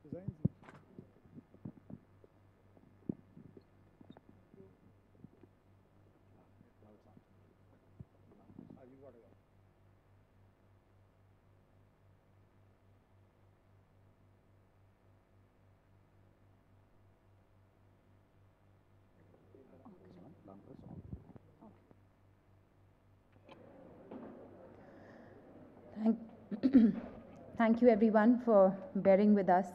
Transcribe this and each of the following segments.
designs. No, it's not. You got it. Thank you everyone for bearing with us.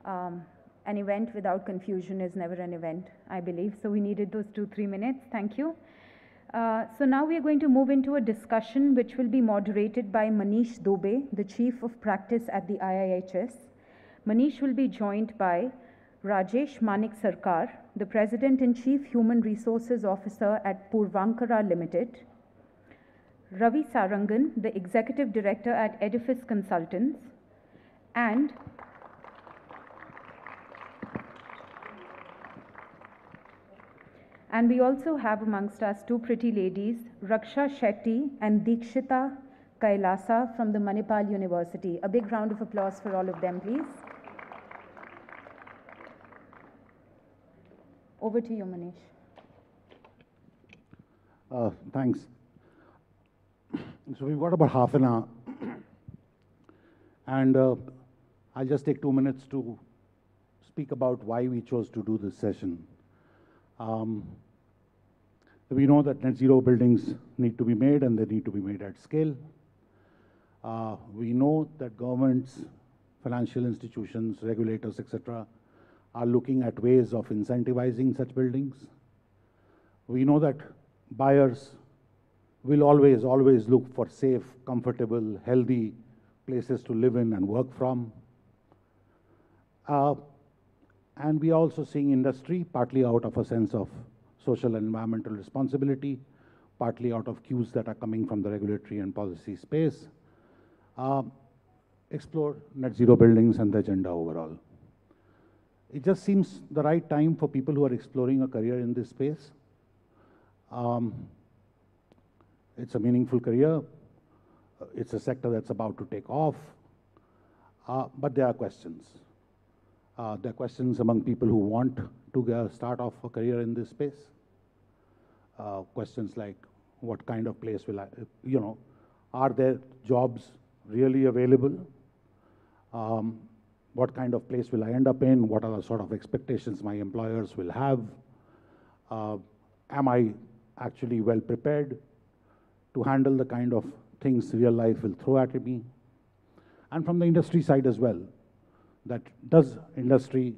An event without confusion is never an event, I believe. So we needed those 2-3 minutes. Thank you. So now we are going to move into a discussion which will be moderated by Manish Dobe, the Chief of Practice at the IIHS. Manish will be joined by Rajesh Manik Sarkar, the President and Chief Human Resources Officer at Purvankara Limited, Ravi Sarangan, the Executive Director at Edifice Consultants, and we also have amongst us two pretty ladies, Raksha Shetty and Dikshita Kailasa from the Manipal University. A big round of applause for all of them, please. Over to you, Manish. Thanks. So we've got about half an hour, and I'll just take 2 minutes to speak about why we chose to do this session. We know that net zero buildings need to be made, and they need to be made at scale. We know that governments, financial institutions, regulators, etc., are looking at ways of incentivizing such buildings. We know that buyers will always look for safe, comfortable, healthy places to live in and work from. And we are also seeing industry, partly out of a sense of social and environmental responsibility, partly out of cues that are coming from the regulatory and policy space, explore net zero buildings and the agenda overall. It just seems the right time for people who are exploring a career in this space. It's a meaningful career. It's a sector that's about to take off. But there are questions. There are questions among people who want to start off a career in this space. Questions like, what kind of place will I, are there jobs really available? What kind of place will I end up in? What are the sort of expectations my employers will have? Am I actually well prepared to handle the kind of things real life will throw at me? And from the industry side as well, that does industry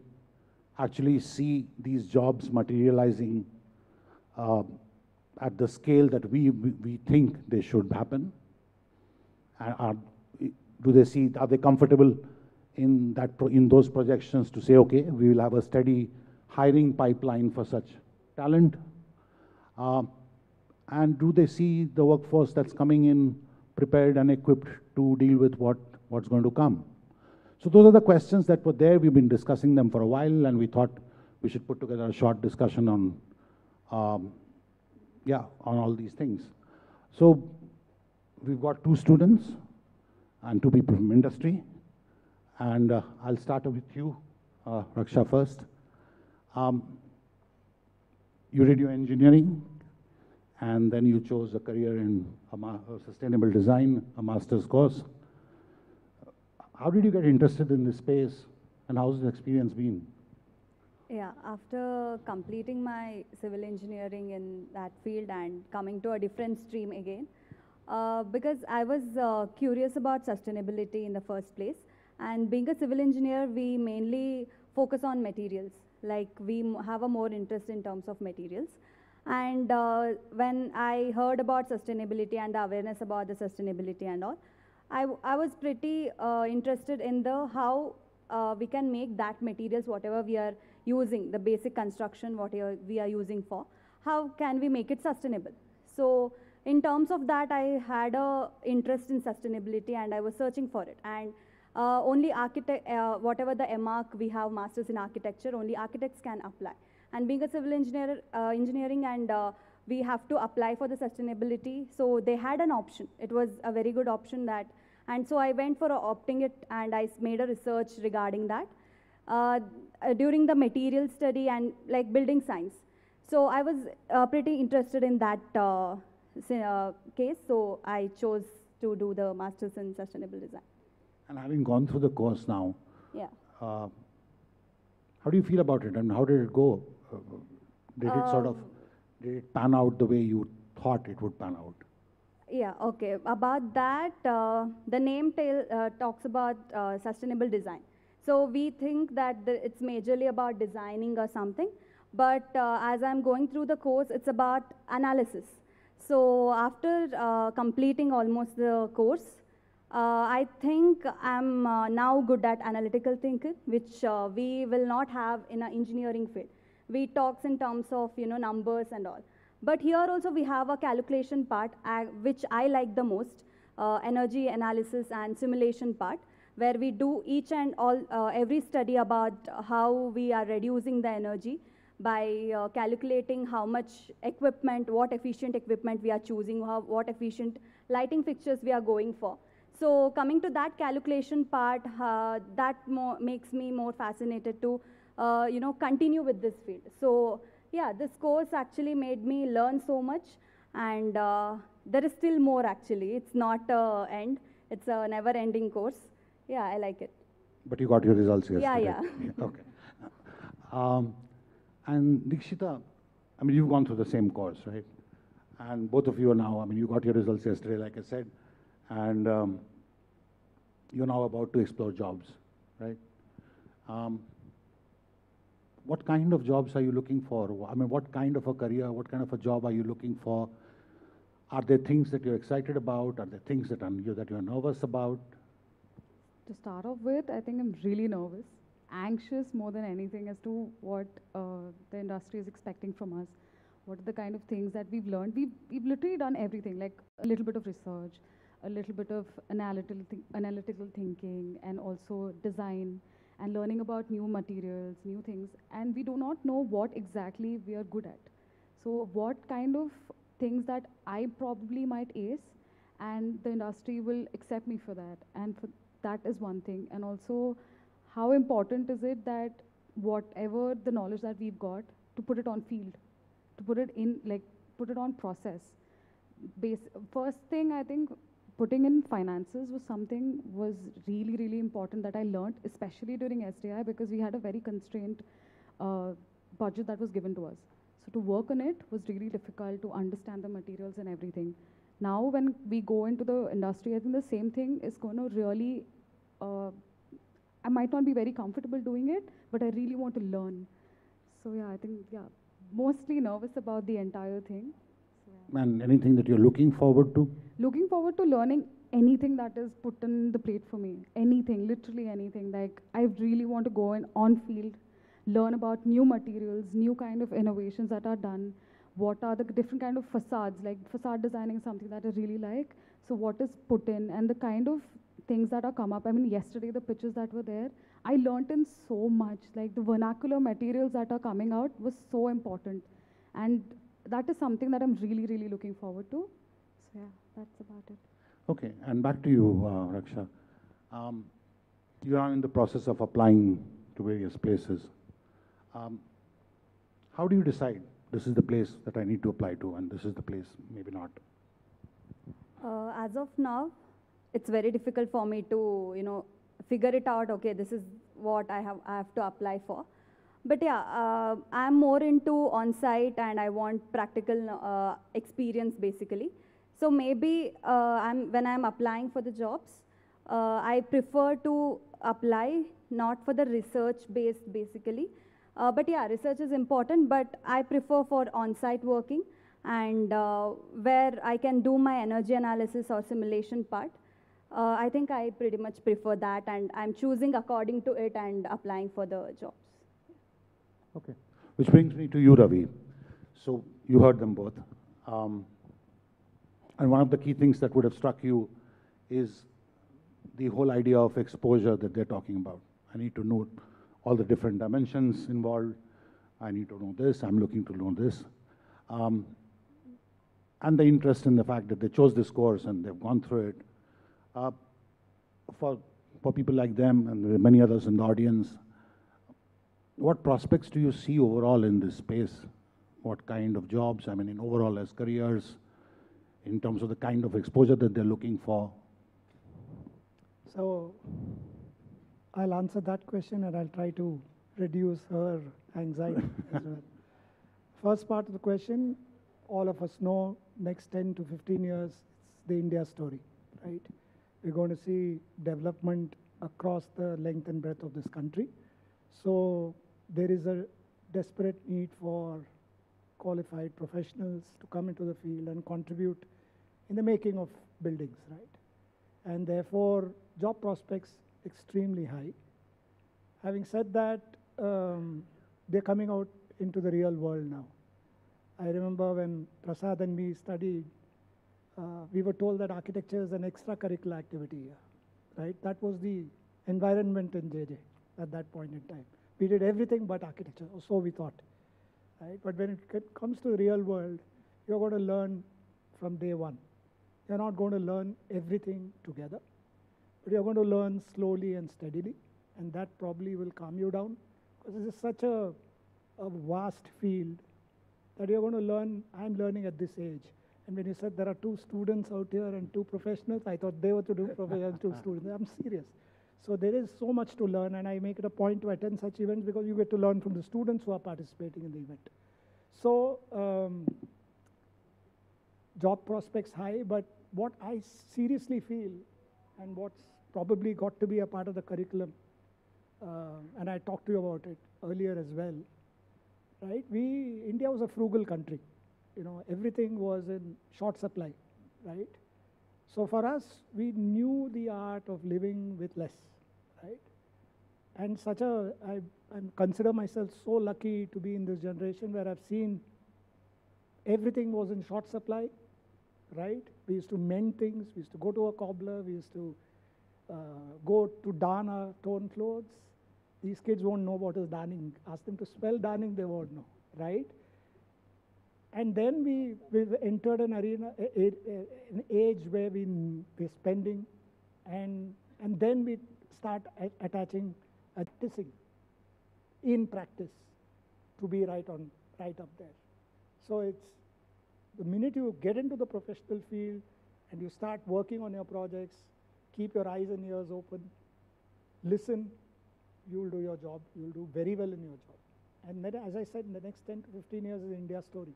actually see these jobs materializing at the scale that we think they should happen? Do they see, are they comfortable in those projections to say, okay, we will have a steady hiring pipeline for such talent? And do they see the workforce that's coming in prepared and equipped to deal with what's going to come? So those are the questions that were there. We've been discussing them for a while, and we thought we should put together a short discussion on all these things. So we've got 2 students and 2 people from industry. And I'll start with you, Raksha, first. You did your engineering, and then you chose a career in sustainable design, a master's course. How did you get interested in this space, and how's the experience been? Yeah, after completing my civil engineering in that field and coming to a different stream again, because I was curious about sustainability in the first place. And being a civil engineer, we mainly focus on materials. Like we have a more interest in terms of materials. And when I heard about sustainability and the awareness about the sustainability and all, I was pretty interested in how we can make that materials, whatever we are using, the basic construction, whatever we are using for, how can we make it sustainable? So in terms of that, I had an interest in sustainability and I was searching for it. And only whatever the MArch we have, Masters in Architecture, only architects can apply. And being a civil engineer, engineering and we have to apply for the sustainability. So they had an option. It was a very good option and so I went for opting it and I made a research regarding that. during the material study and like building science. So I was pretty interested in that case, so I chose to do the Masters in Sustainable Design. And having gone through the course now, Yeah. how do you feel about it and how did it go? Did it pan out the way you thought it would pan out? Yeah, okay. About that, the name talks about sustainable design. So we think that it's majorly about designing or something, but as I'm going through the course, it's about analysis. So after completing almost the course, I think I'm now good at analytical thinking, which we will not have in an engineering field. We talks in terms of numbers and all. But here also we have a calculation part, which I like the most, energy analysis and simulation part, where we do each and all, every study about how we are reducing the energy by calculating how much equipment, what efficient equipment we are choosing, what efficient lighting fixtures we are going for. So coming to that calculation part, that makes me more fascinated to continue with this field. So yeah, this course actually made me learn so much, and there is still more actually. It's not an end. It's a never-ending course. Yeah, I like it. But you got your results yesterday. Yeah. Okay. And Dikshita, I mean, you've gone through the same course, right? And both of you are now, I mean, you got your results yesterday, like I said, and you're now about to explore jobs, right? What kind of jobs are you looking for? I mean, what kind of a career, what kind of a job are you looking for? Are there things that you're excited about? Are there things that you're nervous about? To start off with, I think I'm really nervous, anxious more than anything as to what the industry is expecting from us. What are the kind of things that we've learned? We've literally done everything, like a little bit of research, a little bit of analytical thinking, and also design, and learning about new materials, new things. And we do not know what exactly we are good at. So what kind of things that I probably might ace, and the industry will accept me for that. And that is one thing. And also, how important is it that whatever the knowledge that we've got, to put it on field, to put it in, like, put it on process. First thing, I think, putting in finances was really, really important that I learned, especially during SDI, because we had a very constrained budget that was given to us. So to work on it was really difficult, to understand the materials and everything. Now when we go into the industry, I think the same thing is going to really, I might not be very comfortable doing it, but I really want to learn. So yeah, I think, yeah, mostly nervous about the entire thing. So, yeah. And anything that you're looking forward to? Looking forward to learning anything that is put in the plate for me. Anything, literally anything. Like, I really want to go in on field, learn about new materials, new kind of innovations that are done. What are the different kind of facades? Like, facade designing is something that I really like. So what is put in, and the kind of things that are come up. I mean, yesterday the pitches that were there, I learnt in so much. Like, the vernacular materials that are coming out was so important. And that is something that I'm really, really looking forward to. So yeah, that's about it. Okay, and back to you, Raksha. You are in the process of applying to various places. How do you decide this is the place that I need to apply to and this is the place maybe not? As of now, it's very difficult for me to, figure it out, okay, this is what I have to apply for. But yeah, I'm more into on-site and I want practical experience basically. So maybe when I'm applying for the jobs, I prefer to apply not for the research based basically. But yeah, research is important, but I prefer for on-site working and where I can do my energy analysis or simulation part. I think I pretty much prefer that, and I'm choosing according to it and applying for the jobs. Okay, which brings me to you, Ravi. So you heard them both. And one of the key things that would have struck you is the whole idea of exposure that they're talking about. I need to know all the different dimensions involved. I need to know this. I'm looking to know this. And the interest in the fact that they chose this course and they've gone through it. For people like them and there are many others in the audience, what prospects do you see overall in this space? What kind of jobs, I mean, in overall as careers, in terms of the kind of exposure that they're looking for? So I'll answer that question and I'll try to reduce her anxiety as well. First part of the question, all of us know next 10 to 15 years, it's the India story, right? We're going to see development across the length and breadth of this country. So there is a desperate need for qualified professionals to come into the field and contribute in the making of buildings, right? And therefore, job prospects extremely high. Having said that, they're coming out into the real world now. I remember when Prasad and me studied, we were told that architecture is an extracurricular activity here, right? That was the environment in JJ at that point in time. We did everything but architecture, or so we thought, right? But when it comes to the real world, you're going to learn from day one. You're not going to learn everything together, but you're going to learn slowly and steadily, and that probably will calm you down, because this is such a vast field that you're going to learn. I'm learning at this age. And when you said there are 2 students out here and 2 professionals, I thought they were to do professionals, 2 students. I'm serious. So there is so much to learn, and I make it a point to attend such events because you get to learn from the students who are participating in the event. So job prospects high, but what I seriously feel, and what's probably got to be a part of the curriculum, and I talked to you about it earlier as well, right? India was a frugal country. You know, everything was in short supply, right? So for us, we knew the art of living with less, right? And I consider myself so lucky to be in this generation where I've seen everything was in short supply, right? We used to mend things, we used to go to a cobbler, we used to go to darn our torn clothes. These kids won't know what is darning. Ask them to spell darning, they won't know, right? And then we've entered an arena, an age where we're spending, and then we start attaching, practicing in practice to be right up there. So it's the minute you get into the professional field and you start working on your projects, keep your eyes and ears open, listen, you'll do your job, you'll do very well in your job. And then, as I said, in the next 10 to 15 years is India's story.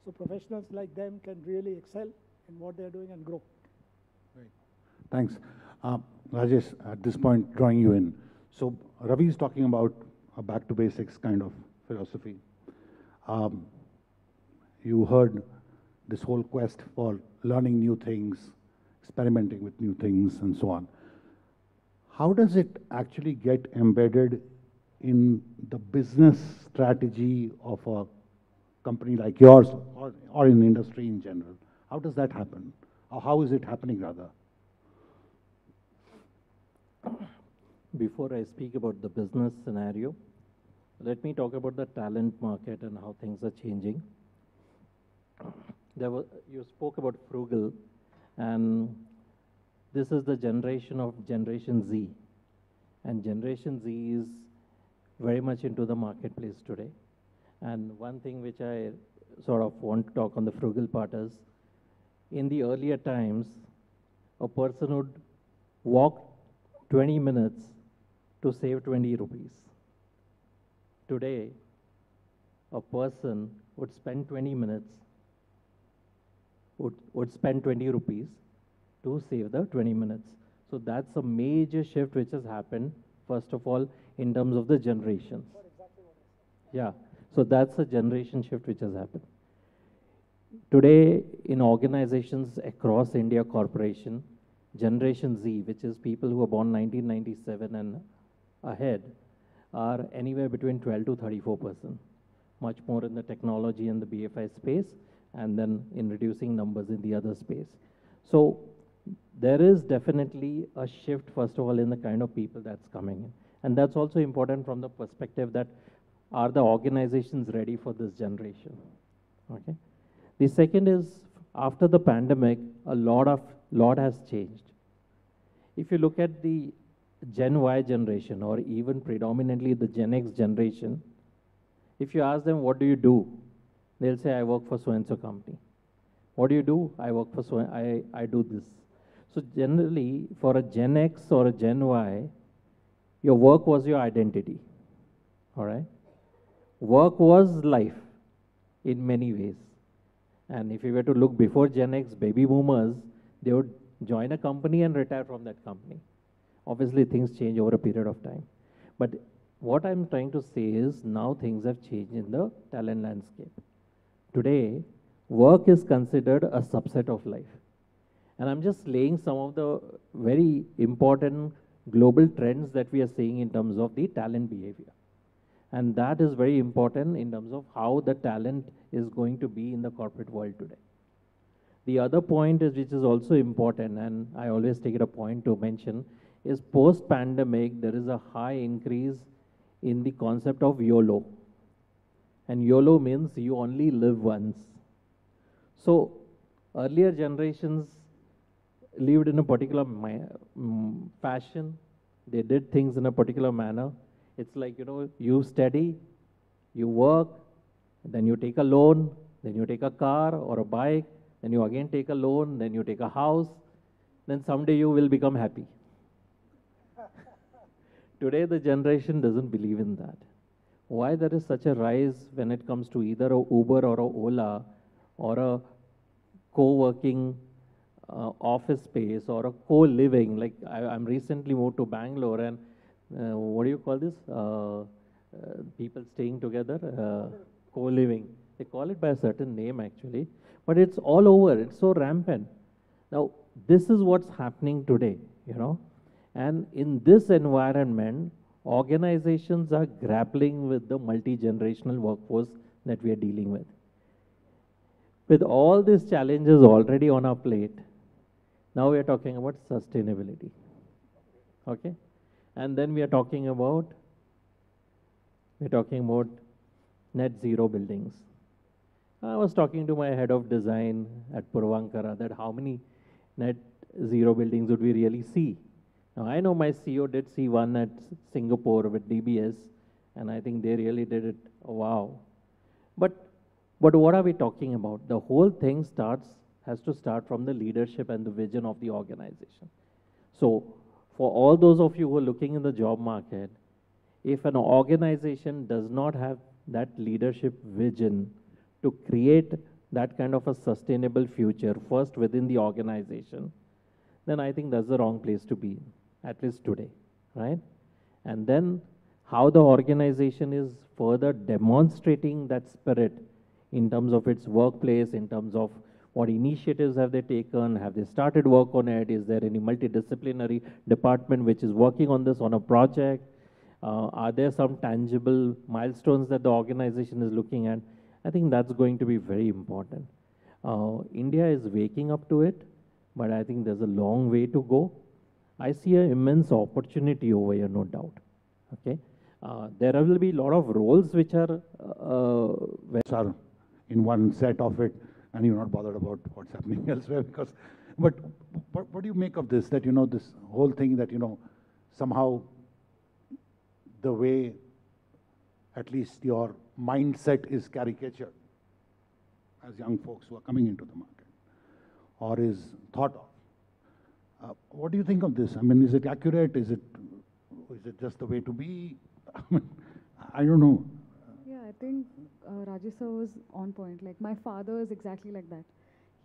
So professionals like them can really excel in what they're doing and grow. Great. Thanks. Rajesh, at this point, drawing you in. So Ravi is talking about a back to basics kind of philosophy. You heard this whole quest for learning new things, experimenting with new things, and so on. How does it actually get embedded in the business strategy of a company like yours, or in industry in general? How does that happen? Or how is it happening, rather? Before I speak about the business scenario, let me talk about the talent market and how things are changing. You spoke about frugal, and this is the generation of Generation Z. And Generation Z is very much into the marketplace today. And one thing which I sort of want to talk on the frugal part is, in the earlier times, a person would walk 20 minutes to save 20 rupees. Today, a person would spend 20 minutes, would spend 20 rupees to save the 20 minutes. So that's a major shift which has happened, first of all, in terms of the generations. Yeah. So that's a generation shift which has happened. Today, in organizations across India corporation, Generation Z, which is people who are born 1997 and ahead, are anywhere between 12 to 34%, much more in the technology and the BFI space, and then in reducing numbers in the other space. So there is definitely a shift, first of all, in the kind of people that's coming in. And that's also important from the perspective that, are the organizations ready for this generation? Okay. The second is, after the pandemic, a lot has changed. If you look at the Gen Y generation or even predominantly the Gen X generation, if you ask them, what do you do? They'll say, I work for so-and-so company. What do you do? I work for I do this. So generally, for a Gen X or a Gen Y, your work was your identity, all right? Work was life in many ways. And if you were to look before Gen X, baby boomers, they would join a company and retire from that company. Obviously, things change over a period of time. But what I'm trying to say is now things have changed in the talent landscape. Today, work is considered a subset of life. And I'm just laying some of the very important global trends that we are seeing in terms of the talent behavior. And that is very important in terms of how the talent is going to be in the corporate world today. The other point is, which is also important, and I always take it a point to mention, is post-pandemic, there is a high increase in the concept of YOLO. And YOLO means you only live once. So earlier generations lived in a particular fashion. They did things in a particular manner. It's like, you study, you work, then you take a loan, then you take a car or a bike, then you again take a loan, then you take a house, then someday you will become happy. Today, the generation doesn't believe in that. Why there is such a rise when it comes to either a Uber or a Ola or a co-working office space or a co-living? Like I'm recently moved to Bangalore, and what do you call this? People staying together, co-living. They call it by a certain name actually, but it's all over. It's so rampant. Now, this is what's happening today, And in this environment, organizations are grappling with the multi-generational workforce that we are dealing with. With all these challenges already on our plate, now we are talking about sustainability. Okay? And then we are talking about net zero buildings. I was talking to my head of design at Puravankara that how many net zero buildings would we really see? Now, I know my CEO did see one at Singapore with DBS, and I think they really did it. Wow. But what are we talking about? The whole thing has to start from the leadership and the vision of the organization. So, for all those of you who are looking in the job market, if an organization does not have that leadership vision to create that kind of a sustainable future, first within the organization, then I think that's the wrong place to be, at least today, right? And then how the organization is further demonstrating that spirit in terms of its workplace, in terms of what initiatives have they taken, have they started work on it, is there any multidisciplinary department which is working on this on a project, are there some tangible milestones that the organization is looking at? I think that's going to be very important. India is waking up to it, but I think there's a long way to go. I see an immense opportunity over here, no doubt. Okay, there will be a lot of roles which are in one set of it, and you're not bothered about what's happening elsewhere. But what do you make of this? That this whole thing that somehow the way at least your mindset is caricatured as young folks who are coming into the market, or is thought of. What do you think of this? I mean, is it accurate? Is it just the way to be? I don't know. Yeah, I think Rajesh sir was on point. Like my father is exactly like that.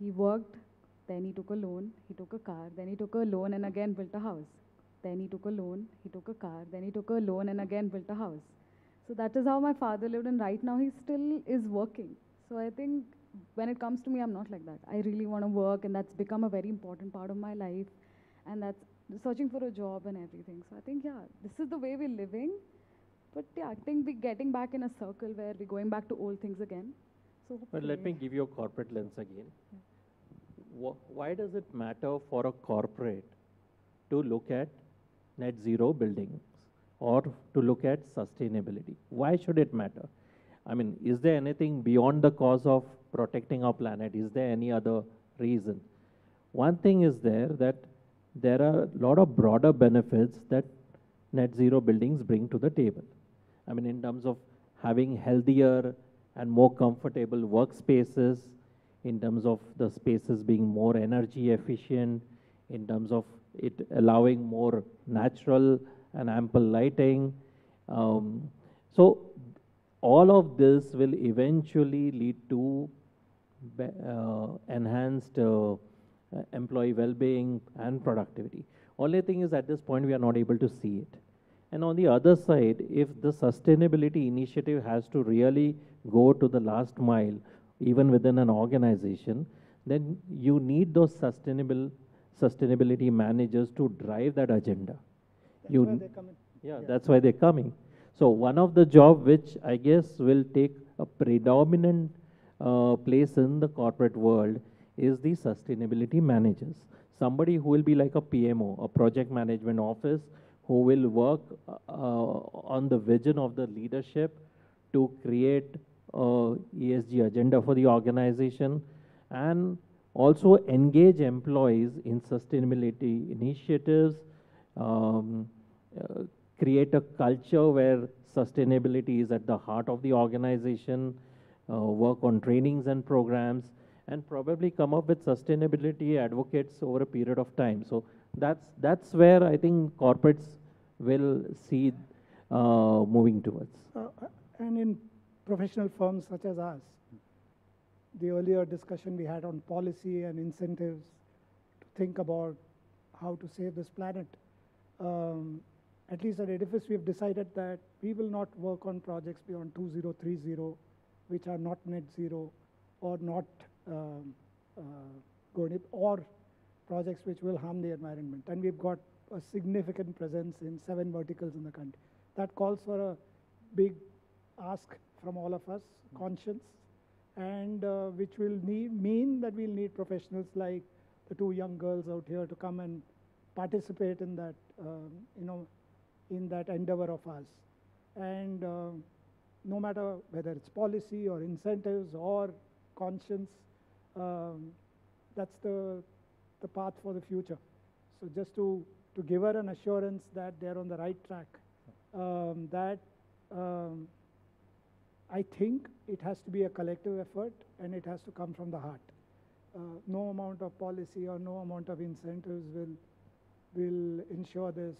He worked, then he took a loan, he took a car, then he took a loan and again built a house. Then he took a loan, he took a car, then he took a loan and again built a house. So that is how my father lived, and right now he still is working. So I think when it comes to me, I'm not like that. I really want to work, and that's become a very important part of my life, and that's searching for a job and everything. So I think, yeah, this is the way we're living. But yeah, I think we're getting back in a circle where we're going back to old things again. So but let me give you a corporate lens again. Yeah. Why does it matter for a corporate to look at net zero buildings or to look at sustainability? Why should it matter? I mean, is there anything beyond the cause of protecting our planet? Is there any other reason? One thing is that there are a lot of broader benefits that net zero buildings bring to the table. I mean, in terms of having healthier and more comfortable workspaces, in terms of the spaces being more energy efficient, in terms of it allowing more natural and ample lighting. So all of this will eventually lead to enhanced employee well-being and productivity. Only thing is, at this point, we are not able to see it. And on the other side, if the sustainability initiative has to really go to the last mile, even within an organization, then you need those sustainability managers to drive that agenda. That's why they come in. Yeah, that's why they're coming. So one of the job which I guess will take a predominant place in the corporate world is the sustainability managers. Somebody who will be like a PMO, a project management office, who will work on the vision of the leadership to create a ESG agenda for the organization, and also engage employees in sustainability initiatives, create a culture where sustainability is at the heart of the organization, work on trainings and programs, and probably come up with sustainability advocates over a period of time. So that's where I think corporates will see moving towards. And in professional firms such as ours, the earlier discussion we had on policy and incentives to think about how to save this planet, at least at Edifice, we have decided that we will not work on projects beyond 2030, which are not net zero or not going, or projects which will harm the environment. And we've got a significant presence in 7 verticals in the country. That calls for a big ask from all of us, conscience, and which will mean that we'll need professionals like the 2 young girls out here to come and participate in that, in that endeavor of ours. And no matter whether it's policy or incentives or conscience, that's the path for the future. So just to give her an assurance that they're on the right track, I think it has to be a collective effort and it has to come from the heart. No amount of policy or no amount of incentives will ensure this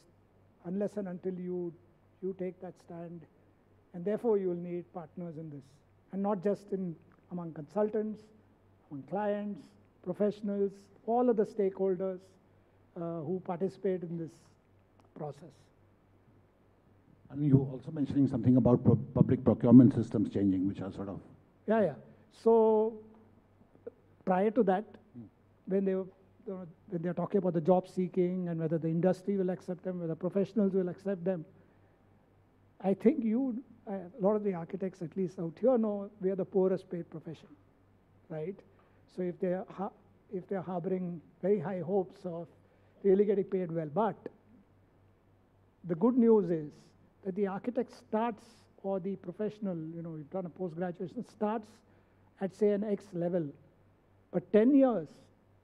unless and until you take that stand. And therefore you will need partners in this, and not just among consultants, among clients, professionals, all of the stakeholders who participate in this process. And you also mentioning something about public procurement systems changing, which are sort of... Yeah. So prior to that, when they're talking about the job seeking and whether the industry will accept them, whether professionals will accept them, I think a lot of the architects, at least out here, know we are the poorest paid profession, right? So if they're harboring very high hopes of really getting paid well, but the good news is that the architect starts, or the professional, you've done a post-graduation, starts at say an X level, but 10 years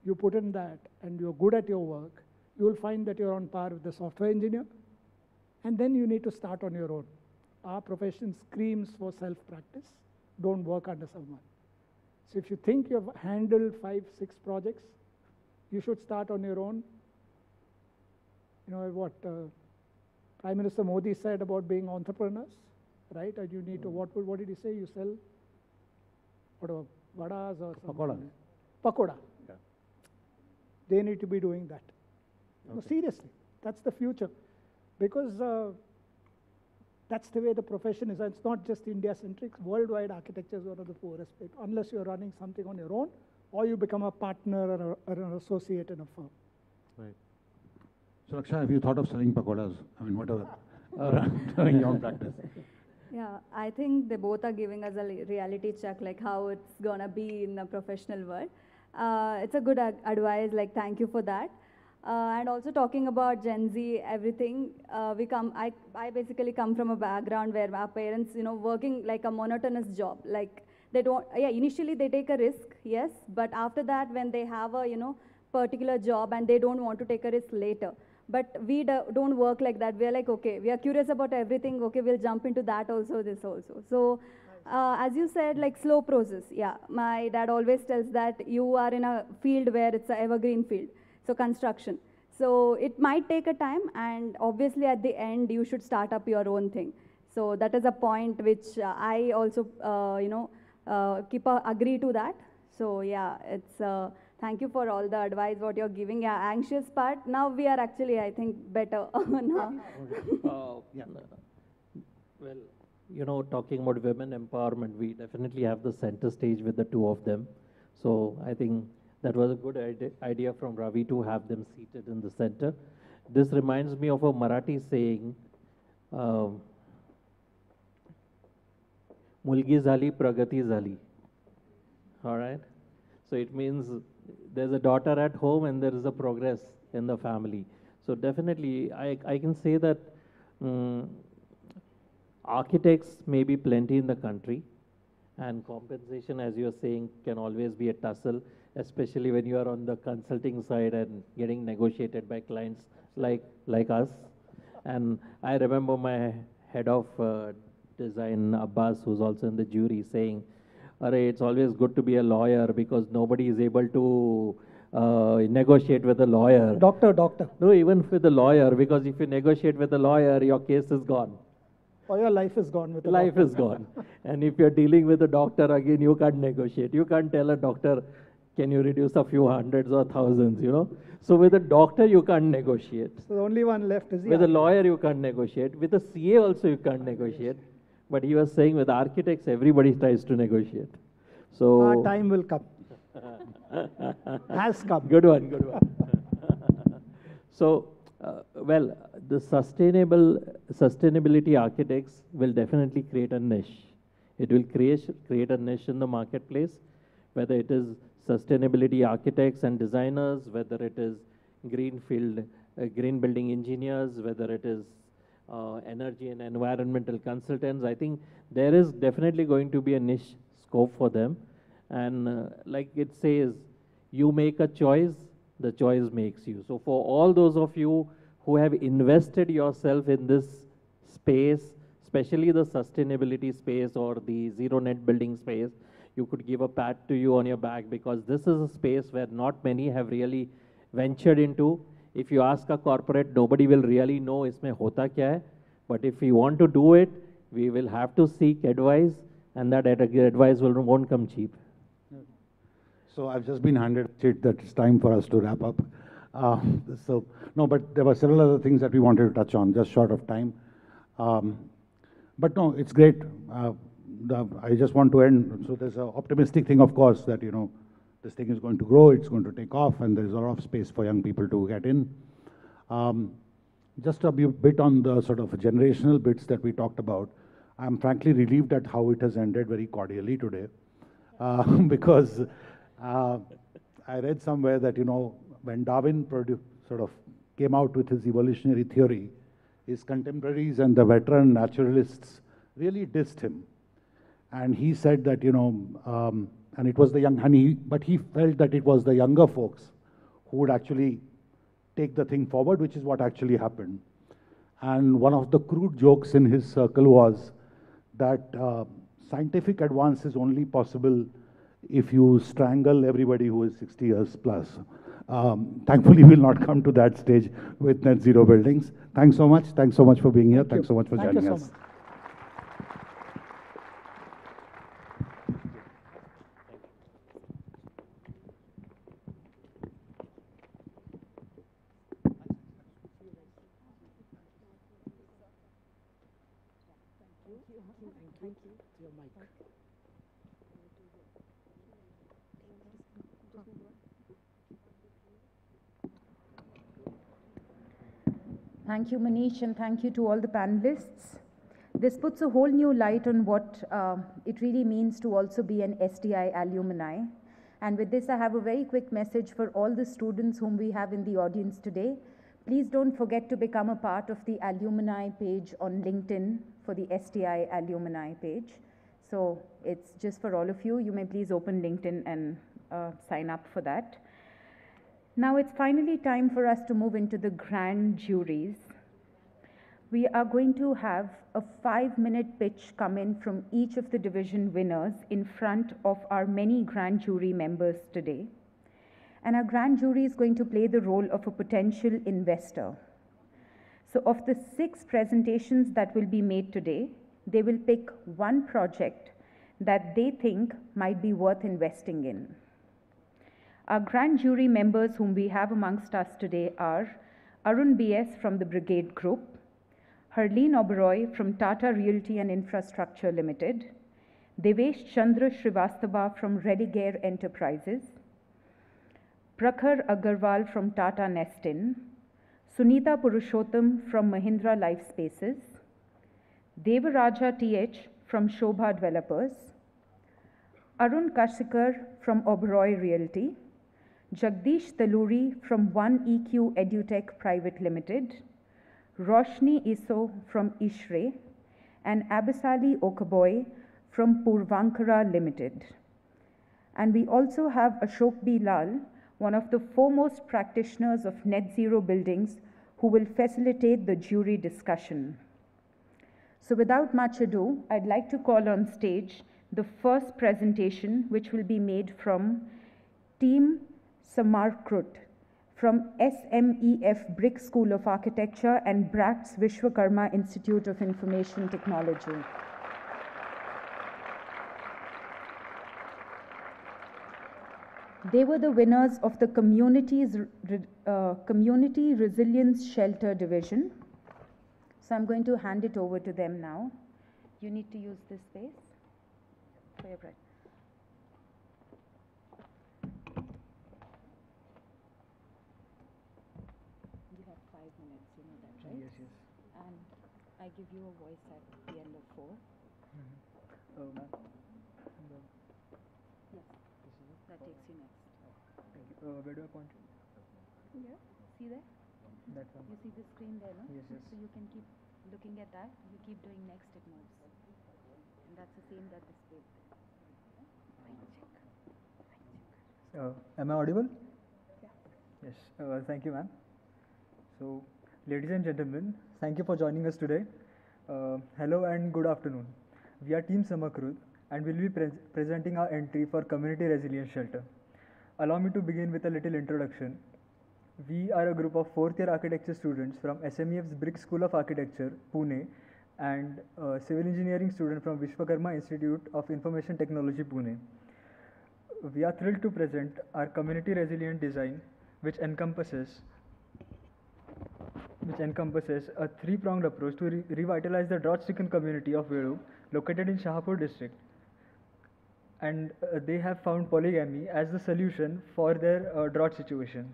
you put in that and you're good at your work, you will find that you're on par with the software engineer, and then you need to start on your own. Our profession screams for self-practice. Don't work under someone. So if you think you've handled 5, 6 projects, you should start on your own. You know what Prime Minister Modi said about being entrepreneurs, right? And you need to, what did he say? You sell whatever, vadas or something. Pakoda. Yeah. They need to be doing that. Okay. No, seriously, that's the future. Because that's the way the profession is. And it's not just India-centric. Worldwide, architecture is one of the poorest paid, unless you're running something on your own, or you become a partner or an associate in a firm. Right. So, Raksha, have you thought of selling pakodas? I mean, whatever, during your own practice? Yeah, I think they both are giving us a reality check, like how it's gonna be in the professional world. It's a good advice, like thank you for that. And also talking about Gen Z, everything, I basically come from a background where our parents, working like a monotonous job, like they don't, initially they take a risk, yes, but after that when they have a, particular job and they don't want to take a risk later. But we don't work like that. We are like, okay, we are curious about everything. Okay, we'll jump into that also, this also. So as you said, like slow process. Yeah, my dad always tells that you are in a field where it's an evergreen field. So construction. So it might take a time, and obviously at the end you should start up your own thing. So that is a point which I also, agree to that. So yeah, it's, thank you for all the advice what you're giving. Yeah, anxious part, now we are actually, I think, better now. Yeah. Well, talking about women empowerment, we definitely have the center stage with the two of them. So I think that was a good idea from Ravi to have them seated in the center. This reminds me of a Marathi saying, Mulgi zali, pragati zali. All right? So it means there's a daughter at home and there is a progress in the family. So definitely, I can say that architects may be plenty in the country, and compensation, as you're saying, can always be a tussle, especially when you are on the consulting side and getting negotiated by clients like us. And I remember my head of design, Abbas, who's also in the jury, saying, "Arey, it's always good to be a lawyer because nobody is able to negotiate with a lawyer." Doctor. No, even with a lawyer, because if you negotiate with a lawyer, your case is gone. Or your life is gone with the Life doctor. is gone. And if you're dealing with a doctor, again, you can't negotiate. You can't tell a doctor, can you reduce a few hundreds or thousands, So with a doctor, you can't negotiate. So the only one left is the With a architect. lawyer, you can't negotiate. With a CA also, you can't negotiate. But he was saying with architects, everybody tries to negotiate. So Our time will come. Has come. Good one, good one. So, well, the sustainability architects will definitely create a niche. It will create a niche in the marketplace, whether it is sustainability architects and designers, whether it is green building engineers, whether it is energy and environmental consultants. I think there is definitely going to be a niche scope for them. And like it says, you make a choice, the choice makes you. So for all those of you who have invested yourself in this space, especially the sustainability space or the zero net building space, you could give a pat to you on your back, because this is a space where not many have really ventured into. If you ask a corporate, nobody will really know isme hota kya hai. But if we want to do it, we will have to seek advice, and that advice won't come cheap. So I've just been handed a sheet that it's time for us to wrap up. No, but there were several other things that we wanted to touch on, just short of time. But no, it's great. I just want to end. So there's an optimistic thing, of course, that, this thing is going to grow, it's going to take off, and there's a lot of space for young people to get in. Just a bit on the sort of generational bits that we talked about. I'm frankly relieved at how it has ended very cordially today, because I read somewhere that, when Darwin sort of came out with his evolutionary theory, his contemporaries and the veteran naturalists really dissed him. And he said that, and it was the young, but he felt that it was the younger folks who would actually take the thing forward, which is what actually happened. And one of the crude jokes in his circle was that scientific advance is only possible if you strangle everybody who is 60 years plus. Thankfully, we'll not come to that stage with net zero buildings. Thanks so much. Thanks so much for being here. Thanks so much for joining us. Thank you, Manish, and thank you to all the panelists. This puts a whole new light on what it really means to also be an SDI alumni. And with this, I have a very quick message for all the students whom we have in the audience today. Please don't forget to become a part of the alumni page on LinkedIn for the SDI alumni page. So it's just for all of you. You may please open LinkedIn and sign up for that. Now it's finally time for us to move into the grand juries. We are going to have a 5-minute pitch come in from each of the division winners in front of our many grand jury members today. And our grand jury is going to play the role of a potential investor. So of the 6 presentations that will be made today, they will pick one project that they think might be worth investing in. Our grand jury members whom we have amongst us today are Arun B.S. from the Brigade Group, Harleen Oberoi from Tata Realty and Infrastructure Limited, Devesh Chandra Srivastava from Religare Enterprises, Prakhar Agarwal from Tata Nestin, Sunita Purushottam from Mahindra Life Spaces, Devaraja T.H. from Shobha Developers, Arun Kashikar from Oberoi Realty, Jagdish Taluri from 1EQ Edutech Private Limited, Roshni Iso from Ishre, and Abisali Okaboy from Purvankara Limited. And we also have Ashok B. Lal, one of the foremost practitioners of net zero buildings, who will facilitate the jury discussion. So without much ado, I'd like to call on stage the first presentation, which will be made from Team Samarkrut from SMEF Brick School of Architecture and BRACT's Vishwakarma Institute of Information Technology. They were the winners of the Community Resilience Shelter Division. So I'm going to hand it over to them now. You need to use this space for your bread. You have 5 minutes, you know that, right? Yes, yes. And I give you a voice at the end of 4. Oh, ma'am. Yes, that takes you next. Thank you. Where do I point? Yeah. See there? That one. You see the screen there, no? Yes, yes. So you can keep looking at that. You keep doing next, it moves. And that's the same that displays there. Am I audible? Yeah. Yes. Thank you, ma'am. So, ladies and gentlemen, thank you for joining us today. Hello and good afternoon. We are Team Samakrut and will be presenting our entry for Community Resilience Shelter. Allow me to begin with a little introduction. We are a group of 4th-year architecture students from SMEF's Brick School of Architecture, Pune, and a civil engineering student from Vishwakarma Institute of Information Technology, Pune. We are thrilled to present our community resilient design, which encompasses a 3-pronged approach to revitalize the drought-stricken community of Vedu, located in Shahpur district. And they have found polygamy as the solution for their drought situation.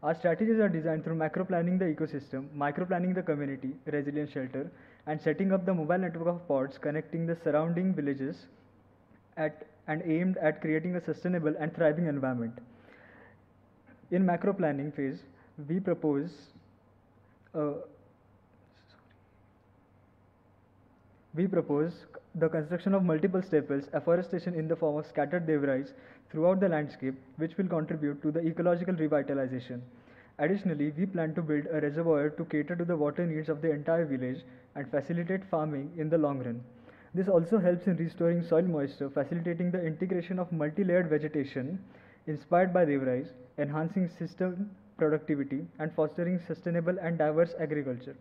Our strategies are designed through macro-planning the ecosystem, micro-planning the community, resilient shelter, and setting up the mobile network of pods connecting the surrounding villages and aimed at creating a sustainable and thriving environment. In macro-planning phase, we propose the construction of multiple staples, afforestation in the form of scattered devrais throughout the landscape, which will contribute to the ecological revitalization. Additionally, we plan to build a reservoir to cater to the water needs of the entire village and facilitate farming in the long run. This also helps in restoring soil moisture, facilitating the integration of multi-layered vegetation inspired by devrais, enhancing system productivity, and fostering sustainable and diverse agriculture.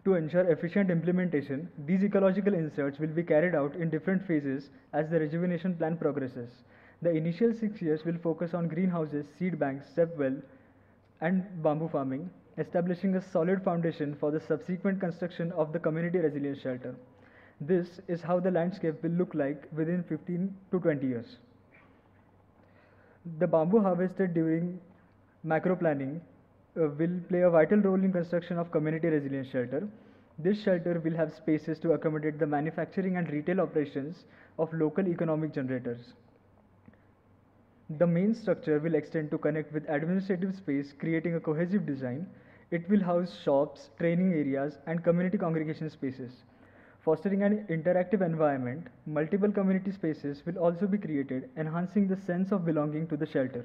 To ensure efficient implementation, these ecological inserts will be carried out in different phases as the rejuvenation plan progresses. The initial 6 years will focus on greenhouses, seed banks, step well, and bamboo farming, establishing a solid foundation for the subsequent construction of the community resilience shelter. This is how the landscape will look like within 15 to 20 years. The bamboo harvested during macro planning will play a vital role in construction of community resilience shelter. This shelter will have spaces to accommodate the manufacturing and retail operations of local economic generators. The main structure will extend to connect with administrative space, creating a cohesive design. It will house shops, training areas, and community congregation spaces. Fostering an interactive environment, multiple community spaces will also be created, enhancing the sense of belonging to the shelter.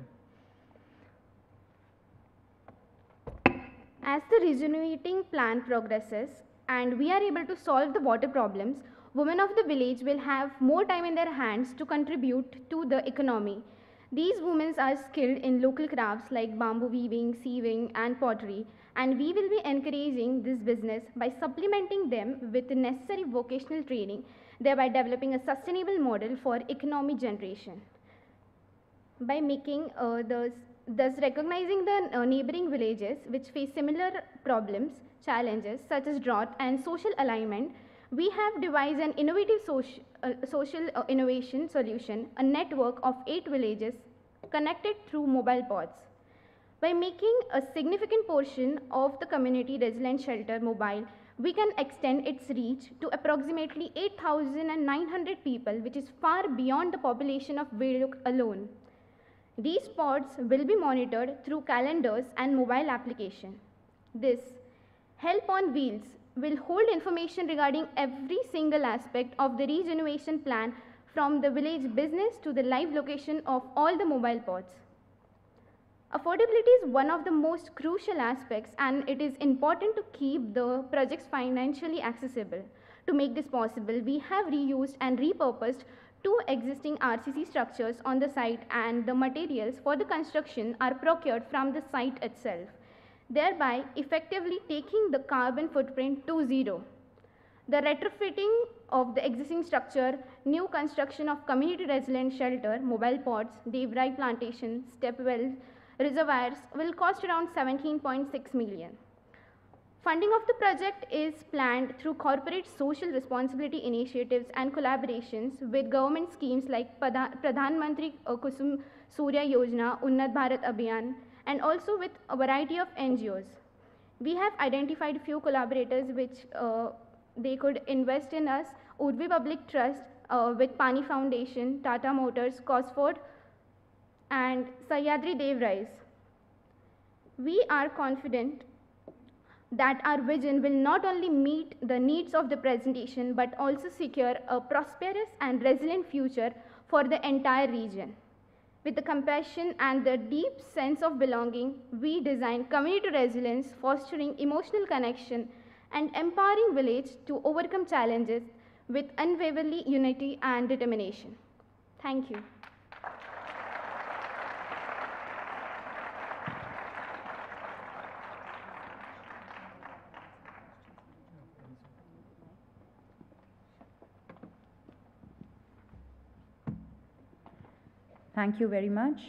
As the regenerating plan progresses and we are able to solve the water problems, women of the village will have more time in their hands to contribute to the economy. These women are skilled in local crafts like bamboo weaving, sieving, and pottery, and we will be encouraging this business by supplementing them with the necessary vocational training, thereby developing a sustainable model for economic generation. By making thus recognizing the neighboring villages which face similar problems, challenges such as drought and social alignment, we have devised an innovative social innovation solution, a network of 8 villages connected through mobile pods. By making a significant portion of the community resilient shelter mobile, we can extend its reach to approximately 8,900 people, which is far beyond the population of Veduk alone. These pods will be monitored through calendars and mobile application. This help on wheels will hold information regarding every single aspect of the regeneration plan from the village business to the live location of all the mobile pods. Affordability is one of the most crucial aspects, and it is important to keep the projects financially accessible. To make this possible, we have reused and repurposed 2 existing RCC structures on the site, and the materials for the construction are procured from the site itself, thereby effectively taking the carbon footprint to 0. The retrofitting of the existing structure, new construction of community resilient shelter, mobile pods, Devrai plantation, step wells, reservoirs will cost around 17.6 million. Funding of the project is planned through corporate social responsibility initiatives and collaborations with government schemes like Pradhan Mantri Kusum Surya Yojana, Unnat Bharat Abhiyan, and also with a variety of NGOs. We have identified few collaborators which they could invest in us: Urvi Public Trust with Pani Foundation, Tata Motors, Cosford, and Sahyadri Devrais. We are confident that our vision will not only meet the needs of the presentation but also secure a prosperous and resilient future for the entire region. With the compassion and the deep sense of belonging, we design community resilience, fostering emotional connection and empowering village to overcome challenges with unwavering unity and determination. Thank you. Thank you very much.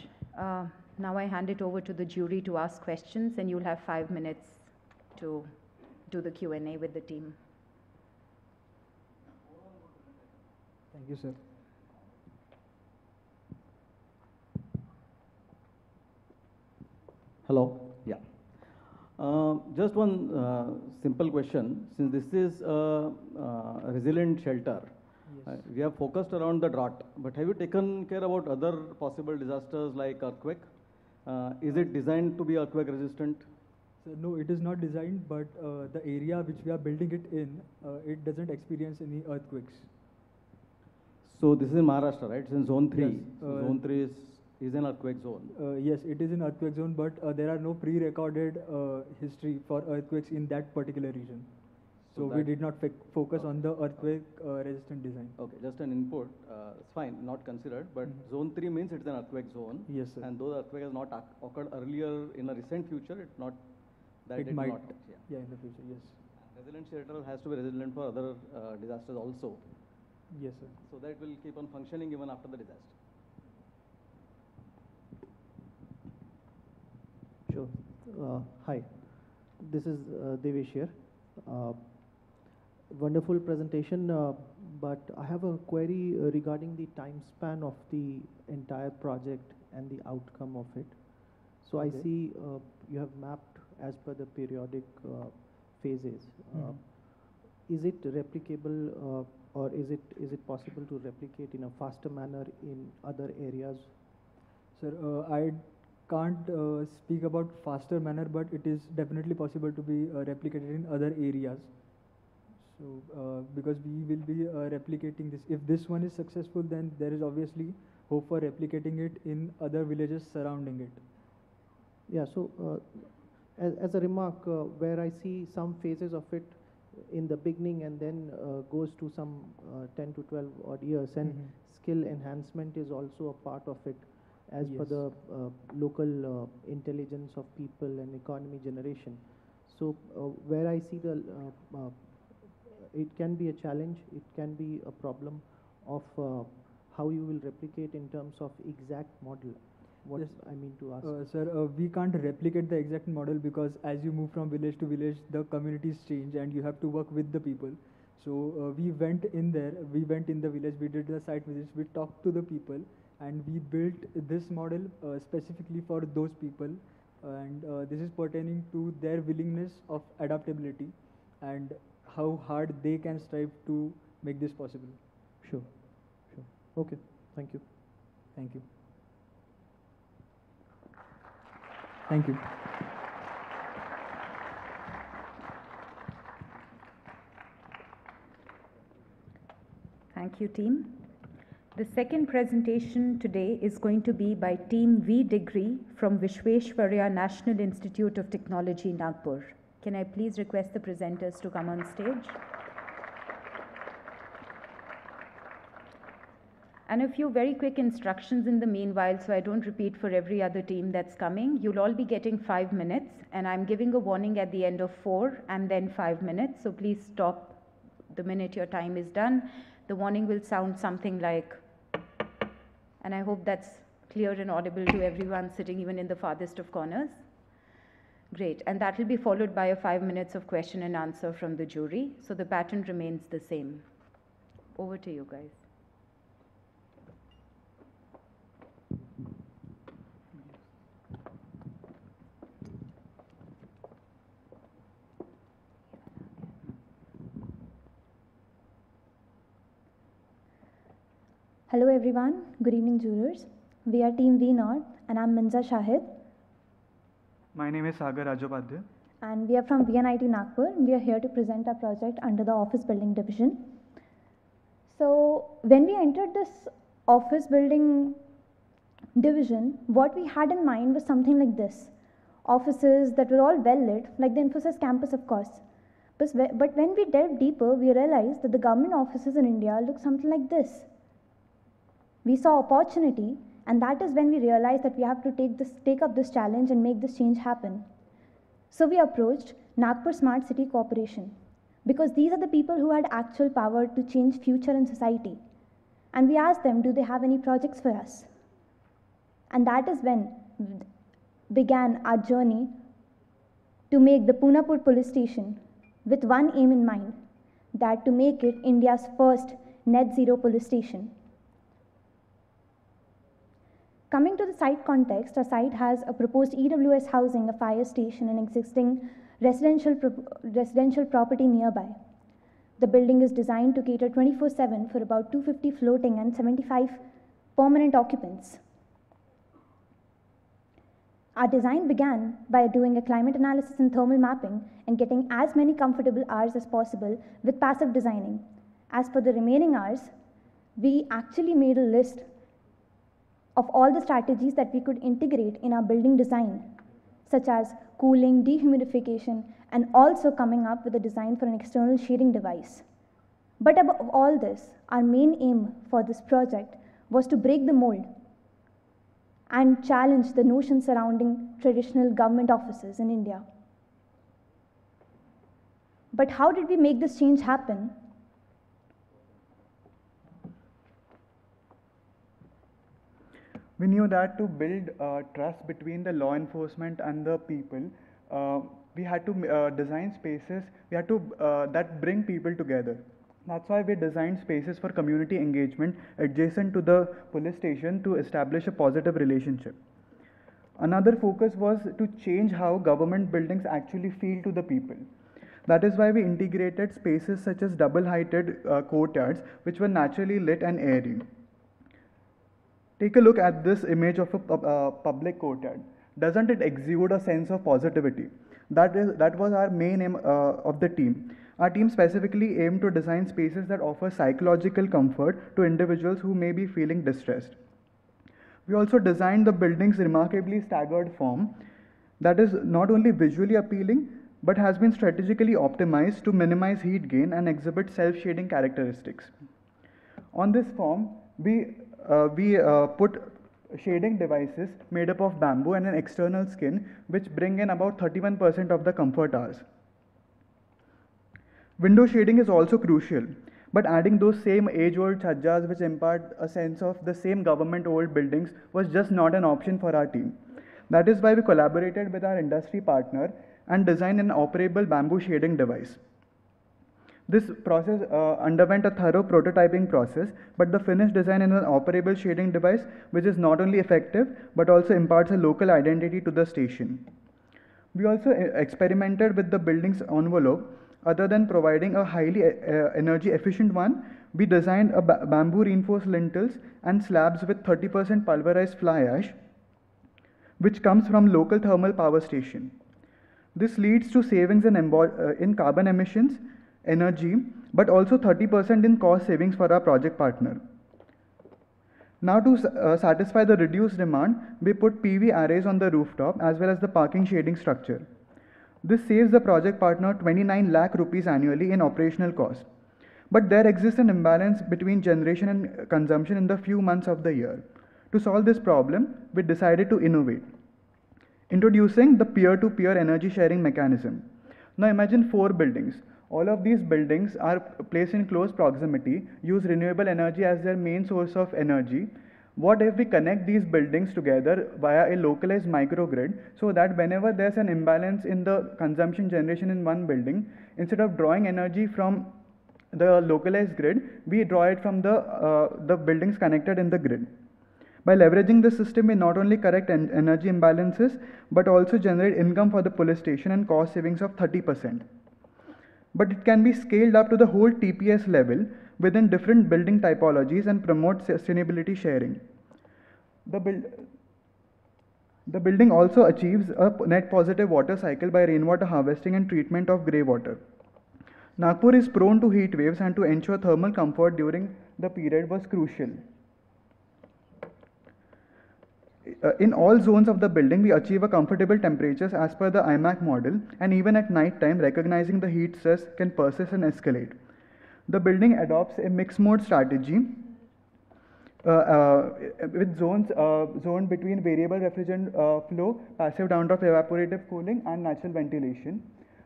Now I hand it over to the jury to ask questions, and you'll have 5 minutes to do the Q&A with the team. Thank you, sir. Hello. Yeah. Just one simple question. Since this is a resilient shelter, we have focused around the drought, but have you taken care about other possible disasters like earthquake? Is it designed to be earthquake resistant? So, no, it is not designed, but the area which we are building it in, it doesn't experience any earthquakes. So this is in Maharashtra, right? It's in zone 3. Yes, So zone 3 is an earthquake zone. Yes, it is an earthquake zone, but there are no pre-recorded history for earthquakes in that particular region. So we did not focus on the earthquake resistant design. Okay, just an input. It's fine, not considered, but zone 3 means it's an earthquake zone. Yes, sir. And though the earthquake has not occurred earlier in a recent future, it's not that It might, not, yeah, in the future, yes. Resilient shelter has to be resilient for other disasters also. Yes, sir. So that will keep on functioning even after the disaster. Sure. Hi, this is Devesh here. Wonderful presentation, but I have a query regarding the time span of the entire project and the outcome of it. So I see you have mapped as per the periodic phases. Is it replicable or is it possible to replicate in a faster manner in other areas? Sir, I can't speak about faster manner, but it is definitely possible to be replicated in other areas. So, because we will be replicating this. If this one is successful, then there is obviously hope for replicating it in other villages surrounding it. Yeah, so as a remark, where I see some phases of it in the beginning and then goes to some 10 to 12 odd years, and skill enhancement is also a part of it as per the local intelligence of people and economy generation. So where I see the it can be a challenge, it can be a problem of how you will replicate in terms of exact model. What I mean to ask. Sir, we can't replicate the exact model because as you move from village to village, the communities change and you have to work with the people. So we went in there, we went in the village, we did the site visits, we talked to the people, and we built this model specifically for those people. And this is pertaining to their willingness of adaptability and how hard they can strive to make this possible. Sure. Okay, thank you. Thank you. Thank you. Thank you, team. The second presentation today is going to be by Team V Degree from Vishweshwarya National Institute of Technology, Nagpur. Can I please request the presenters to come on stage? And a few very quick instructions in the meanwhile, so I don't repeat for every other team that's coming. You'll all be getting 5 minutes, and I'm giving a warning at the end of 4 and then 5 minutes. So please stop the minute your time is done. The warning will sound something like, and I hope that's clear and audible to everyone sitting even in the farthest of corners. Great, and that will be followed by a 5 minutes of question and answer from the jury. So the pattern remains the same. Over to you guys. Hello everyone, good evening jurors. We are Team V North and I'm Minza Shahid. My name is Sagar Rajopadhyay. And we are from VNIT Nagpur. We are here to present our project under the office building division. So when we entered this office building division, what we had in mind was something like this. Offices that were all well lit, like the Infosys campus of course. But when we delved deeper, we realized that the government offices in India look something like this. We saw opportunity, and that is when we realized that we have to take up this challenge and make this change happen. So we approached Nagpur Smart City Corporation, because these are the people who had actual power to change future in society. And we asked them, do they have any projects for us? And that is when began our journey to make the Punapur police station with one aim in mind, that to make it India's first net zero police station. Coming to the site context, our site has a proposed EWS housing, a fire station, and existing residential property nearby. The building is designed to cater 24/7 for about 250 floating and 75 permanent occupants. Our design began by doing a climate analysis and thermal mapping and getting as many comfortable hours as possible with passive designing. As for the remaining hours, we actually made a list of all the strategies that we could integrate in our building design, such as cooling, dehumidification, and also coming up with a design for an external shading device. But above all this, our main aim for this project was to break the mold and challenge the notions surrounding traditional government offices in India. But how did we make this change happen? We knew that to build trust between the law enforcement and the people, we had to design spaces that bring people together. That's why we designed spaces for community engagement adjacent to the police station to establish a positive relationship. Another focus was to change how government buildings actually feel to the people. That is why we integrated spaces such as double-heighted courtyards, which were naturally lit and airy. Take a look at this image of a public courtyard. Doesn't it exude a sense of positivity? That was our main aim of the team. Our team specifically aimed to design spaces that offer psychological comfort to individuals who may be feeling distressed. We also designed the building's remarkably staggered form. that is not only visually appealing, but has been strategically optimized to minimize heat gain and exhibit self-shading characteristics. On this form, we put shading devices made up of bamboo and an external skin, which bring in about 31% of the comfort hours. Window shading is also crucial, but adding those same age-old chhajjas which impart a sense of the same government-old buildings was just not an option for our team. That is why we collaborated with our industry partner and designed an operable bamboo shading device. This process underwent a thorough prototyping process, but the finished design is an operable shading device which is not only effective but also imparts a local identity to the station. We also experimented with the building's envelope. Other than providing a highly energy efficient one, we designed a bamboo reinforced lintels and slabs with 30% pulverized fly ash, which comes from local thermal power station. This leads to savings in carbon emissions, energy, but also 30% in cost savings for our project partner. Now to satisfy the reduced demand, we put PV arrays on the rooftop as well as the parking shading structure. This saves the project partner 29 lakh rupees annually in operational costs. But there exists an imbalance between generation and consumption in the few months of the year. To solve this problem, we decided to innovate, introducing the peer-to-peer energy sharing mechanism. Now imagine 4 buildings. All of these buildings are placed in close proximity, use renewable energy as their main source of energy. What if we connect these buildings together via a localized microgrid so that whenever there's an imbalance in the consumption generation in one building, instead of drawing energy from the localized grid, we draw it from the buildings connected in the grid. By leveraging this system, we not only correct energy imbalances, but also generate income for the police station and cost savings of 30%. But it can be scaled up to the whole TPS level within different building typologies and promote sustainability sharing. The building also achieves a net positive water cycle by rainwater harvesting and treatment of grey water. Nagpur is prone to heat waves, and to ensure thermal comfort during the period was crucial. In all zones of the building, we achieve a comfortable temperatures as per the IMAC model, and even at night time, recognizing the heat stress can persist and escalate. The building adopts a mixed mode strategy with zones zoned between variable refrigerant flow, passive downdraft evaporative cooling, and natural ventilation.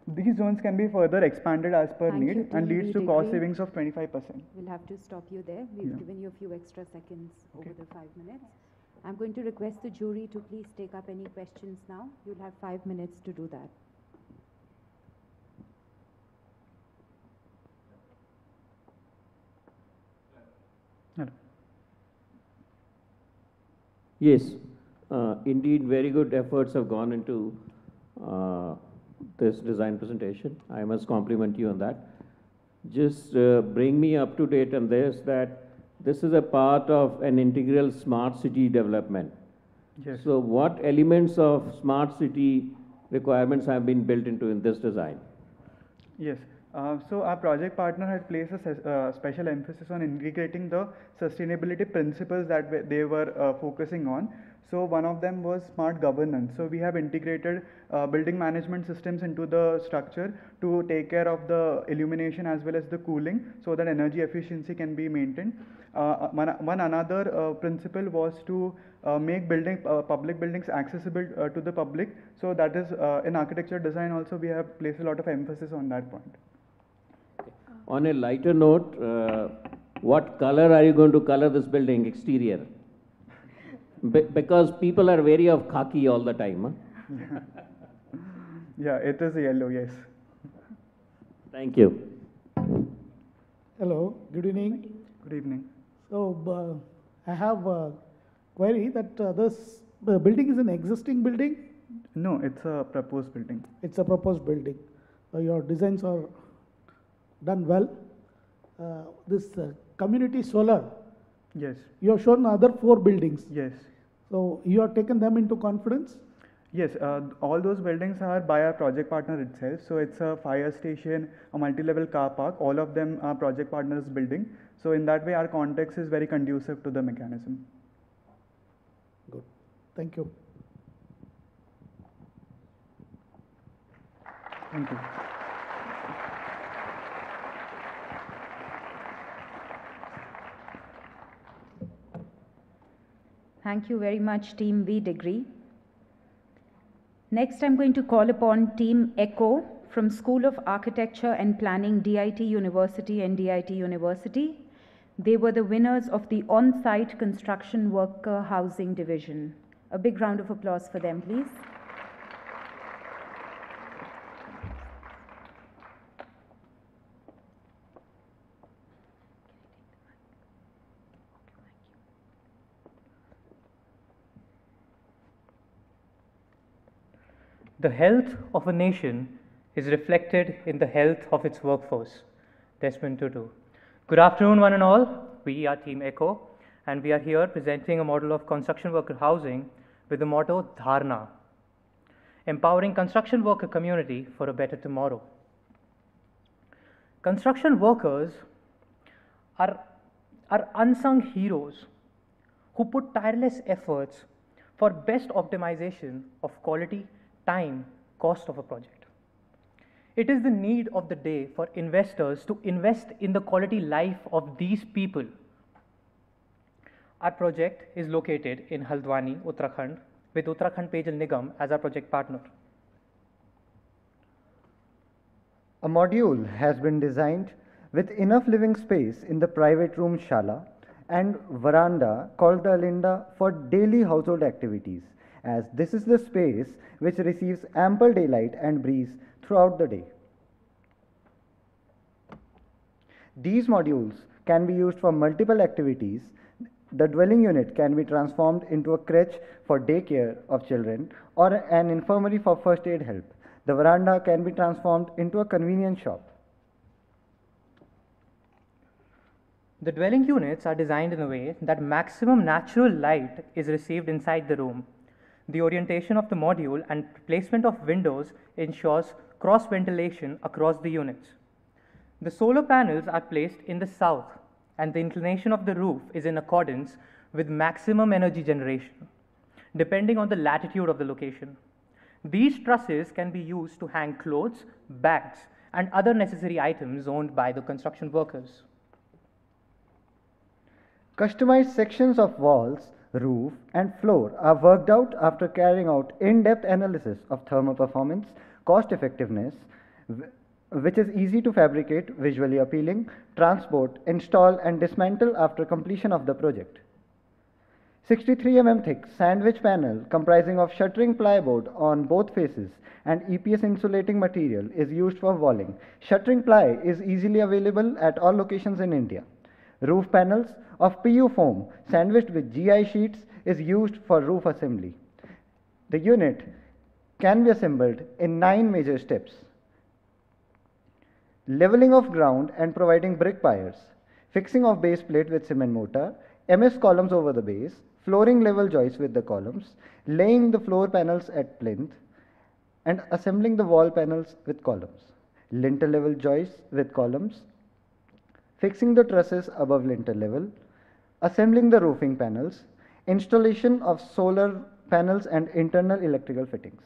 These zones can be further expanded as per need and leads to cost savings of 25%. We'll have to stop you there. We've given you a few extra seconds over the 5 minutes. I'm going to request the jury to please take up any questions now. You'll have 5 minutes to do that. Hello. Yes, indeed, very good efforts have gone into this design presentation. I must compliment you on that. Just bring me up to date on this, that this is a part of an integral smart city development. Yes. So what elements of smart city requirements have been built into in this design? Yes. So our project partner had placed a special emphasis on integrating the sustainability principles that they were focusing on. So one of them was smart governance. So we have integrated building management systems into the structure to take care of the illumination as well as the cooling, so that energy efficiency can be maintained. One another principle was to make public buildings accessible to the public. So that is in architecture design also we have placed a lot of emphasis on that point. On a lighter note, what color are you going to color this building exterior? Because people are wary of khaki all the time. Huh? Yeah, it is yellow, yes. Thank you. Hello, good evening. Good evening. So I have a query that this building is an existing building? No, it's a proposed building. It's a proposed building. Your designs are done well. This community solar. Yes. You have shown other 4 buildings. Yes. So you have taken them into confidence? Yes, all those buildings are by our project partner itself. So it's a fire station, a multi-level car park, all of them are project partners building. So in that way, our context is very conducive to the mechanism. Good. Thank you. Thank you. Thank you very much, Team V Degree. Next, I'm going to call upon Team ECHO from School of Architecture and Planning, DIT University and DIT University. They were the winners of the On-Site Construction Worker Housing Division. A big round of applause for them, please. The health of a nation is reflected in the health of its workforce. Desmond Tutu. Good afternoon, one and all. We are Team ECHO, and we are here presenting a model of construction worker housing with the motto Dharna, empowering construction worker community for a better tomorrow. Construction workers are unsung heroes who put tireless efforts for best optimization of quality, time, cost of a project. It is the need of the day for investors to invest in the quality life of these people. Our project is located in Haldwani, Uttarakhand, with Uttarakhand Pejal Nigam as our project partner. A module has been designed with enough living space in the private room Shala and veranda called the Alinda for daily household activities, as this is the space which receives ample daylight and breeze throughout the day. These modules can be used for multiple activities. The dwelling unit can be transformed into a crèche for daycare of children or an infirmary for first aid help. The veranda can be transformed into a convenience shop. The dwelling units are designed in a way that maximum natural light is received inside the room. The orientation of the module and placement of windows ensures cross ventilation across the units. The solar panels are placed in the south, and the inclination of the roof is in accordance with maximum energy generation, depending on the latitude of the location. These trusses can be used to hang clothes, bags, and other necessary items owned by the construction workers. Customized sections of walls, roof, and floor are worked out after carrying out in-depth analysis of thermal performance, cost effectiveness, which is easy to fabricate, visually appealing, transport, install, and dismantle after completion of the project. 63 mm thick sandwich panel comprising of shuttering plyboard on both faces and EPS insulating material is used for walling. Shuttering ply is easily available at all locations in India. Roof panels of PU foam sandwiched with GI sheets is used for roof assembly. The unit can be assembled in 9 major steps. Leveling of ground and providing brick piers, fixing of base plate with cement mortar, MS columns over the base, flooring level joists with the columns, laying the floor panels at plinth, and assembling the wall panels with columns, lintel level joists with columns, fixing the trusses above lintel level, assembling the roofing panels, installation of solar panels and internal electrical fittings.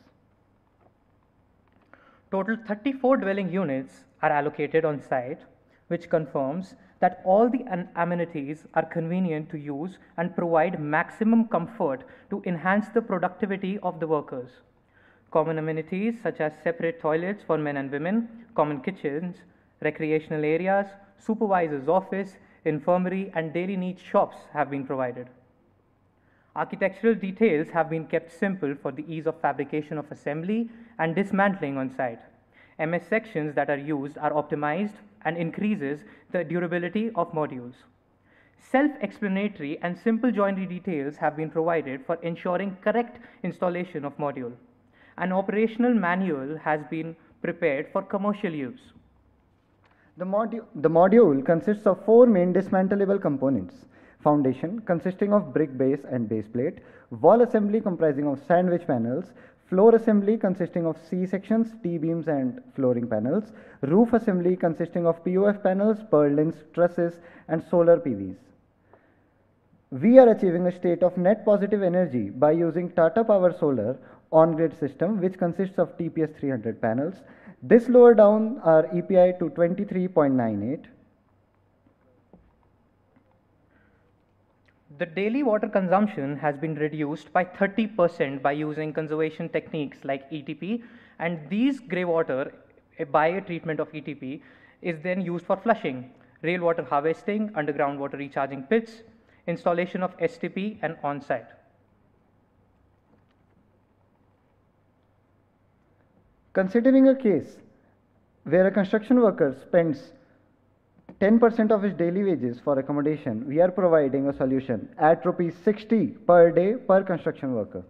Total 34 dwelling units are allocated on site, which confirms that all the amenities are convenient to use and provide maximum comfort to enhance the productivity of the workers. Common amenities such as separate toilets for men and women, common kitchens, recreational areas, supervisor's office, infirmary, and daily needs shops have been provided. Architectural details have been kept simple for the ease of fabrication of assembly and dismantling on site. MS sections that are used are optimized and increases the durability of modules. Self-explanatory and simple joinery details have been provided for ensuring correct installation of module. An operational manual has been prepared for commercial use. The module consists of 4 main dismantleable components. Foundation consisting of brick base and base plate, wall assembly comprising of sandwich panels, floor assembly consisting of C-sections, T-beams and flooring panels, roof assembly consisting of POF panels, purlins, trusses and solar PVs. We are achieving a state of net positive energy by using Tata Power Solar on-grid system, which consists of TPS 300 panels, This lowered down our EPI to 23.98. The daily water consumption has been reduced by 30% by using conservation techniques like ETP, and these grey water, by a treatment of ETP, is then used for flushing, rainwater harvesting, underground water recharging pits, installation of STP, and on-site. Considering a case where a construction worker spends 10% of his daily wages for accommodation, we are providing a solution at rupees 60 per day per construction worker.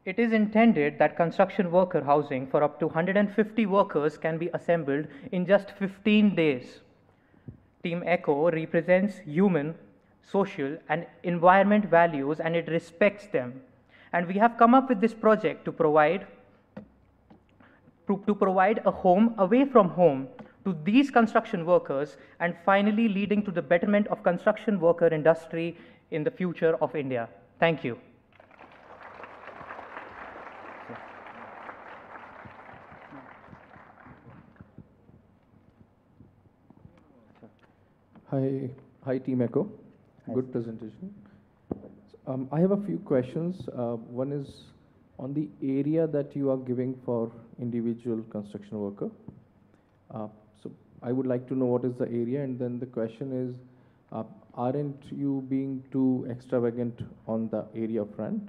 It is intended that construction worker housing for up to 150 workers can be assembled in just 15 days. Team ECHO represents human, social, and environment values, and it respects them. And we have come up with this project to provide a home away from home to these construction workers, and finally leading to the betterment of construction worker industry in the future of India. Thank you. Hi Team ECHO. Good presentation. I have a few questions. One is on the area that you are giving for individual construction worker. So I would like to know what is the area, and then the question is, aren't you being too extravagant on the area front?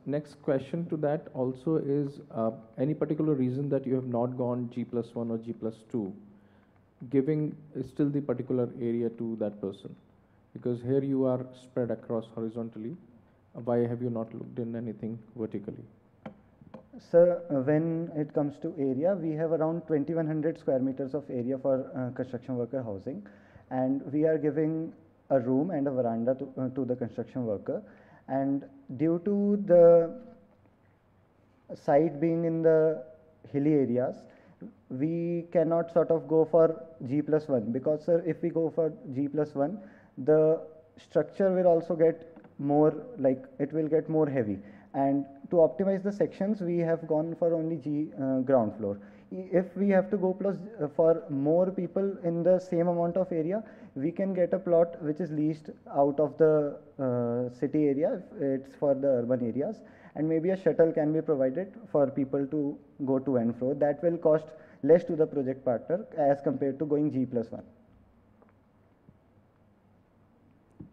Next question to that also is, any particular reason that you have not gone G+1 or G+2, giving still the particular area to that person? Because here you are spread across horizontally. Why have you not looked in anything vertically? Sir, when it comes to area, we have around 2100 square meters of area for construction worker housing, and we are giving a room and a veranda to the construction worker. And due to the site being in the hilly areas, we cannot sort of go for G+1, because sir, if we go for G+1, the structure will also get more, like it will get more heavy, and to optimize the sections we have gone for only ground floor. If we have to go plus for more people in the same amount of area, we can get a plot which is leased out of the city area, if it's for the urban areas, and maybe a shuttle can be provided for people to go to and fro. That will cost less to the project partner as compared to going G+1.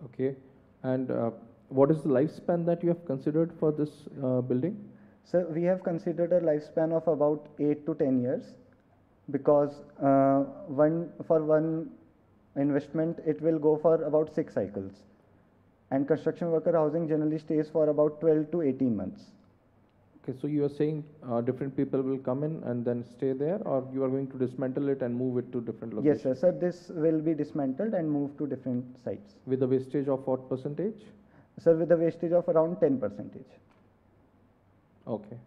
Okay, and what is the lifespan that you have considered for this building? So we have considered a lifespan of about 8 to 10 years, because for one investment it will go for about 6 cycles, and construction worker housing generally stays for about 12 to 18 months. Okay, so you are saying different people will come in and then stay there, or you are going to dismantle it and move it to different locations? Yes, sir. This will be dismantled and moved to different sites. With a wastage of what percentage? Sir, with a wastage of around 10%. Okay.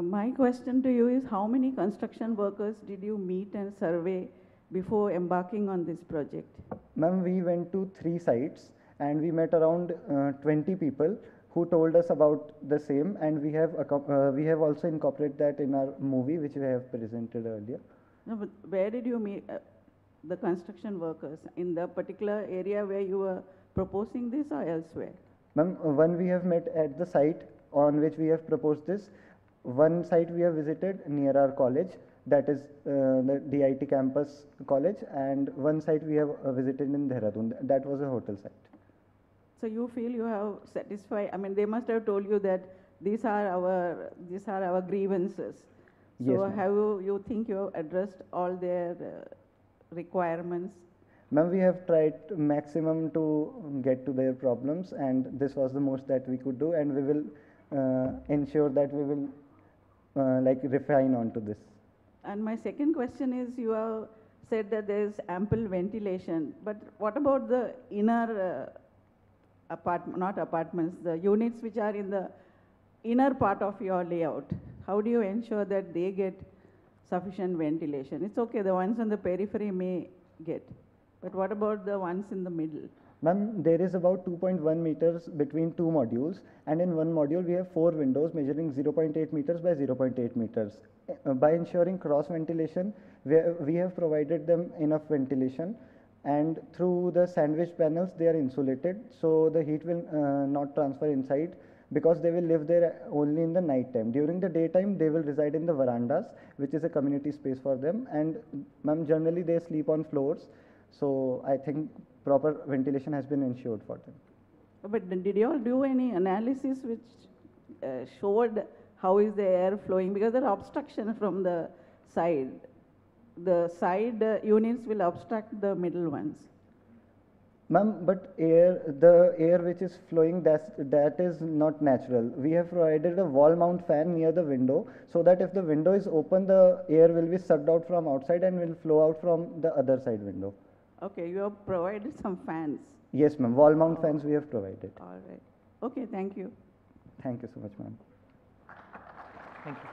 My question to you is, how many construction workers did you meet and survey before embarking on this project? Ma'am, we went to 3 sites and we met around 20 people who told us about the same, and we have also incorporated that in our movie which we have presented earlier. No, but where did you meet the construction workers? In the particular area where you were proposing this, or elsewhere? Ma'am, one we have met at the site on which we have proposed this. One site we have visited near our college, that is the DIT campus college, and one site we have visited in Dehradun, that was a hotel site. So you feel you have satisfied, I mean, they must have told you that these are our grievances. So Yes, have you think you have addressed all their requirements? Ma'am, we have tried maximum to get to their problems, and this was the most that we could do, and we will ensure that we will like refine onto this. And my second question is, you have said that there is ample ventilation, but what about the inner not apartments, the units which are in the inner part of your layout? How do you ensure that they get sufficient ventilation? It's okay, the ones on the periphery may get. But what about the ones in the middle? Ma'am, there is about 2.1 meters between two modules, and in one module we have 4 windows measuring 0.8 meters by 0.8 meters. By ensuring cross ventilation, we have provided them enough ventilation, and through the sandwich panels they are insulated, so the heat will not transfer inside, because they will live there only in the night time. During the daytime they will reside in the verandas, which is a community space for them, and ma'am, generally they sleep on floors, so I think proper ventilation has been ensured for them. But did you all do any analysis which showed how is the air flowing? Because there are obstruction from the side. The side units will obstruct the middle ones. Ma'am, but the air which is flowing, that is not natural. We have provided a wall mount fan near the window, so that if the window is open, the air will be sucked out from outside and will flow out from the other side window. Okay, you have provided some fans. Yes, ma'am. Wall mount fans we have provided. All right. Okay, thank you. Thank you so much, ma'am. Thank you.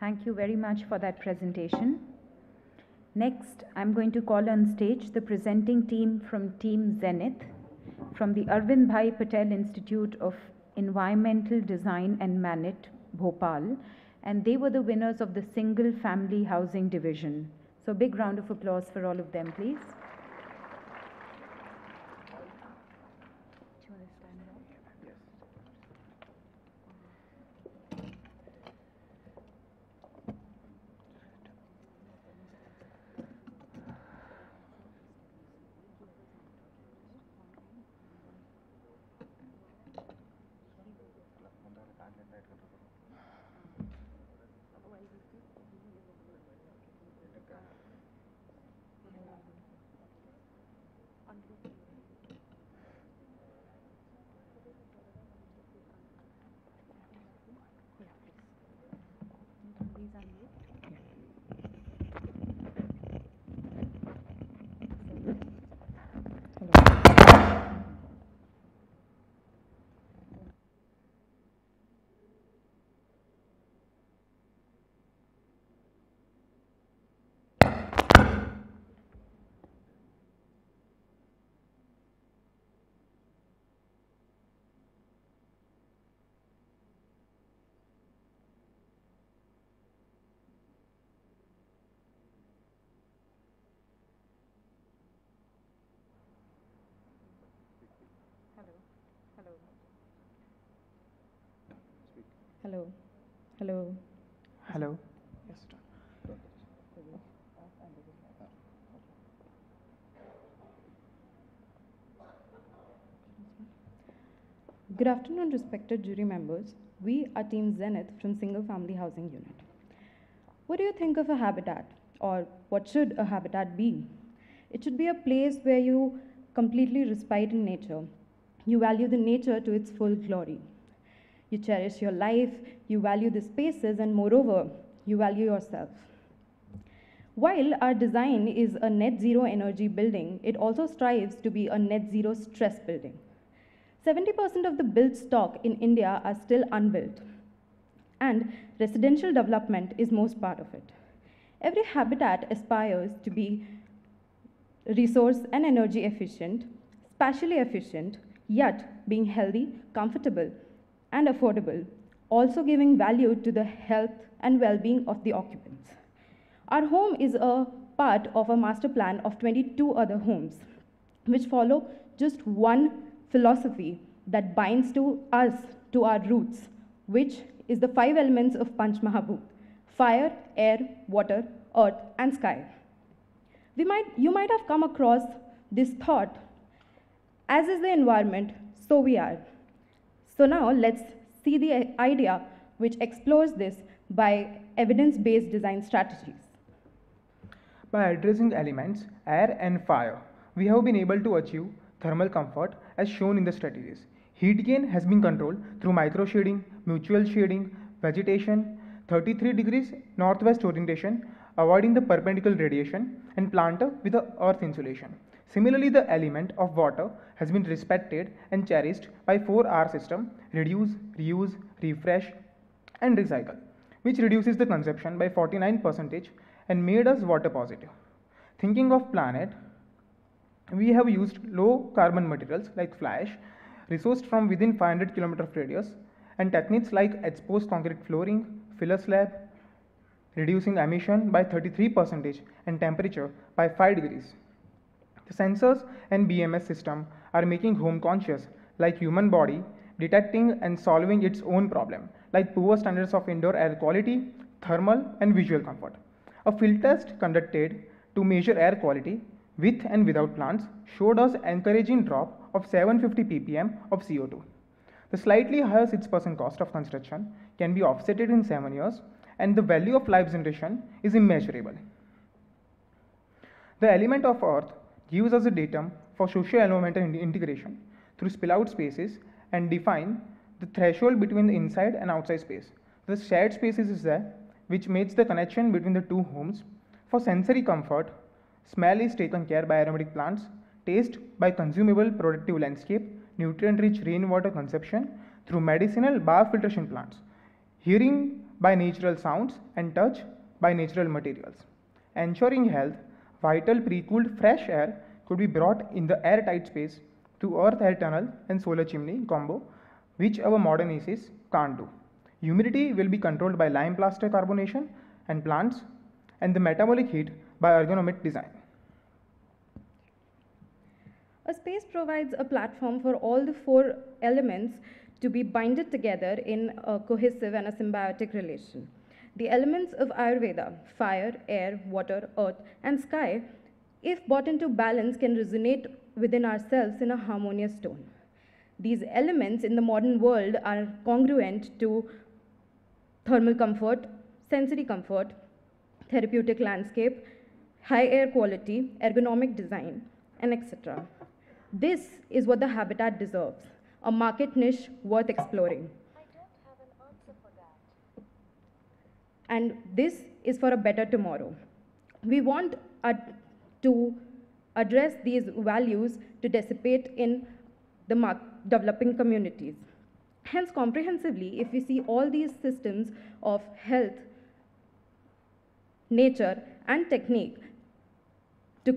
Thank you very much for that presentation. Next, I'm going to call on stage the presenting team from Team Zenith from the Arvind Bhai Patel Institute of Environmental Design and Management, Bhopal, and they were the winners of the Single Family Housing Division. So big round of applause for all of them, please. Hello. Hello. Hello. Good afternoon, respected jury members. We are Team Zenith from Single Family Housing Unit. What do you think of a habitat, or what should a habitat be? It should be a place where you completely respite in nature. You value the nature to its full glory. You cherish your life, you value the spaces, and moreover, you value yourself. While our design is a net zero energy building, it also strives to be a net zero stress building. 70% of the built stock in India are still unbuilt, and residential development is most part of it. Every habitat aspires to be resource and energy efficient, spatially efficient, yet being healthy, comfortable, and affordable, also giving value to the health and well-being of the occupants. Our home is a part of a master plan of 22 other homes, which follow just one philosophy that binds to us, to our roots, which is the 5 elements of Panch Mahabhut: fire, air, water, earth, and sky. You might have come across this thought: as is the environment, so we are. So now let's see the idea which explores this by evidence-based design strategies. By addressing the elements air and fire, we have been able to achieve thermal comfort as shown in the strategies. Heat gain has been controlled through micro shading, mutual shading, vegetation, 33 degrees northwest orientation, avoiding the perpendicular radiation, and planter with the earth insulation. Similarly, the element of water has been respected and cherished by 4R system: reduce, reuse, refresh, and recycle, which reduces the consumption by 49% and made us water positive. Thinking of planet, we have used low carbon materials like fly ash, resourced from within 500 km of radius, and techniques like exposed concrete flooring, filler slab, reducing emission by 33% and temperature by 5 degrees. The sensors and BMS system are making home conscious like human body, detecting and solving its own problem like poor standards of indoor air quality, thermal and visual comfort. A field test conducted to measure air quality with and without plants showed us encouraging drop of 750 ppm of CO2. The slightly higher 6% cost of construction can be offsetted in 7 years, and the value of life generation is immeasurable. The element of earth gives us a datum for socio-environmental integration through spill-out spaces and define the threshold between the inside and outside space. The shared spaces is there, which makes the connection between the two homes. For sensory comfort, smell is taken care by aromatic plants, taste by consumable productive landscape, nutrient-rich rainwater consumption through medicinal biofiltration plants, hearing by natural sounds, and touch by natural materials. Ensuring health, vital pre-cooled fresh air could be brought in the airtight space through earth air tunnel and solar chimney combo, which our modern ACs can't do. Humidity will be controlled by lime plaster carbonation and plants, and the metabolic heat by ergonomic design. A space provides a platform for all the four elements to be binded together in a cohesive and a symbiotic relation. The elements of Ayurveda, fire, air, water, earth, and sky, if brought into balance, can resonate within ourselves in a harmonious tone. These elements in the modern world are congruent to thermal comfort, sensory comfort, therapeutic landscape, high air quality, ergonomic design, and etc. This is what the habitat deserves, a market niche worth exploring. And this is for a better tomorrow. We want to address these values to dissipate in the developing communities. Hence, comprehensively, if we see all these systems of health, nature, and technique to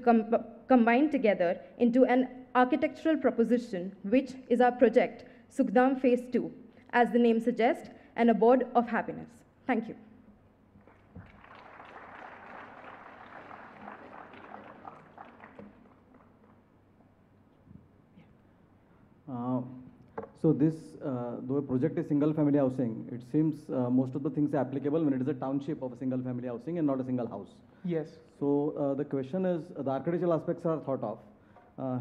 combine together into an architectural proposition, which is our project, Sukhdam Phase 2, as the name suggests, an abode of happiness. Thank you. So this, though a project is single family housing, it seems most of the things are applicable when it is a township of a single family housing and not a single house. Yes. So the question is, the architectural aspects are thought of.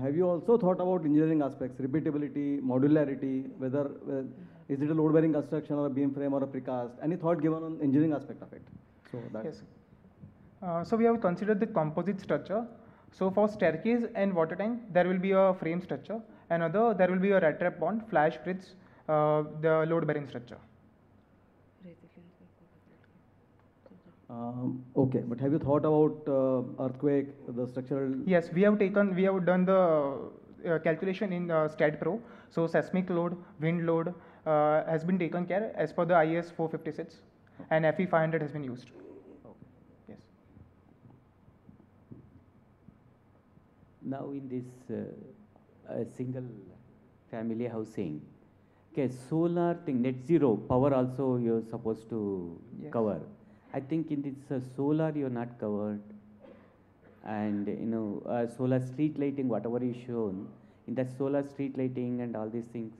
Have you also thought about engineering aspects, repeatability, modularity, whether is it a load-bearing construction or a beam frame or a precast? Any thought given on engineering aspect of it? So that. Yes. So we have considered the composite structure. So for staircase and water tank, there will be a frame structure. Another, there will be a rat trap bond, flash bridge, the load-bearing structure. Okay, but have you thought about earthquake, the structural? Yes, we have done the calculation in STAT Pro. So seismic load, wind load has been taken care as per the IS 456, and FE 500 has been used. Okay. Yes. Now in this single family housing, okay, solar thing, net zero power also you're supposed to cover. I think in this solar you're not covered, and solar street lighting, whatever is shown in that solar street lighting and all these things,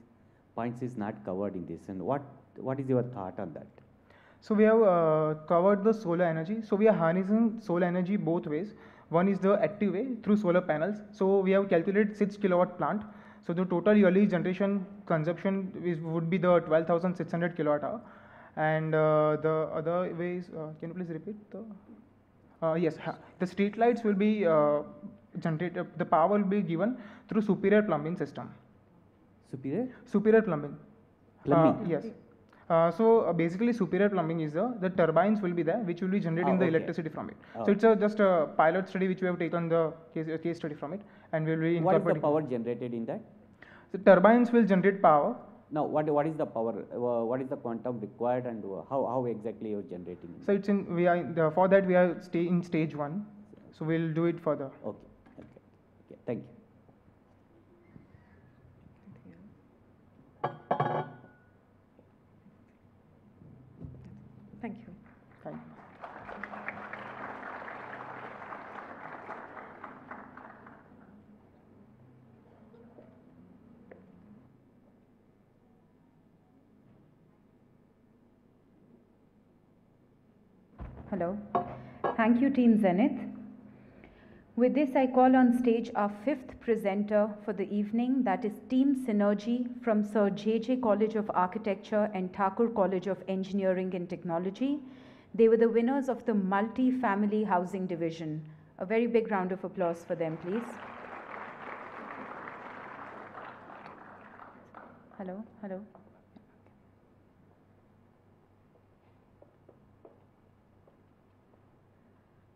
points is not covered in this. And what is your thought on that? So we have covered the solar energy. So we are harnessing solar energy both ways. One is the active way through solar panels. So we have calculated 6 kilowatt plant. So the total yearly generation consumption would be the 12,600 kilowatt hour. And the other ways, can you please repeat the? Yes, the street lights will be generated. The power will be given through superior plumbing system. Superior? Superior plumbing. Plumbing. Yes. Basically, superior plumbing is the turbines will be there, which will be generating the okay. electricity from it. Oh. So it's just a pilot study which we have taken the case study from it, and we will be What is the incorporating. power generated in that? The turbines will generate power. Now, what is the power? What is the quantum required, and how exactly you're generating? So it's in for that we are in stage 1. So we'll do it further. Okay. Thank you. Thank you. Thank you. Hello. Thank you, Team Zenith. With this, I call on stage our 5th presenter for the evening, that is Team Synergy from Sir J.J. College of Architecture and Thakur College of Engineering and Technology. They were the winners of the Multi-Family Housing Division. A very big round of applause for them, please. Hello.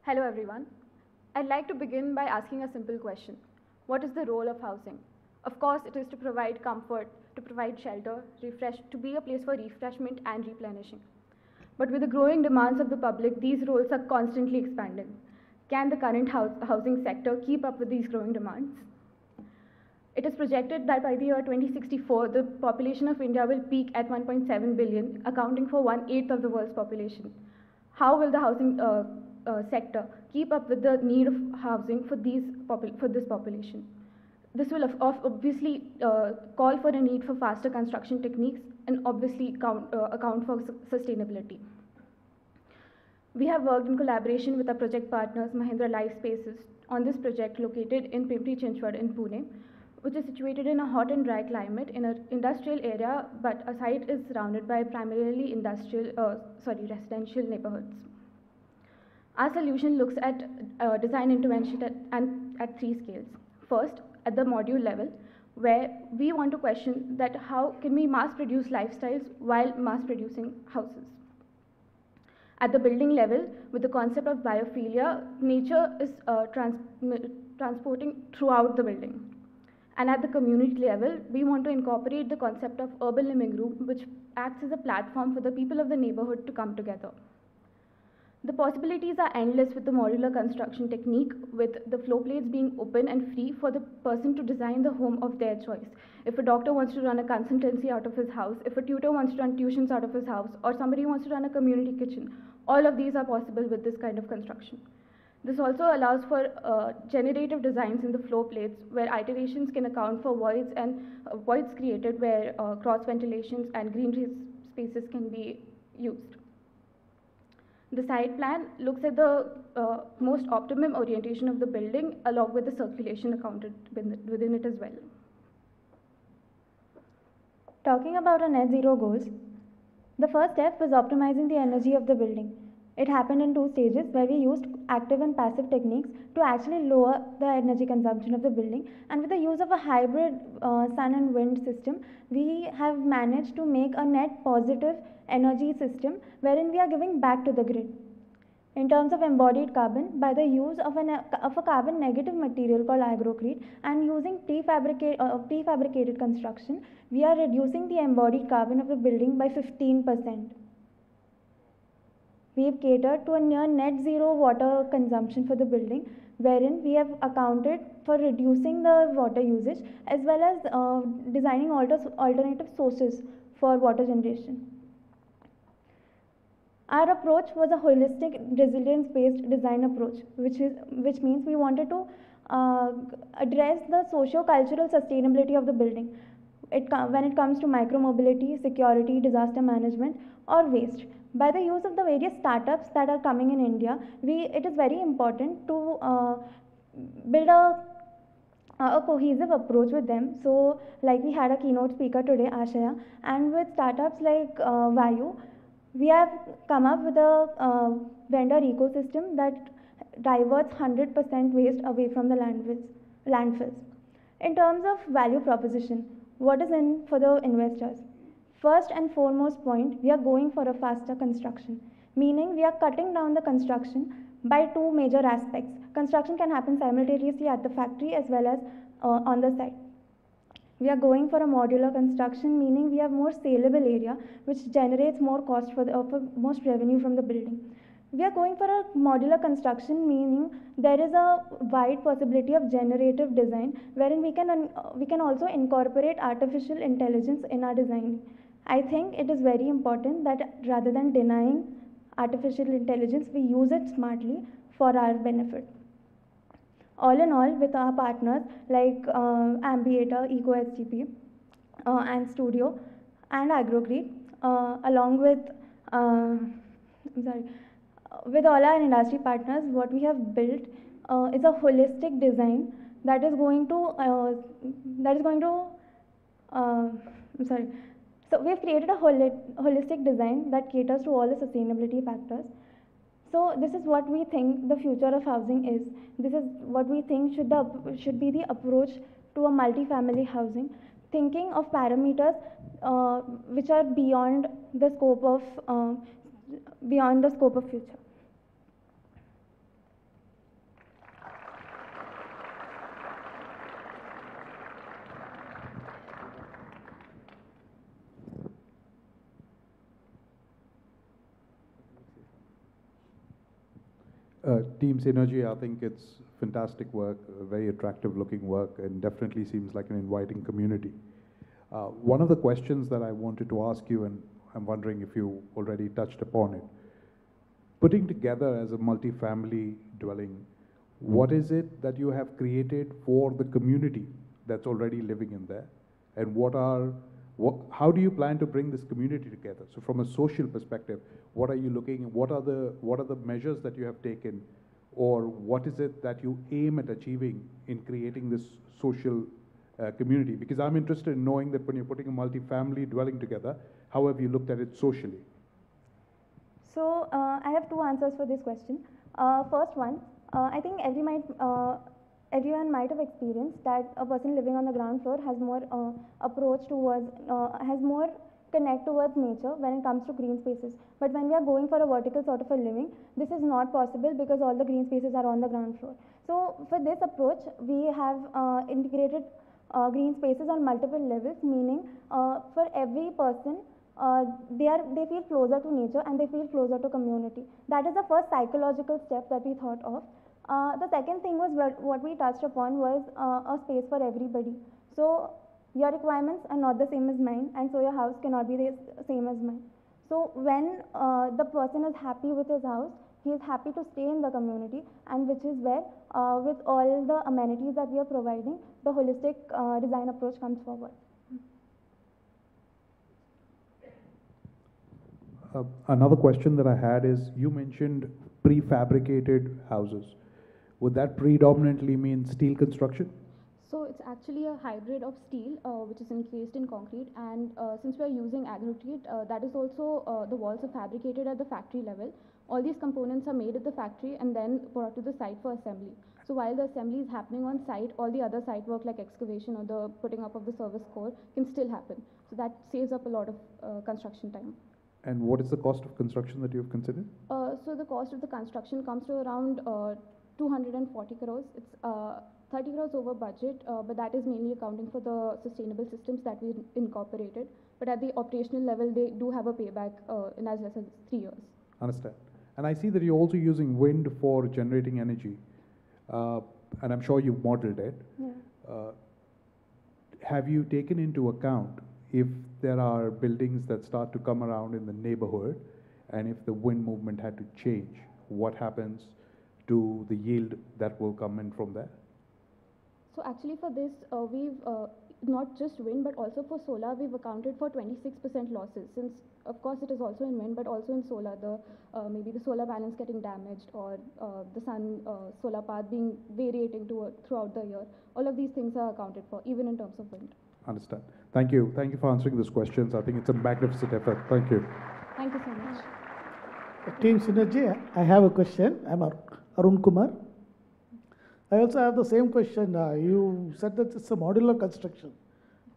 Hello everyone. I'd like to begin by asking a simple question. What is the role of housing? Of course, it is to provide comfort, to provide shelter, to be a place for refreshment and replenishing. But with the growing demands of the public, these roles are constantly expanding. Can the current housing sector keep up with these growing demands? It is projected that by the year 2064, the population of India will peak at 1.7 billion, accounting for 1/8 of the world's population. How will the housing sector keep up with the need of housing for this population? This will obviously call for a need for faster construction techniques and obviously account for sustainability. We have worked in collaboration with our project partners, Mahindra Life Spaces, on this project located in Pimpri Chinchwad in Pune, which is situated in a hot and dry climate in an industrial area, but a site is surrounded by primarily residential neighborhoods. Our solution looks at design intervention at 3 scales. First, at the module level, where we want to question that how can we mass produce lifestyles while mass producing houses. At the building level, with the concept of biophilia, nature is transporting throughout the building. And at the community level, we want to incorporate the concept of urban living room, which acts as a platform for the people of the neighborhood to come together. The possibilities are endless with the modular construction technique, with the floor plates being open and free for the person to design the home of their choice. If a doctor wants to run a consultancy out of his house, if a tutor wants to run tuitions out of his house, or somebody wants to run a community kitchen, all of these are possible with this kind of construction. This also allows for generative designs in the floor plates, where iterations can account for voids and voids created where cross ventilations and green spaces can be used. The site plan looks at the most optimum orientation of the building along with the circulation accounted within it as well. Talking about our net zero goals, the first step was optimizing the energy of the building. It happened in 2 stages where we used active and passive techniques to actually lower the energy consumption of the building, and with the use of a hybrid sun and wind system, we have managed to make a net positive energy system wherein we are giving back to the grid. In terms of embodied carbon, by the use of a carbon negative material called agrocrete and using prefabricated construction, we are reducing the embodied carbon of the building by 15%. We have catered to a near net zero water consumption for the building, wherein we have accounted for reducing the water usage as well as designing alternative sources for water generation. Our approach was a holistic, resilience-based design approach, which means we wanted to address the socio-cultural sustainability of the building when it comes to micro-mobility, security, disaster management, or waste. By the use of the various startups that are coming in India, it is very important to build a cohesive approach with them. So, like we had a keynote speaker today, Ashaya, and with startups like Vayu, we have come up with a vendor ecosystem that diverts 100% waste away from the landfills. In terms of value proposition, what is in for the investors? First and foremost point, we are going for a faster construction, meaning we are cutting down the construction by two major aspects. Construction can happen simultaneously at the factory as well as on the site. We are going for a modular construction, meaning we have more saleable area, which generates more cost for most revenue from the building. We are going for a modular construction, meaning there is a wide possibility of generative design, wherein we can also incorporate artificial intelligence in our design. I think it is very important that rather than denying artificial intelligence, we use it smartly for our benefit. All in all, with our partners like Ambiator, EcoSGP, and Studio, and Agrocrete, along with, with all our industry partners, what we have built is a holistic design that is going to, So we've created a holistic design that caters to all the sustainability factors. So this is what we think the future of housing is. This is what we think should be the approach to a multi-family housing, thinking of parameters which are beyond the scope of future. Team Synergy, I think it's fantastic work, very attractive looking work, and definitely seems like an inviting community. One of the questions that I wanted to ask you, and I'm wondering if you already touched upon it, putting together as a multi-family dwelling, what is it that you have created for the community that's already living in there? And how do you plan to bring this community together? So from a social perspective, what are you looking at? What are the measures that you have taken, or what is it that you aim at achieving in creating this social community? Because I'm interested in knowing that when you're putting a multi-family dwelling together, how have you looked at it socially? So I have two answers for this question. First one, I think everyone might have experienced that a person living on the ground floor has more has more connect towards nature when it comes to green spaces. But when we are going for a vertical sort of a living, this is not possible because all the green spaces are on the ground floor. So for this approach, we have integrated green spaces on multiple levels, meaning for every person, they feel closer to nature and they feel closer to community. That is the first psychological step that we thought of. The second thing was what we touched upon was a space for everybody. So your requirements are not the same as mine, and so your house cannot be the same as mine. So when the person is happy with his house, he is happy to stay in the community, and which is where with all the amenities that we are providing, the holistic design approach comes forward. Another question that I had is, you mentioned prefabricated houses. Would that predominantly mean steel construction? So it's actually a hybrid of steel, which is encased in concrete, and since we are using Agrocrete, that is also the walls are fabricated at the factory level. All these components are made at the factory and then brought to the site for assembly. So while the assembly is happening on site, all the other site work like excavation or the putting up of the service core can still happen. So that saves up a lot of construction time. And what is the cost of construction that you have considered? So the cost of the construction comes to around 240 crores. It's 30 crores over budget, but that is mainly accounting for the sustainable systems that we incorporated. But at the operational level, they do have a payback in as less as 3 years. Understand. And I see that you're also using wind for generating energy, and I'm sure you've modeled it. Yeah. Have you taken into account if there are buildings that start to come around in the neighborhood, and if the wind movement had to change, what happens to the yield that will come in from there? So actually for this, we've not just wind, but also for solar, we've accounted for 26% losses, since of course it is also in wind, but also in solar, maybe the solar panels getting damaged, or the sun solar path being variating throughout the year. All of these things are accounted for, even in terms of wind. Understand. Thank you. Thank you for answering those questions. I think it's a magnificent effort. Thank you. Thank you so much. Team Synergy, I have a question. I'm Arun Kumar. I also have the same question. You said that it's a modular construction.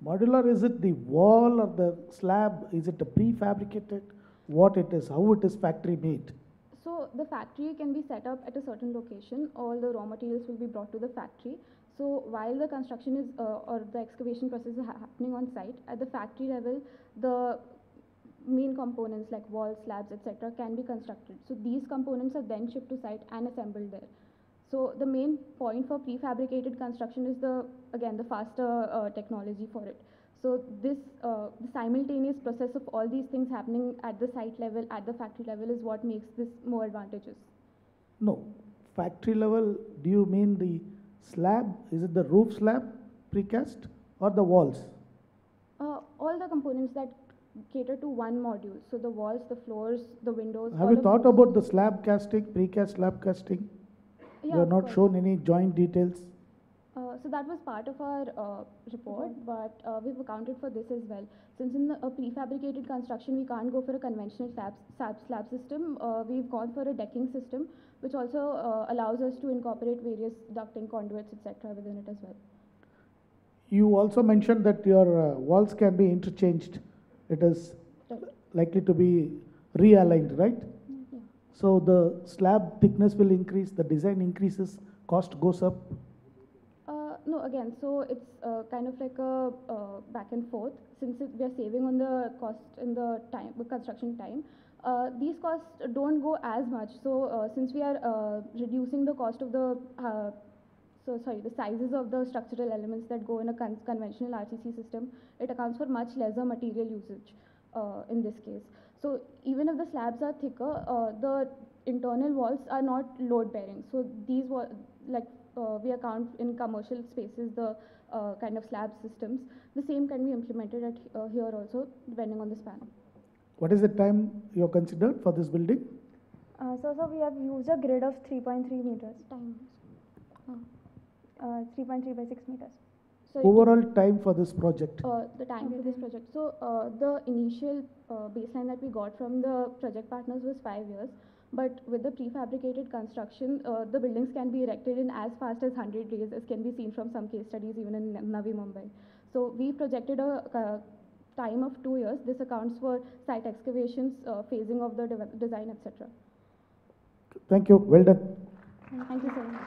Modular, is it the wall or the slab? Is it a prefabricated? What it is, how it is factory made? So the factory can be set up at a certain location. All the raw materials will be brought to the factory. So while the construction is or the excavation process is happening on site, at the factory level, the main components like walls, slabs, etc. can be constructed. So these components are then shipped to site and assembled there. So the main point for prefabricated construction is the faster technology for it. So this the simultaneous process of all these things happening at the site level, at the factory level is what makes this more advantageous. No, factory level, do you mean the slab? Is it the roof slab precast or the walls? All the components that cater to one module. So the walls, the floors, the windows. Have you thought about the slab casting, precast slab casting? Yeah, You have not course. shown any joint details. So that was part of our report, but we've accounted for this as well. Since in a prefabricated construction, we can't go for a conventional slab system, we've gone for a decking system, which also allows us to incorporate various ducting conduits, etc. within it as well. You also mentioned that your walls can be interchanged. It is likely to be realigned, right? Yeah. So the slab thickness will increase, the design increases, cost goes up. No, again, so it's kind of like a back and forth. Since we are saving on the cost in the time, the construction time, these costs don't go as much. So since we are reducing the cost of the the sizes of the structural elements that go in a conventional RCC system, it accounts for much lesser material usage in this case. So even if the slabs are thicker, the internal walls are not load bearing. So these we account in commercial spaces the kind of slab systems. The same can be implemented at here also, depending on the span. What is the time you considered for this building? So we have used a grid of 3.3 meters. Time. 3.3 by 6 meters. So Overall time for this project? The time for this project. So the initial baseline that we got from the project partners was 5 years. But with the prefabricated construction, the buildings can be erected in as fast as 100 days, as can be seen from some case studies even in Navi Mumbai. So we projected a time of 2 years. This accounts for site excavations, phasing of the design, etc. Thank you. Well done. Thank you so much.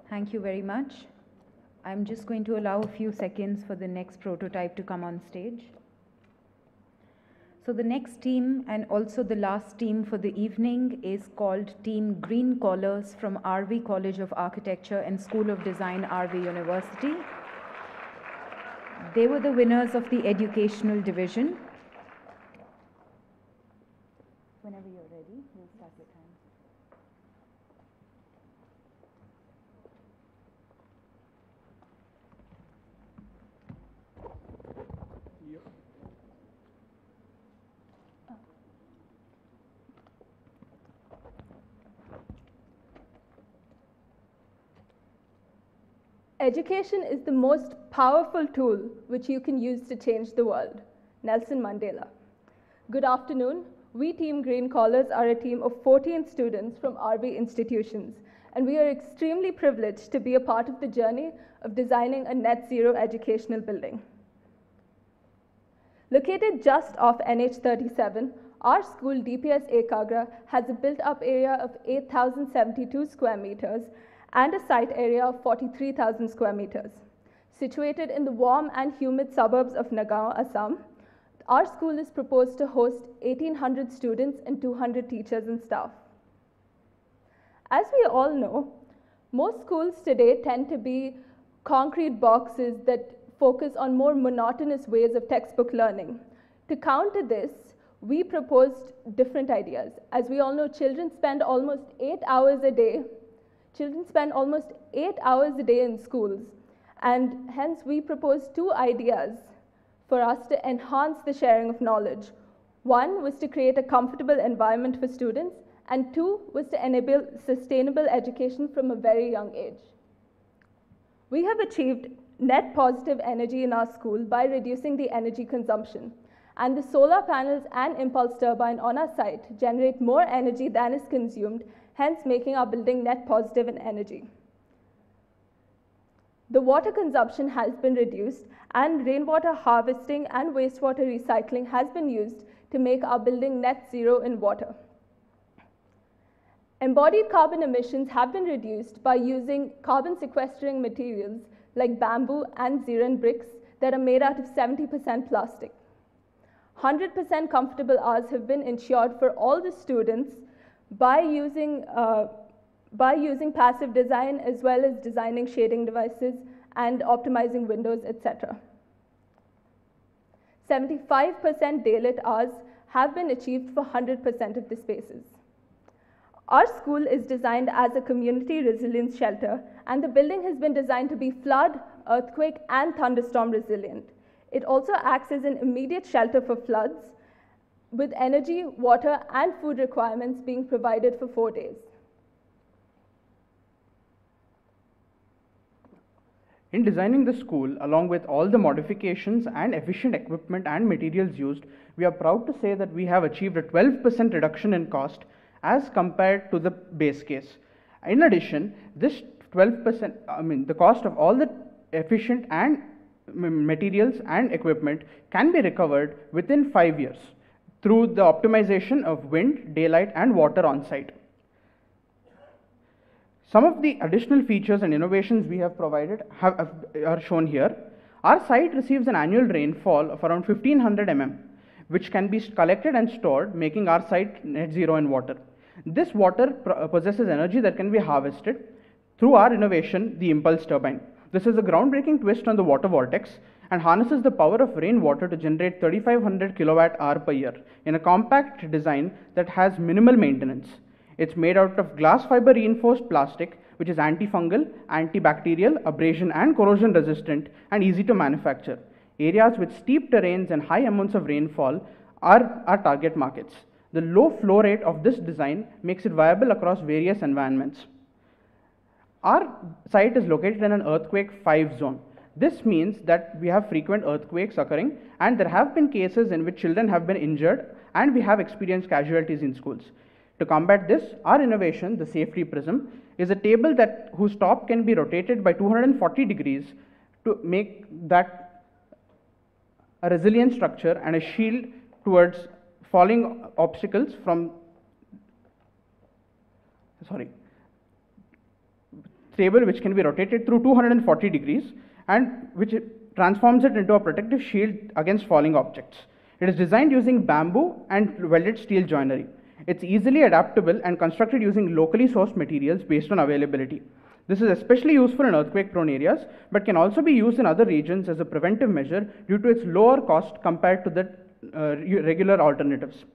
Thank you very much. I'm just going to allow a few seconds for the next prototype to come on stage. So the next team and also the last team for the evening is called Team Green Collars from RV College of Architecture and School of Design, RV University. They were the winners of the educational division. Whenever you're ready, we'll start your time. Education is the most powerful tool which you can use to change the world. Nelson Mandela. Good afternoon. We Team Green Collars are a team of 14 students from RV institutions, and we are extremely privileged to be a part of the journey of designing a net zero educational building. Located just off NH37, our school DPS Ekagra has a built-up area of 8,072 square meters and a site area of 43,000 square meters. Situated in the warm and humid suburbs of Nagaon, Assam, our school is proposed to host 1,800 students and 200 teachers and staff. As we all know, most schools today tend to be concrete boxes that focus on more monotonous ways of textbook learning. To counter this, we proposed different ideas. As we all know, children spend almost 8 hours a day in schools, and hence we proposed two ideas for us to enhance the sharing of knowledge. One was to create a comfortable environment for students, and two was to enable sustainable education from a very young age. We have achieved net positive energy in our school by reducing the energy consumption. And the solar panels and impulse turbine on our site generate more energy than is consumed, hence making our building net positive in energy. The water consumption has been reduced, and rainwater harvesting and wastewater recycling has been used to make our building net zero in water. Embodied carbon emissions have been reduced by using carbon sequestering materials like bamboo and xeron bricks that are made out of 70% plastic. 100% comfortable hours have been ensured for all the students by using passive design as well as designing shading devices and optimizing windows, etc. 75% daylit hours have been achieved for 100% of the spaces. Our school is designed as a community resilience shelter, and the building has been designed to be flood, earthquake, and thunderstorm resilient. It also acts as an immediate shelter for floods, with energy, water, and food requirements being provided for 4 days. In designing the school, along with all the modifications and efficient equipment and materials used, we are proud to say that we have achieved a 12% reduction in cost as compared to the base case. In addition, this 12%, the cost of all the efficient and materials and equipment can be recovered within 5 years through the optimization of wind, daylight, and water on site. Some of the additional features and innovations we have provided are shown here. Our site receives an annual rainfall of around 1500 mm, which can be collected and stored, making our site net zero in water. This water possesses energy that can be harvested through our innovation, the impulse turbine. This is a groundbreaking twist on the water vortex and harnesses the power of rainwater to generate 3500 kilowatt hour per year in a compact design that has minimal maintenance. It's made out of glass fiber reinforced plastic, which is antifungal, antibacterial, abrasion and corrosion resistant and easy to manufacture. Areas with steep terrains and high amounts of rainfall are our target markets. The low flow rate of this design makes it viable across various environments. Our site is located in an earthquake 5 zone. This means that we have frequent earthquakes occurring, and there have been cases in which children have been injured and we have experienced casualties in schools. To combat this, our innovation, the safety prism, is a table whose top can be rotated by 240 degrees to make that a resilient structure and a shield towards falling obstacles from, table which can be rotated through 240 degrees and which transforms it into a protective shield against falling objects. It is designed using bamboo and welded steel joinery. It's easily adaptable and constructed using locally sourced materials based on availability. This is especially useful in earthquake-prone areas, but can also be used in other regions as a preventive measure due to its lower cost compared to the regular alternatives.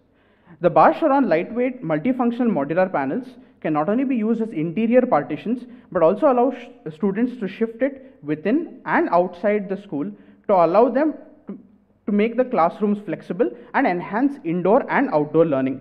The bars are on lightweight, multifunctional modular panels can not only be used as interior partitions, but also allow students to shift it within and outside the school to allow them to make the classrooms flexible and enhance indoor and outdoor learning.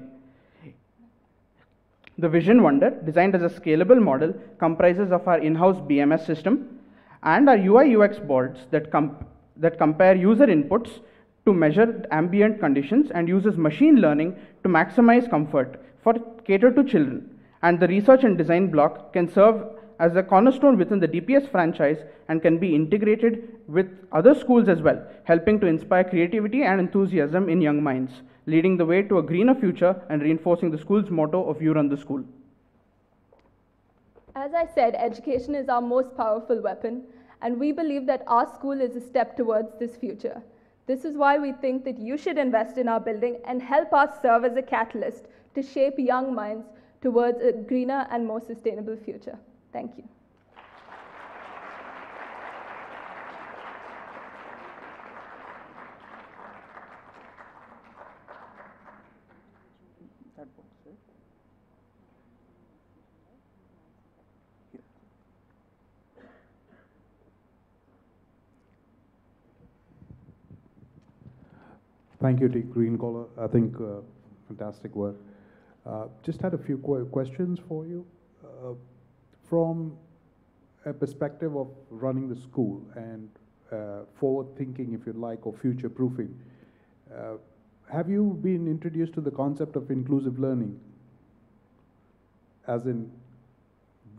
The Vision Wonder, designed as a scalable model, comprises of our in-house BMS system and our UI UX boards that compare user inputs to measure ambient conditions and uses machine learning to maximize comfort for cater to children. And the research and design block can serve as a cornerstone within the DPS franchise and can be integrated with other schools as well, helping to inspire creativity and enthusiasm in young minds, leading the way to a greener future and reinforcing the school's motto of "You Run the School." As I said, education is our most powerful weapon, and we believe that our school is a step towards this future. This is why we think that you should invest in our building and help us serve as a catalyst to shape young minds towards a greener and more sustainable future. Thank you. Thank you, Green Collar. I think fantastic work. Just had a few questions for you. From a perspective of running the school and forward thinking, if you like, or future proofing, Have you been introduced to the concept of inclusive learning? As in,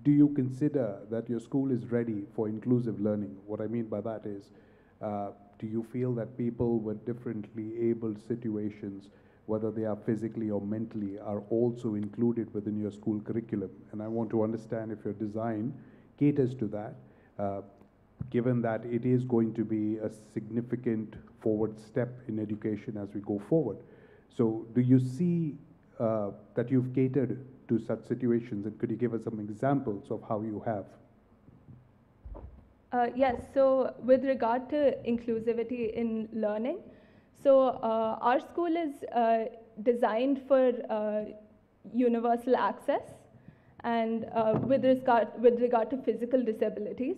do you consider that your school is ready for inclusive learning? What I mean by that is, do you feel that people with differently abled situations, whether they are physically or mentally, are also included within your school curriculum? And I want to understand if your design caters to that, given that it is going to be a significant forward step in education as we go forward. So do you see that you've catered to such situations, and could you give us some examples of how you have? Yes, so with regard to inclusivity in learning, so our school is designed for universal access and with regard to physical disabilities,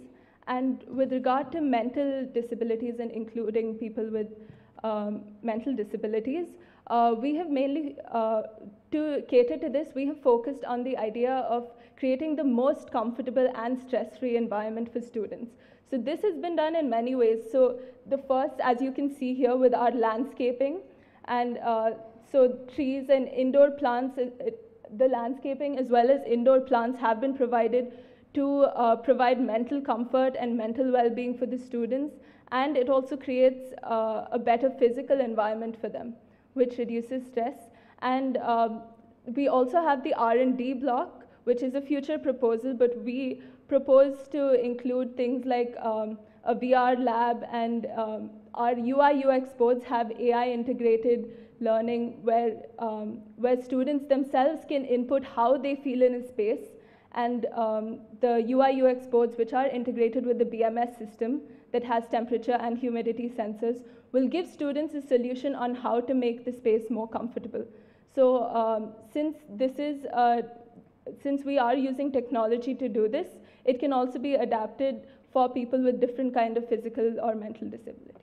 and with regard to mental disabilities and including people with mental disabilities, we have mainly, to cater to this, we have focused on the idea of creating the most comfortable and stress-free environment for students. So this has been done in many ways. So the first, as you can see here with our landscaping, and so trees and indoor plants, the landscaping as well as indoor plants have been provided to provide mental comfort and mental well-being for the students, and it also creates a better physical environment for them, which reduces stress. And we also have the R&D block, which is a future proposal, but we propose to include things like a VR lab, and our UI UX boards have AI integrated learning where students themselves can input how they feel in a space, and the UI UX boards, which are integrated with the BMS system that has temperature and humidity sensors, will give students a solution on how to make the space more comfortable. So since we are using technology to do this, it can also be adapted for people with different kind of physical or mental disabilities.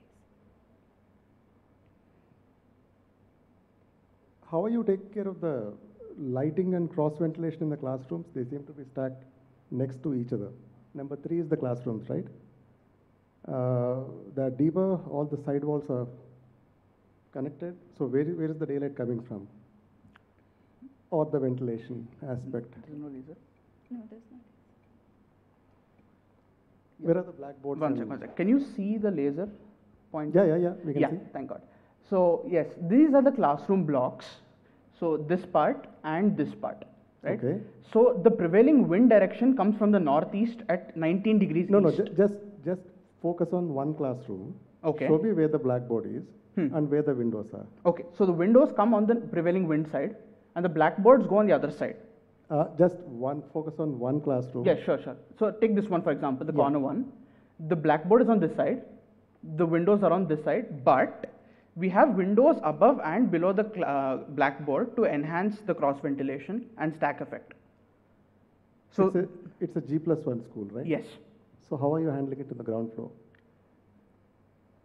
How are you taking care of the lighting and cross ventilation in the classrooms? They seem to be stacked next to each other. Number 3 is the classrooms, right? The deeper, all the side walls are connected. So where is the daylight coming from? Or the ventilation aspect? There's no laser? No, there's not. Where are the blackboards? One sec. Can you see the laser point? Yeah, we can see. Thank God. So yes, these are the classroom blocks. So this part and this part, right? Okay. So the prevailing wind direction comes from the northeast at 19 degrees east. No, just focus on one classroom. Okay. Show me where the blackboard is and where the windows are. Okay, so the windows come on the prevailing wind side and the blackboards go on the other side. Just focus on one classroom. Yeah, sure. So take this one for example, the corner one. The blackboard is on this side, the windows are on this side, but we have windows above and below the blackboard to enhance the cross ventilation and stack effect. So it's a G+1 school, right? Yes. So how are you handling it to the ground floor?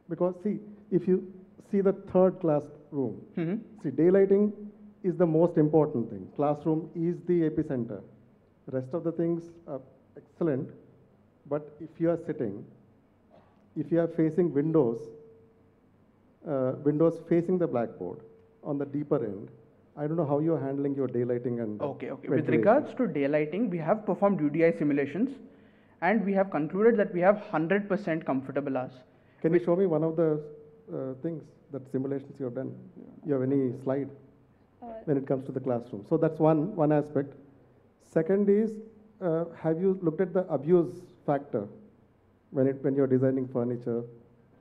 Because see, if you see the third classroom, see, daylighting is the most important thing. Classroom is the epicenter. The rest of the things are excellent, but if you are sitting, if you are facing windows facing the blackboard on the deeper end, I don't know how you are handling your daylighting and Okay. With ventilation. regards to daylighting, we have performed UDI simulations and we have concluded that we have 100% comfortable hours. Can you show me one of the things, that simulations you have done? You have any slide when it comes to the classroom? So that's one aspect. Second is, have you looked at the abuse factor when you're designing furniture?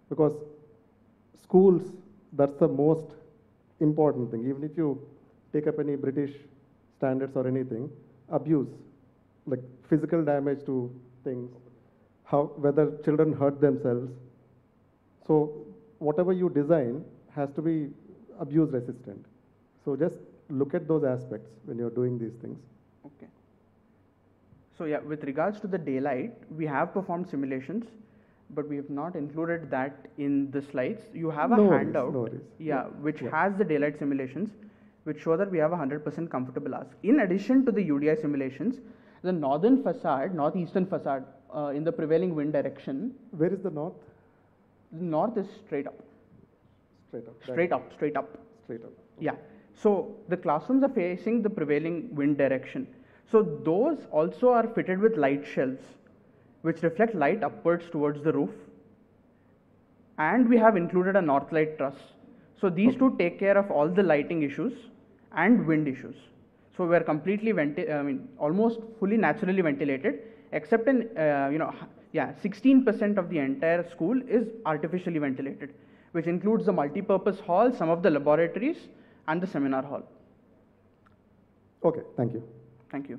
Because schools, that's the most important thing. Even if you take up any British standards or anything, abuse, like physical damage to things, whether children hurt themselves. So whatever you design has to be abuse resistant. So just look at those aspects when you're doing these things. Okay. So yeah, with regards to the daylight, we have performed simulations, but we have not included that in the slides. You have a handout, which has the daylight simulations, which show that we have 100% comfortable hours. In addition to the UDI simulations, the northeastern facade in the prevailing wind direction. Where is the north? The north is straight up. Straight up. Straight up, straight up. Straight up. Yeah. So the classrooms are facing the prevailing wind direction. So those also are fitted with light shelves, which reflect light upwards towards the roof. And we have included a north light truss. So these two take care of all the lighting issues and wind issues. So we are completely almost fully naturally ventilated, except in 16% of the entire school is artificially ventilated, which includes the multi-purpose hall, some of the laboratories, and the seminar hall. Okay, thank you. Thank you.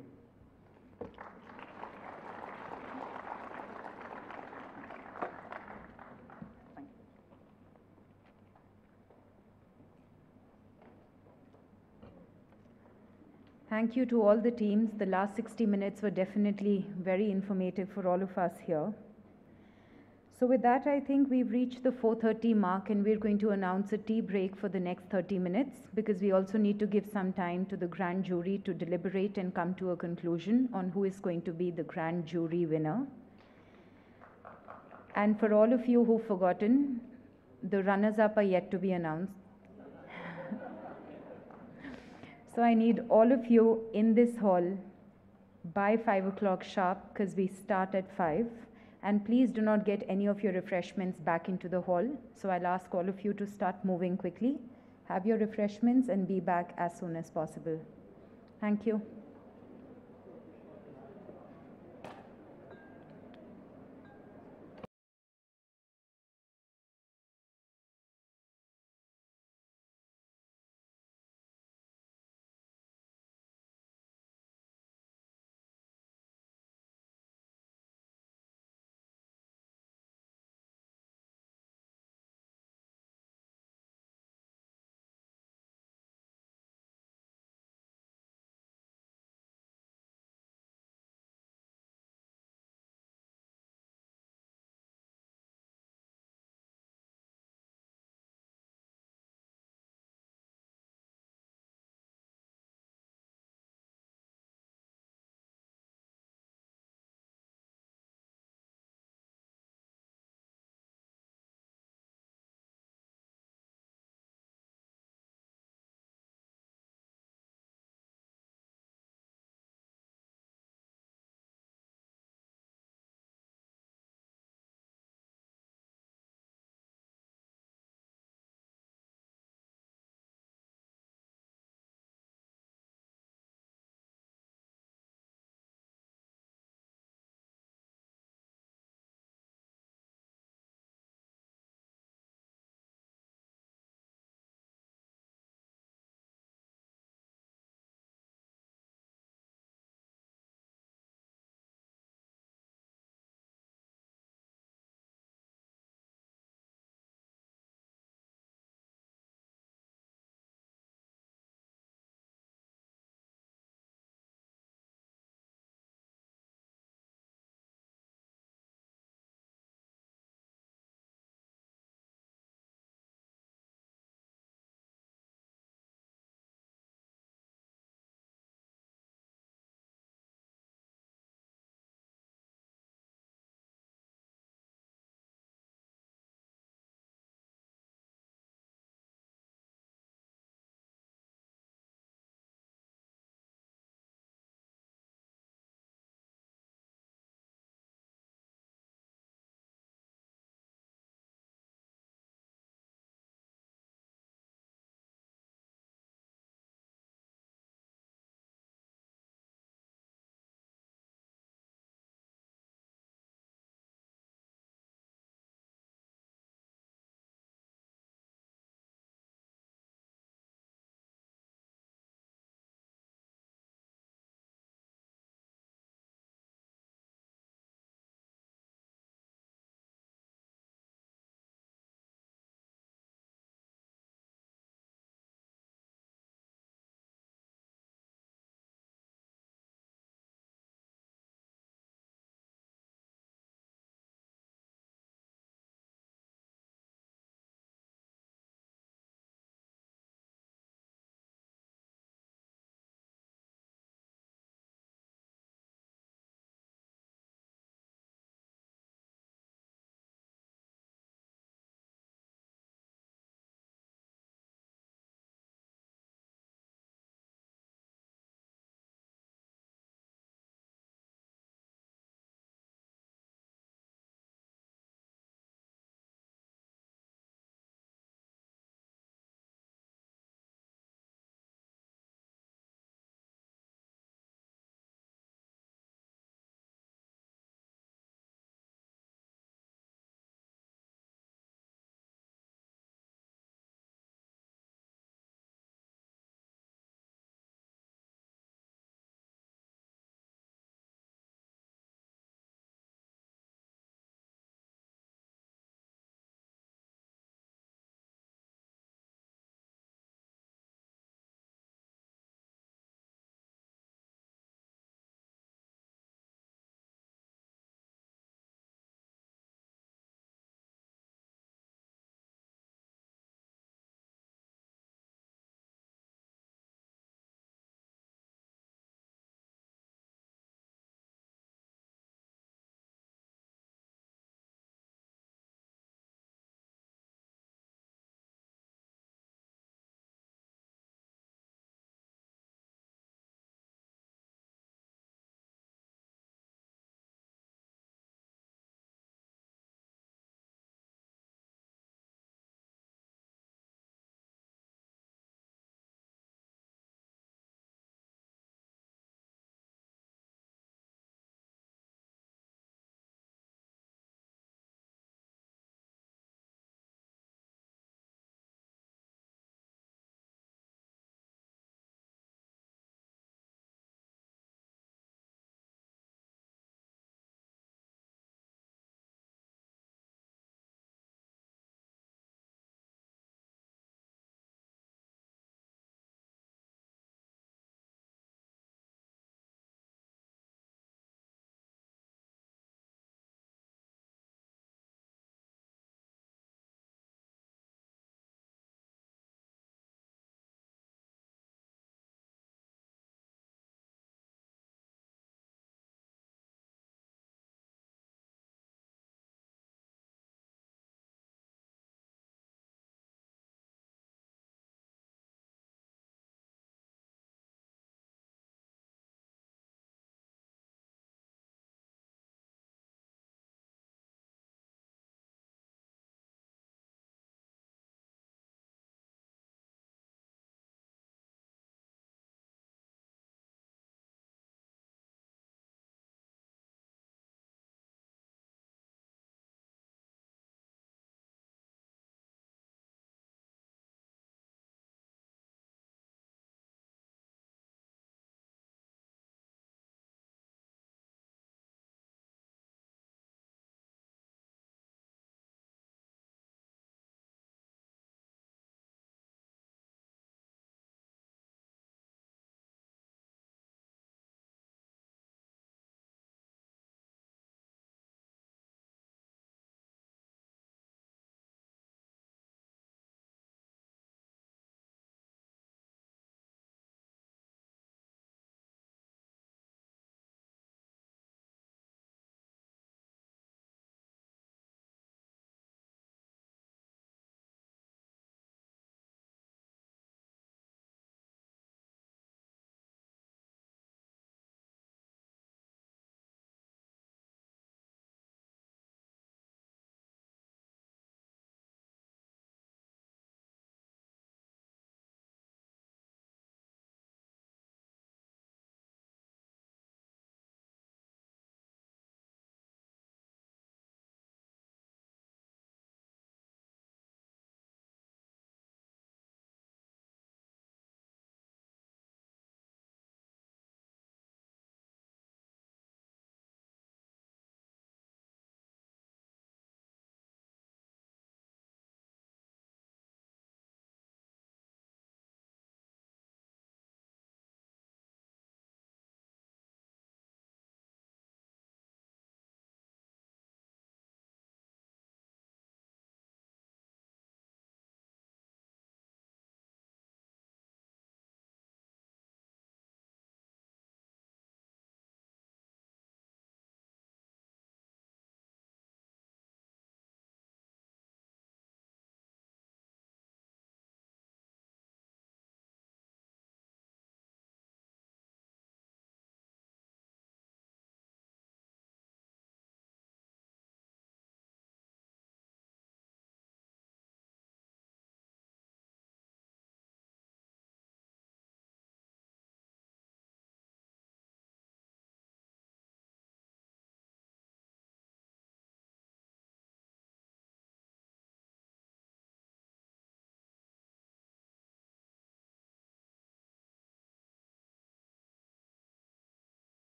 Thank you to all the teams. The last 60 minutes were definitely very informative for all of us here. So with that, I think we've reached the 4:30 mark, and we're going to announce a tea break for the next 30 minutes because we also need to give some time to the grand jury to deliberate and come to a conclusion on who is going to be the grand jury winner. And for all of you who've forgotten, the runners-up are yet to be announced. So I need all of you in this hall by 5 o'clock sharp because we start at 5. And please do not get any of your refreshments back into the hall. So I'll ask all of you to start moving quickly, have your refreshments, and be back as soon as possible. Thank you.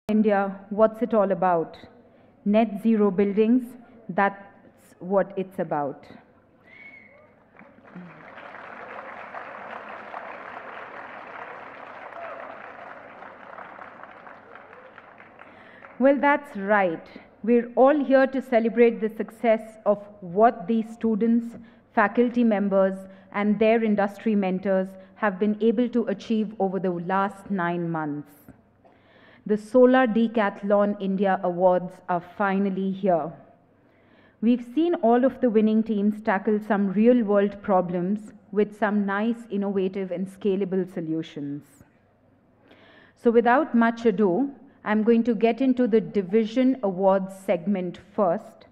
India, what's it all about? Net zero buildings, that's what it's about. Well, that's right. We're all here to celebrate the success of what these students, faculty members, and their industry mentors have been able to achieve over the last 9 months. The Solar Decathlon India Awards are finally here. We've seen all of the winning teams tackle some real-world problems with some nice, innovative, and scalable solutions. So without much ado, I'm going to get into the Division Awards segment first.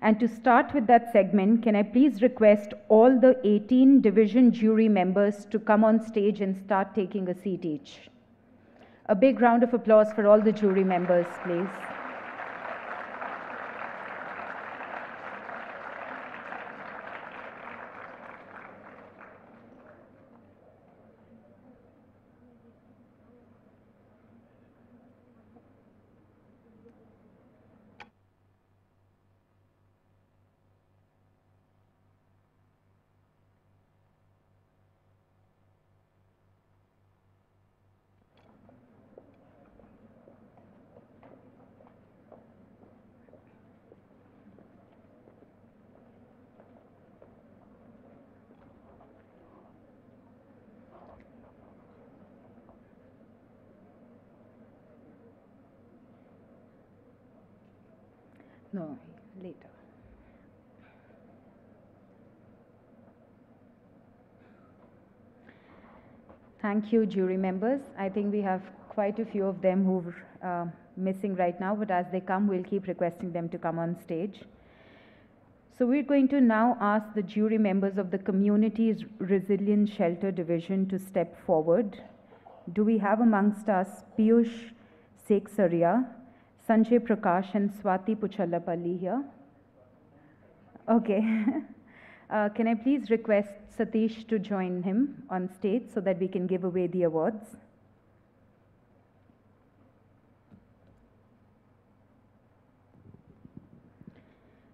And to start with that segment, can I please request all the 18 division jury members to come on stage and start taking a seat each. A big round of applause for all the jury members, please. No, later. Thank you, jury members. I think we have quite a few of them who are missing right now, but as they come, we'll keep requesting them to come on stage. So we're going to now ask the jury members of the Community's Resilience Shelter Division to step forward. Do we have amongst us Piyush Seksaria, Sanjay Prakash, and Swati Puchallapalli here? Okay. Can I please request Satish to join him on stage so that we can give away the awards?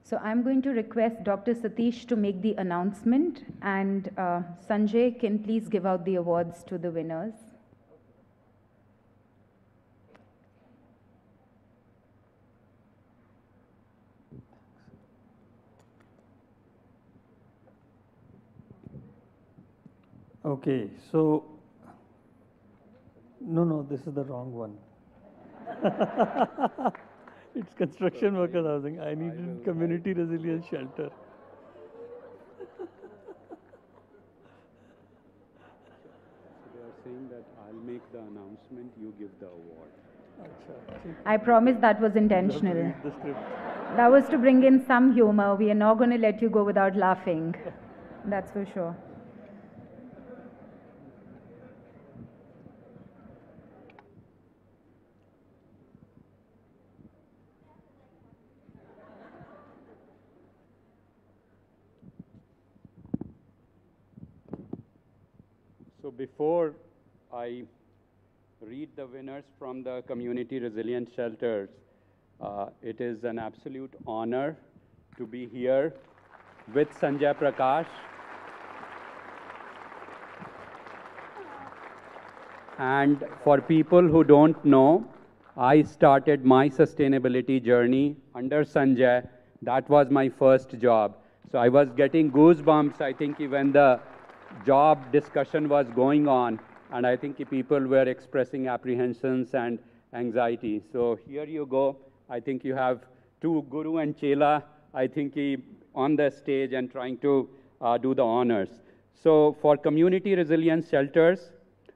So I'm going to request Dr. Satish to make the announcement, and Sanjay can please give out the awards to the winners. Okay, so, no, this is the wrong one. It's construction workers housing. I needed community resilience shelter. They are saying that I'll make the announcement, you give the award. I promise that was intentional. That was to bring in some humor. We are not going to let you go without laughing. That's for sure. So before I read the winners from the Community Resilience Shelters, it is an absolute honor to be here with Sanjay Prakash. And for people who don't know, I started my sustainability journey under Sanjay. That was my first job. So I was getting goosebumps, I think, when the job discussion was going on, and I think people were expressing apprehensions and anxiety. So here you go. I think you have two Guru and Chela, I think, on the stage and trying to do the honors. So for community resilience shelters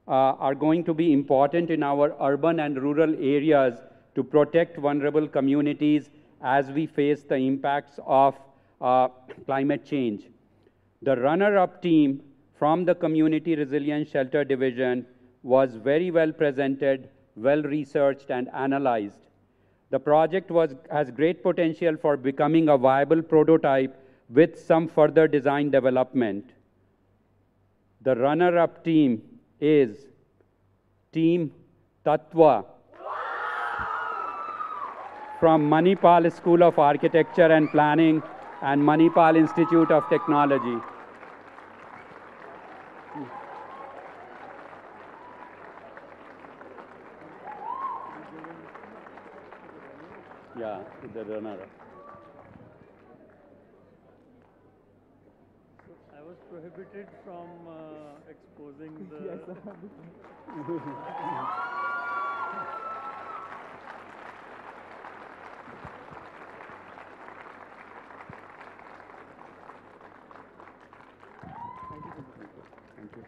are going to be important in our urban and rural areas to protect vulnerable communities as we face the impacts of climate change. The runner-up team from the Community Resilience Shelter Division was very well presented, well researched and analyzed. The project has great potential for becoming a viable prototype with some further design development. The runner-up team is Team Tattva. from Manipal School of Architecture and Planning and Manipal Institute of Technology. Yeah, the runner-up. I was prohibited from exposing the. Yes, Thank you.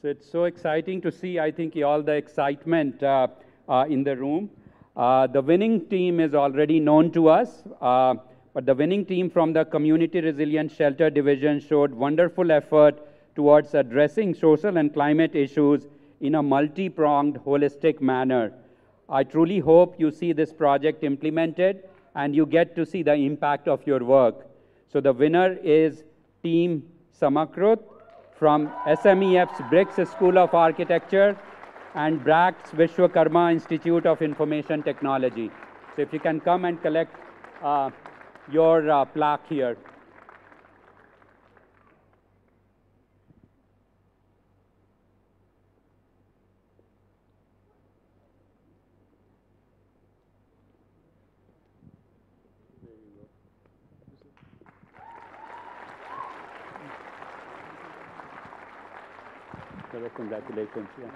So it's so exciting to see, I think, all the excitement in the room. The winning team is already known to us, but the winning team from the Community Resilient Shelter Division showed wonderful effort towards addressing social and climate issues in a multi-pronged, holistic manner. I truly hope you see this project implemented and you get to see the impact of your work. So the winner is Team Samakrut from SMEF's BRICS School of Architecture and BRACT's Vishwakarma Institute of Information Technology. So if you can come and collect your plaque here. Congratulations. Yeah.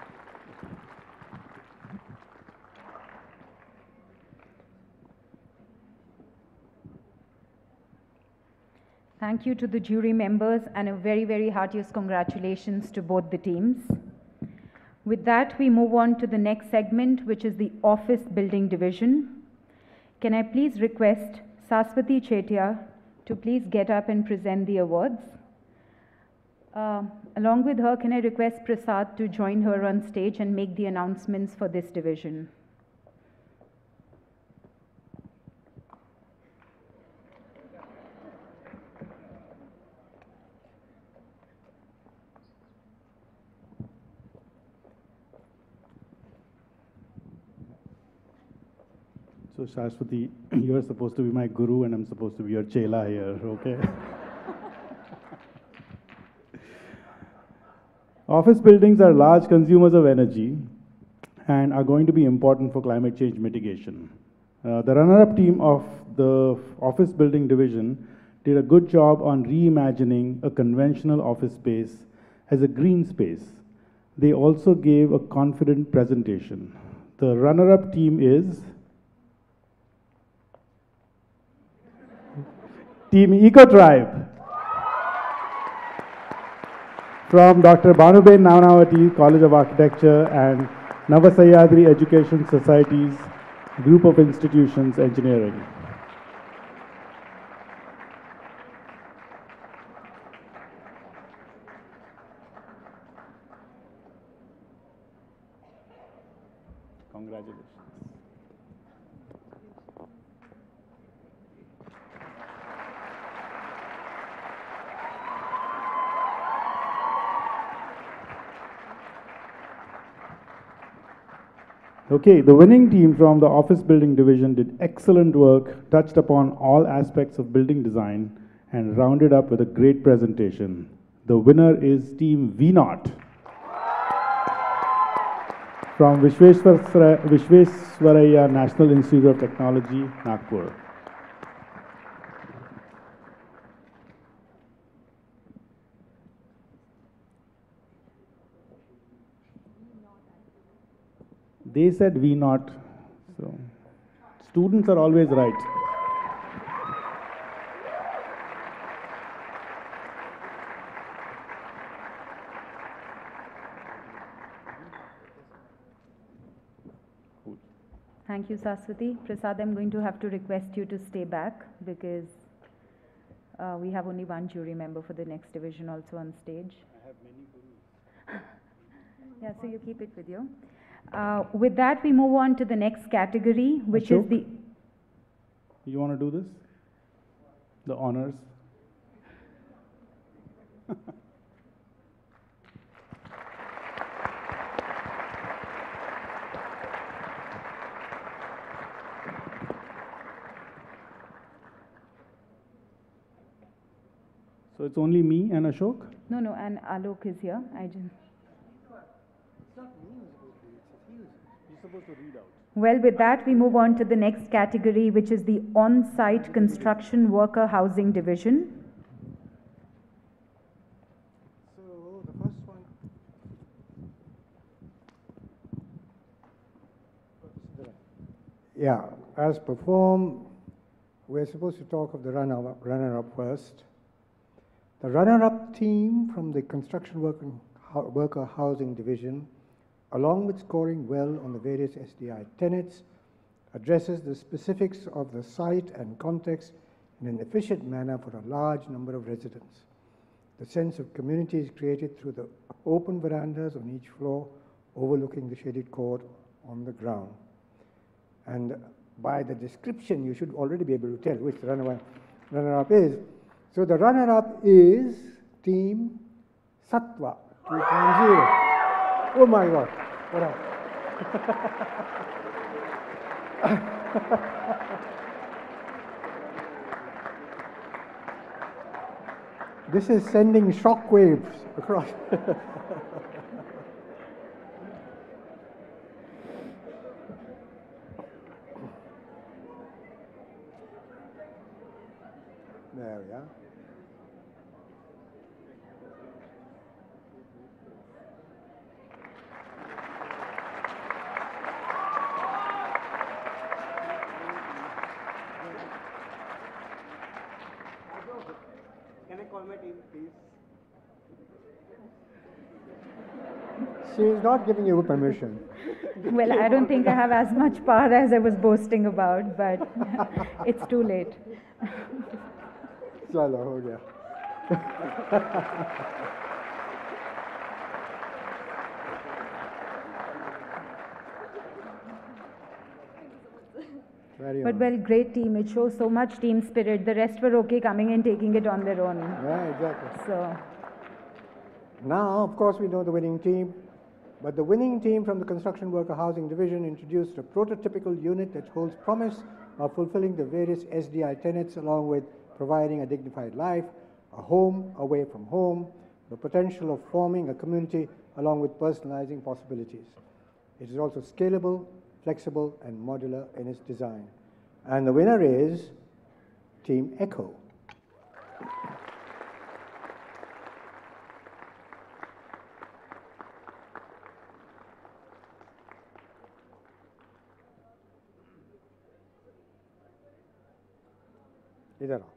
Thank you to the jury members and a very, very heartiest congratulations to both the teams. With that, we move on to the next segment, which is the office building division. Can I please request Saswati Chetia to please get up and present the awards? Along with her, can I request Prasad to join her on stage and make the announcements for this division? So Shashwati, you're supposed to be my guru and I'm supposed to be your chela here, okay? Office buildings are large consumers of energy and are going to be important for climate change mitigation. The runner-up team of the office building division did a good job on reimagining a conventional office space as a green space. They also gave a confident presentation. The runner-up team is Team Eco Tribe from Dr. Bhanuben Navanavati College of Architecture and Navasayadri Education Society's Group of Institutions Engineering. Congratulations. Okay, the winning team from the office building division did excellent work, touched upon all aspects of building design, and rounded up with a great presentation. The winner is Team V0 from Vishwesvaraya National Institute of Technology, Nagpur. They said V0, so students are always right. Thank you, Saswati. Prasad, I'm going to have to request you to stay back because we have only one jury member for the next division also on stage. I have many gurus. Yeah, so you keep it with you. With that, we move on to the next category, which is the... You want to do this? The honors? So it's only me and Ashok? No, no, and Alok is here. I just. Well, with that, we move on to the next category, which is the on-site construction worker housing division. So the first one. Yeah, as performed, we're supposed to talk of the runner-up first. The runner-up team from the construction worker housing division, along with scoring well on the various SDI tenets, addresses the specifics of the site and context in an efficient manner for a large number of residents. The sense of community is created through the open verandas on each floor, overlooking the shaded court on the ground. And by the description, you should already be able to tell which the runner-up is. So the runner-up is Team Sattva 2.0. Oh my God, what happened? This is sending shock waves across. There we are. Can I call my team, please? She is not giving you permission. Well, I don't think I have as much power as I was boasting about, but it's too late. Chalo, ho gaya. But well, great team. It shows so much team spirit. The rest were okay coming and taking it on their own. Yeah, exactly. So Now, of course, we know the winning team, but the winning team from the construction worker housing division introduced a prototypical unit that holds promise of fulfilling the various SDI tenets along with providing a dignified life, a home away from home, the potential of forming a community along with personalizing possibilities. It is also scalable, flexible, and modular in its design. And the winner is Team Echo. इधर आओ.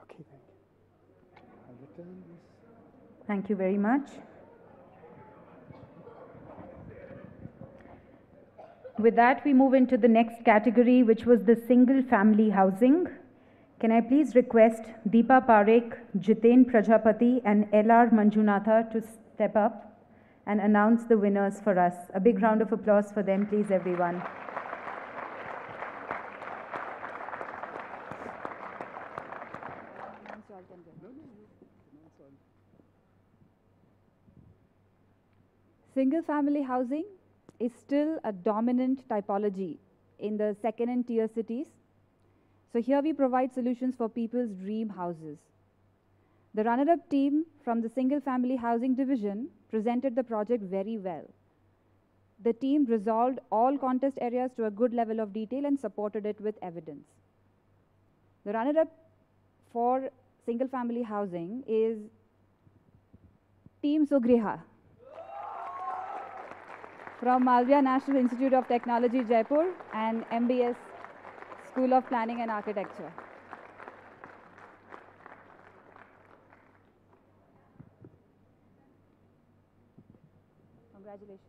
Okay, thank you. I'll return this. thank you very much. With that, we move into the next category, which was the single family housing. Can I please request Deepa Parekh, Jiten Prajapati, and LR Manjunatha to step up and announce the winners for us. A big round of applause for them, please, everyone. Single family housing is still a dominant typology in the second and tier cities. So here we provide solutions for people's dream houses. The runner-up team from the single family housing division presented the project very well. The team resolved all contest areas to a good level of detail and supported it with evidence. The runner-up for single family housing is Team Sugriha from Malviya National Institute of Technology, Jaipur, and MBS School of Planning and Architecture. Congratulations.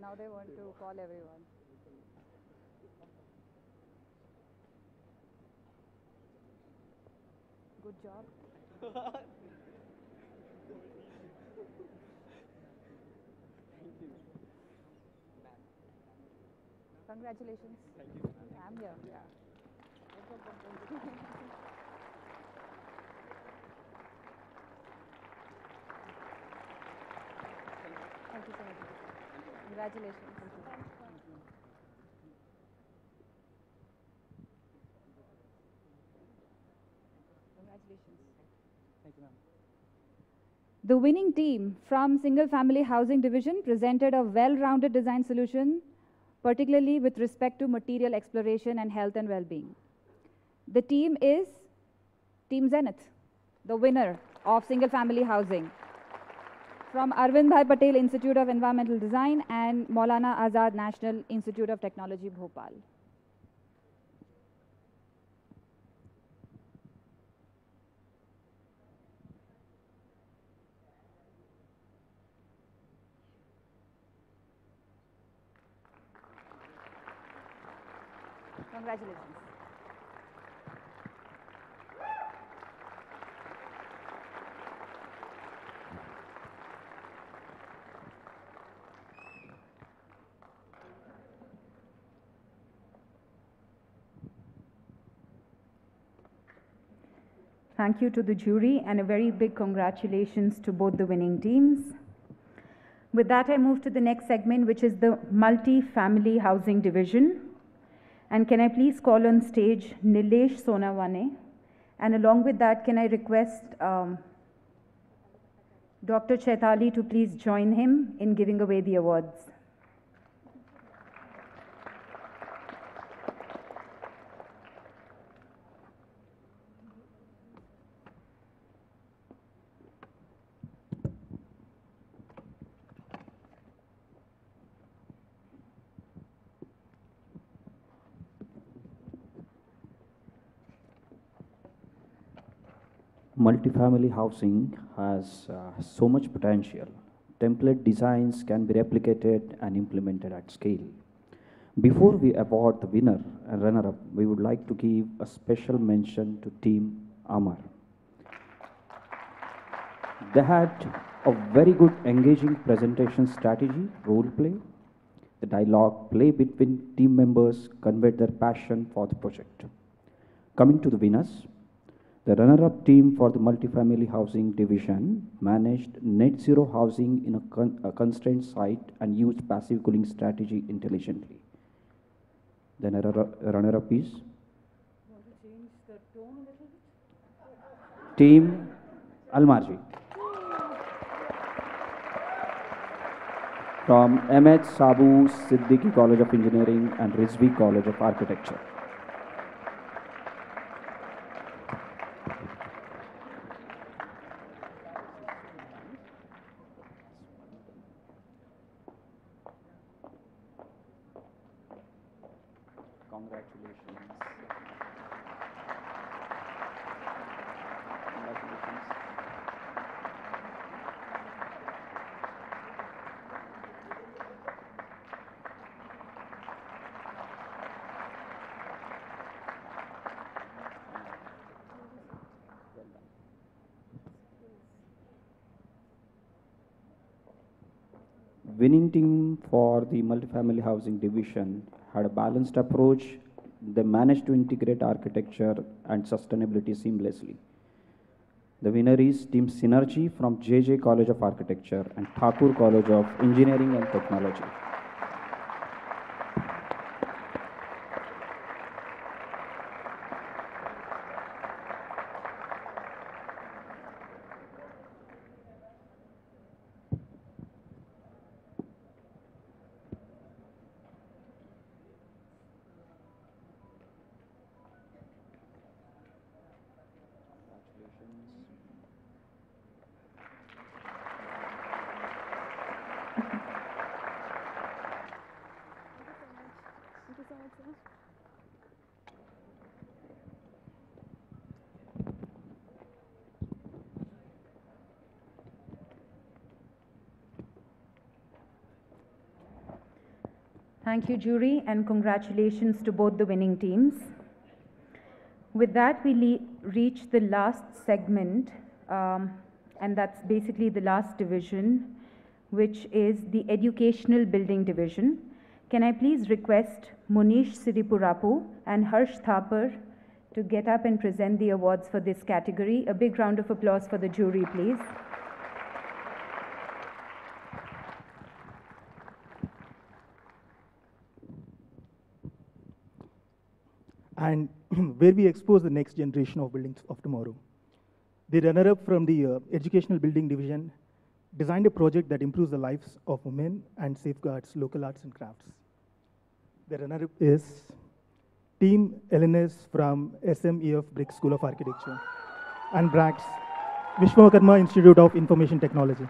Now they want to call everyone. Good job. Congratulations. Thank you. I'm here. Yeah. Thank you so much. Congratulations. Congratulations. Thank you, ma'am. The winning team from Single Family Housing Division presented a well-rounded design solution, particularly with respect to material exploration and health and well-being. The team is Team Zenith, the winner of Single Family Housing, from Arvind Bhai Patel Institute of Environmental Design and Maulana Azad National Institute of Technology, Bhopal. Congratulations. Thank you to the jury and a very big congratulations to both the winning teams. With that, I move to the next segment, which is the multi-family housing division. And can I please call on stage Nilesh Sonawane? And along with that, can I request Dr. Chaitali to please join him in giving away the awards? Multifamily housing has so much potential. Template designs can be replicated and implemented at scale. Before we award the winner and runner-up, we would like to give a special mention to Team Amar. They had a very good engaging presentation strategy, role play. The dialogue play between team members conveyed their passion for the project. Coming to the winners, the runner-up team for the multifamily housing division managed net zero housing in a constrained site and used passive cooling strategy intelligently. The runner-up is Want to change the tone a little bit? Team Almarji. From MH Sabu Siddiqui College of Engineering and Rizvi College of Architecture. Congratulations. Congratulations. Winning team for the multifamily housing division had a balanced approach. They managed to integrate architecture and sustainability seamlessly. The winner is Team Synergy from JJ College of Architecture and Thakur College of Engineering and Technology. Thank you, jury, and congratulations to both the winning teams. With that, we reach the last segment, and that's basically the last division, which is the Educational Building Division. Can I please request Monish Siripurapu and Harsh Thapar to get up and present the awards for this category? A big round of applause for the jury, please. And where we expose the next generation of buildings of tomorrow. The runner-up from the Educational Building Division designed a project that improves the lives of women and safeguards local arts and crafts. The runner-up is Team LNS from SMEF Brick School of Architecture and BRACTS, Vishwakarma Institute of Information Technology.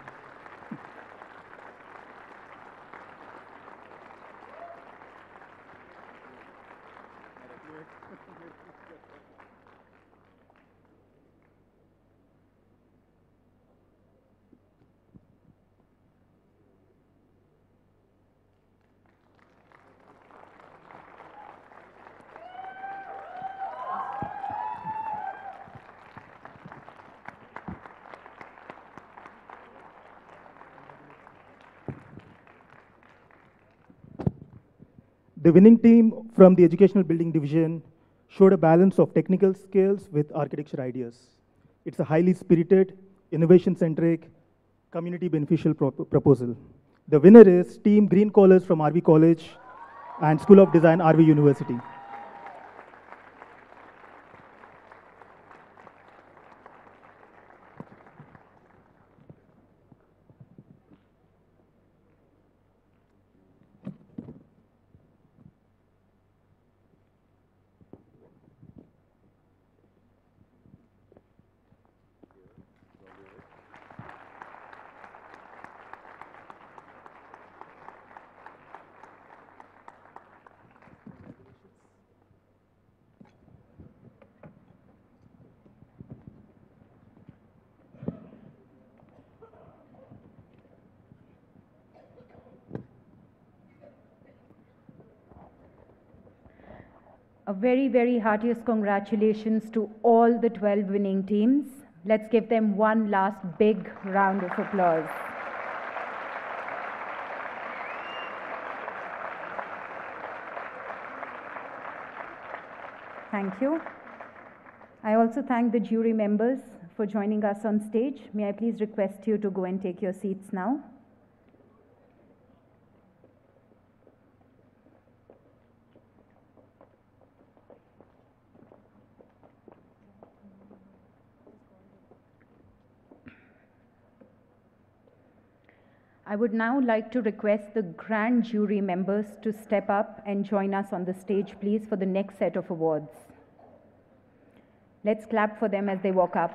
The winning team from the Educational Building Division showed a balance of technical skills with architecture ideas. It's a highly spirited, innovation-centric, community beneficial proposal. The winner is Team Green Collars from RV College and School of Design, RV University. A very, very heartiest congratulations to all the 12 winning teams. Let's give them one last big round of applause. Thank you. I also thank the jury members for joining us on stage. May I please request you to go and take your seats now? I would now like to request the grand jury members to step up and join us on the stage, please, for the next set of awards. Let's clap for them as they walk up.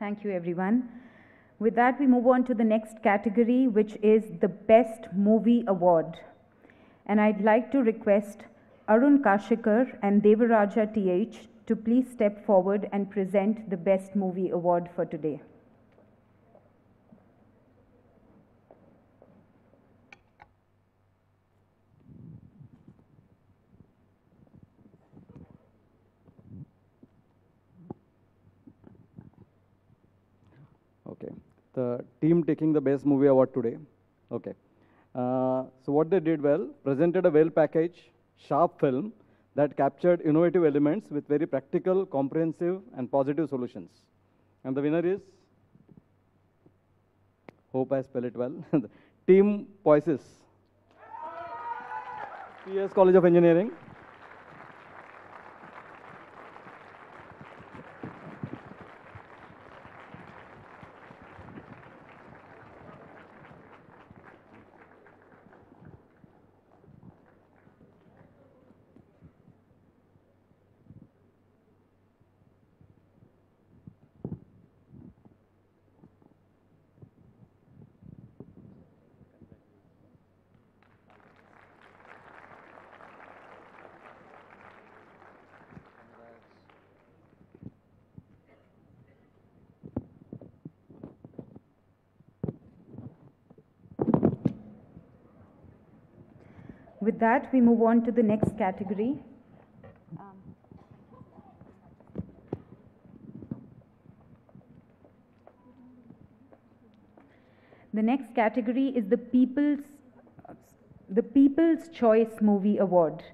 Thank you, everyone. With that, we move on to the next category, which is the Best Movie Award. And I'd like to request Arun Kashikar and Devaraja TH to please step forward and present the Best Movie Award for today. Okay, the team taking the best movie award today. Okay, so what they did well, presented a well-packaged, sharp film that captured innovative elements with very practical, comprehensive, and positive solutions. And the winner is, hope I spell it well, Team Poisis, PS College of Engineering. With that, we move on to the next category. The next category is the People's Choice Movie Award.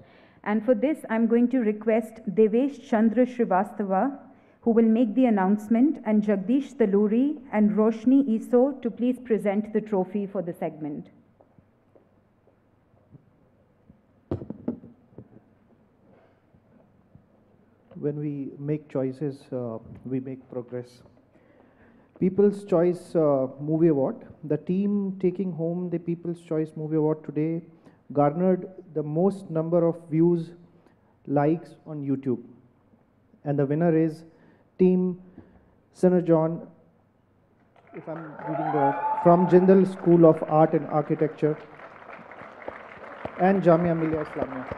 And for this, I'm going to request Devesh Chandra Srivastava, who will make the announcement, and Jagdish Taluri and Roshni Iso to please present the trophy for the segment. When we make choices, we make progress. People's Choice Movie Award. The team taking home the People's Choice Movie Award today garnered the most number of views, likes on YouTube. And the winner is Team Synergon, if I'm reading from Jindal School of Art and Architecture and Jamia Millia Islamia.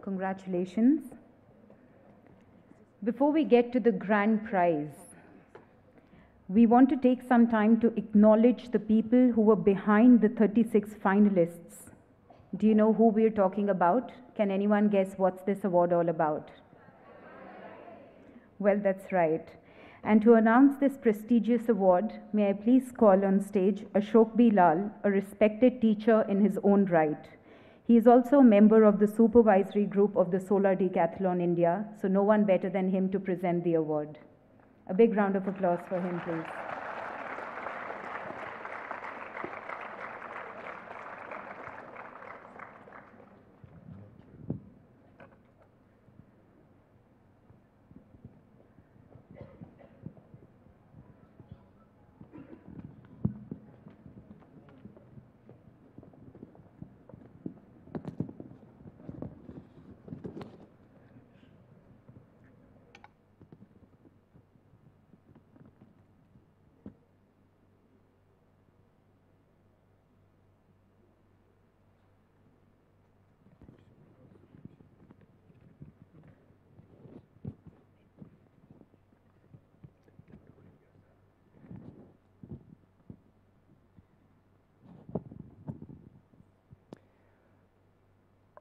Congratulations. Before we get to the grand prize, we want to take some time to acknowledge the people who were behind the 36 finalists. Do you know who we're talking about? Can anyone guess what's this award all about? Well, that's right. And to announce this prestigious award, may I please call on stage Ashok B. Lal, a respected teacher in his own right. He is also a member of the supervisory group of the Solar Decathlon India, so no one better than him to present the award. A big round of applause for him, please.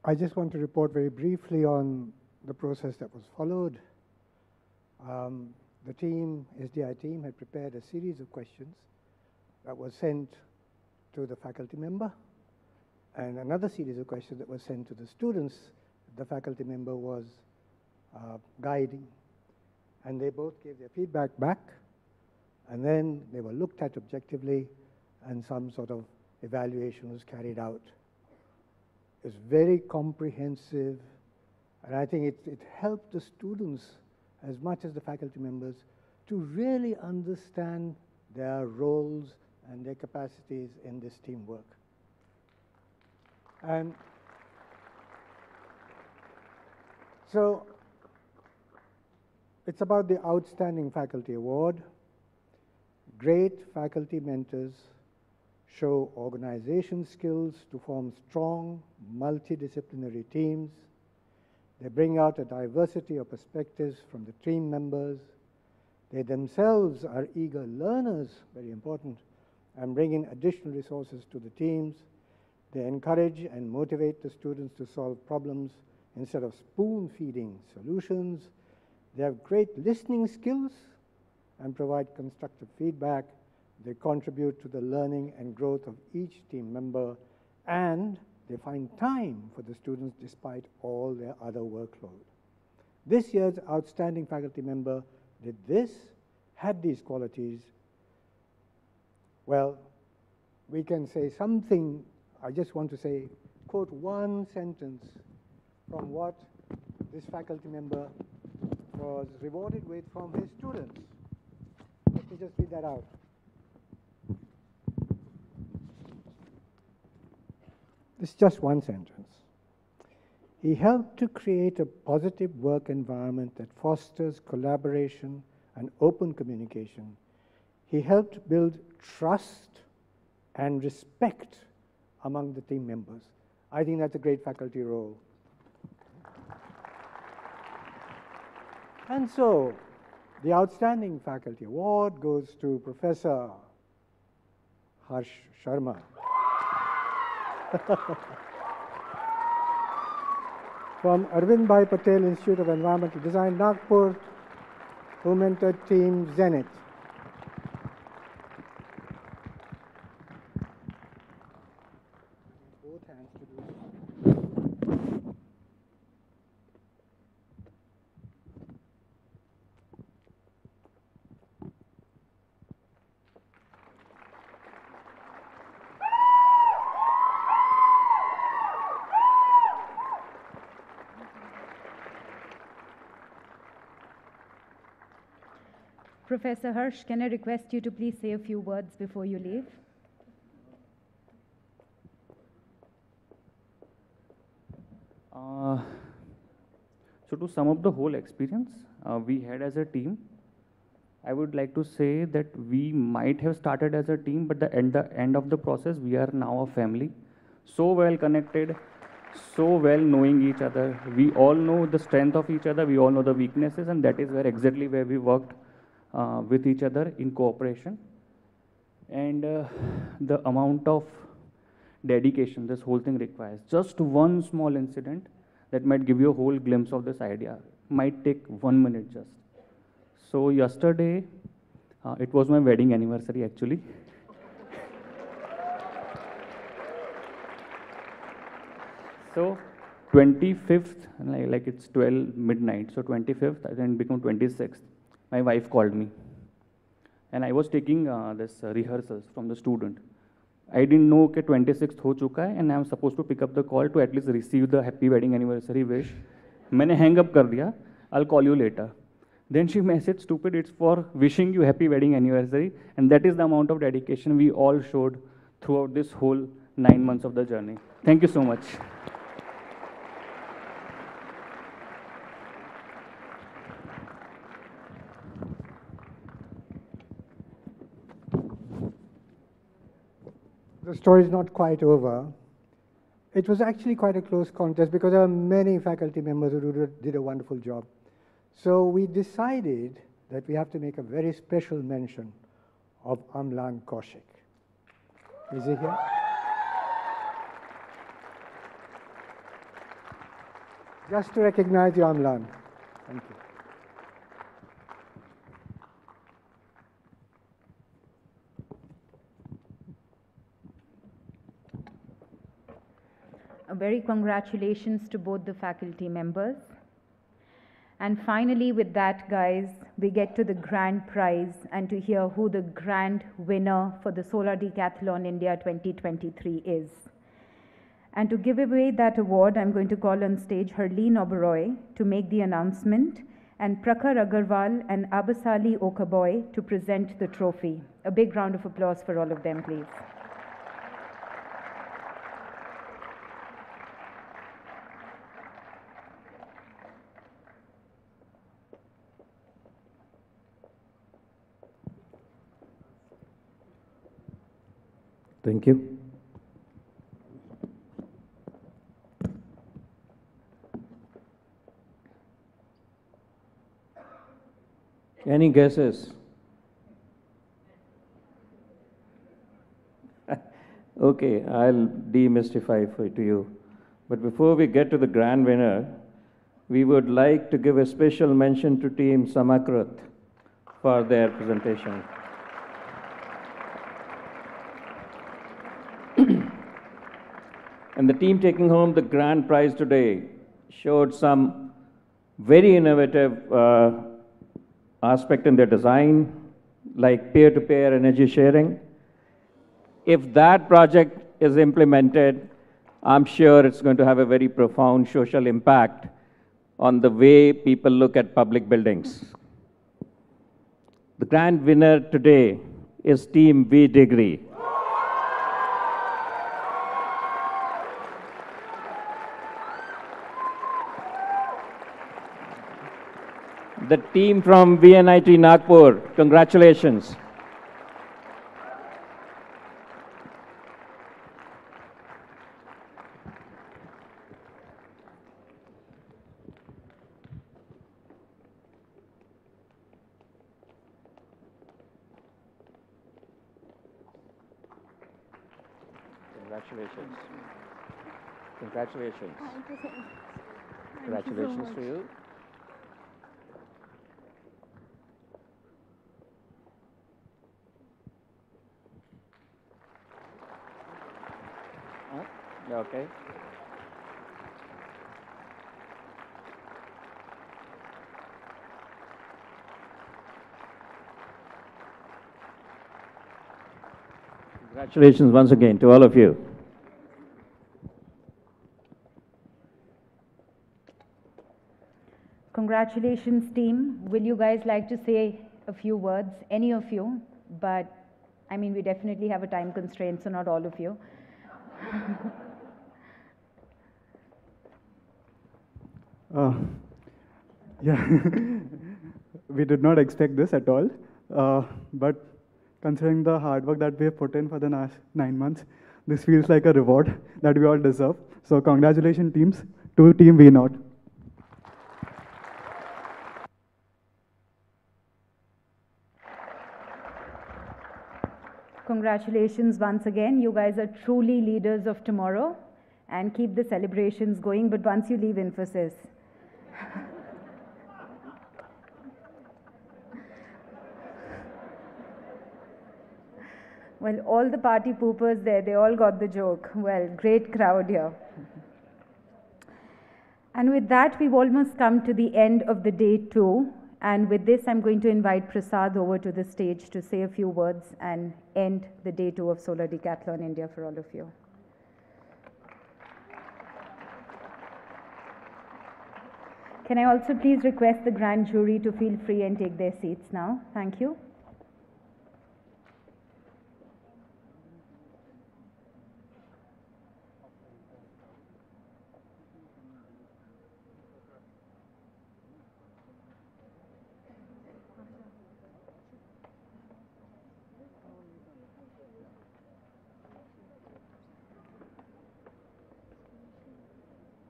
I just want to report very briefly on the process that was followed. The team, SDI team, had prepared a series of questions that was sent to the faculty member, and another series of questions that was sent to the students the faculty member was guiding. And they both gave their feedback back, and then they were looked at objectively, and some sort of evaluation was carried out. It's very comprehensive, and I think it helped the students as much as the faculty members to really understand their roles and their capacities in this teamwork. And so it's about the Outstanding Faculty Award. Great faculty mentors show organization skills to form strong, multidisciplinary teams. They bring out a diversity of perspectives from the team members. They themselves are eager learners, very important, and bring in additional resources to the teams. They encourage and motivate the students to solve problems instead of spoon-feeding solutions. They have great listening skills and provide constructive feedback. They contribute to the learning and growth of each team member, and they find time for the students despite all their other workload. This year's outstanding faculty member did this, had these qualities. Well, we can say something. I just want to say, quote one sentence from what this faculty member was rewarded with from his students. Let me just read that out. This is just one sentence. He helped to create a positive work environment that fosters collaboration and open communication. He helped build trust and respect among the team members. I think that's a great faculty role. And so, the Outstanding Faculty Award goes to Professor Harsh Sharma. From Arvind Bhai Patel Institute of Environmental Design, Nagpur, who mentored Team Zenith. Both hands to do this. Professor Harsh, can I request you to please say a few words before you leave? So to sum up the whole experience we had as a team, I would like to say that we might have started as a team, but the end of the process, we are now a family. So well connected, so well knowing each other. We all know the strength of each other, we all know the weaknesses, and that is exactly where we worked with each other in cooperation. And the amount of dedication this whole thing requires. Just one small incident that might give you a whole glimpse of this idea. Might take 1 minute just. So yesterday, it was my wedding anniversary actually. So 25th, like it's 12 midnight, so 25th, and then become 26th. My wife called me. And I was taking this rehearsals from the student. I didn't know that 26th ho chuka hai, and I'm supposed to pick up the call to at least receive the happy wedding anniversary wish. मैंने hang up कर दिया. I'll call you later. Then she messaged, stupid, it's for wishing you happy wedding anniversary. And that is the amount of dedication we all showed throughout this whole 9 months of the journey. Thank you so much. The story is not quite over. It was actually quite a close contest because there are many faculty members who did a wonderful job. So we decided that we have to make a very special mention of Amlan Kaushik. Is he here? Just to recognize you, Amlan. Thank you. A very congratulations to both the faculty members. And finally, with that, guys, we get to the grand prize and to hear who the grand winner for the Solar Decathlon India 2023 is. And to give away that award, I'm going to call on stage Harleen Oberoi to make the announcement, and Prakhar Agarwal and Abasali Okaboy to present the trophy. A big round of applause for all of them, please. Thank you. Any guesses? Okay, I'll demystify to you. But before we get to the grand winner, we would like to give a special mention to Team Samakrat for their presentation. And the team taking home the grand prize today showed some very innovative aspect in their design, like peer-to-peer energy sharing. If that project is implemented, I'm sure it's going to have a very profound social impact on the way people look at public buildings. The grand winner today is Team V Degree. The team from VNIT Nagpur, congratulations. Congratulations. Congratulations. Thank you so much. Congratulations to you. Yeah, okay. Congratulations once again to all of you. Congratulations, team. Will you guys like to say a few words? Any of you, but I mean, we definitely have a time constraint, so not all of you. Yeah, we did not expect this at all, but considering the hard work that we have put in for the last 9 months, this feels like a reward that we all deserve. So congratulations, teams, to Team V Naught. Congratulations once again. You guys are truly leaders of tomorrow, and keep the celebrations going, but once you leave Infosys. Well, all the party poopers there, they all got the joke. Well, great crowd here. And with that, we've almost come to the end of the day 2. And with this, I'm going to invite Prasad over to the stage to say a few words and end the day 2 of Solar Decathlon India for all of you. Can I also please request the grand jury to feel free and take their seats now? Thank you.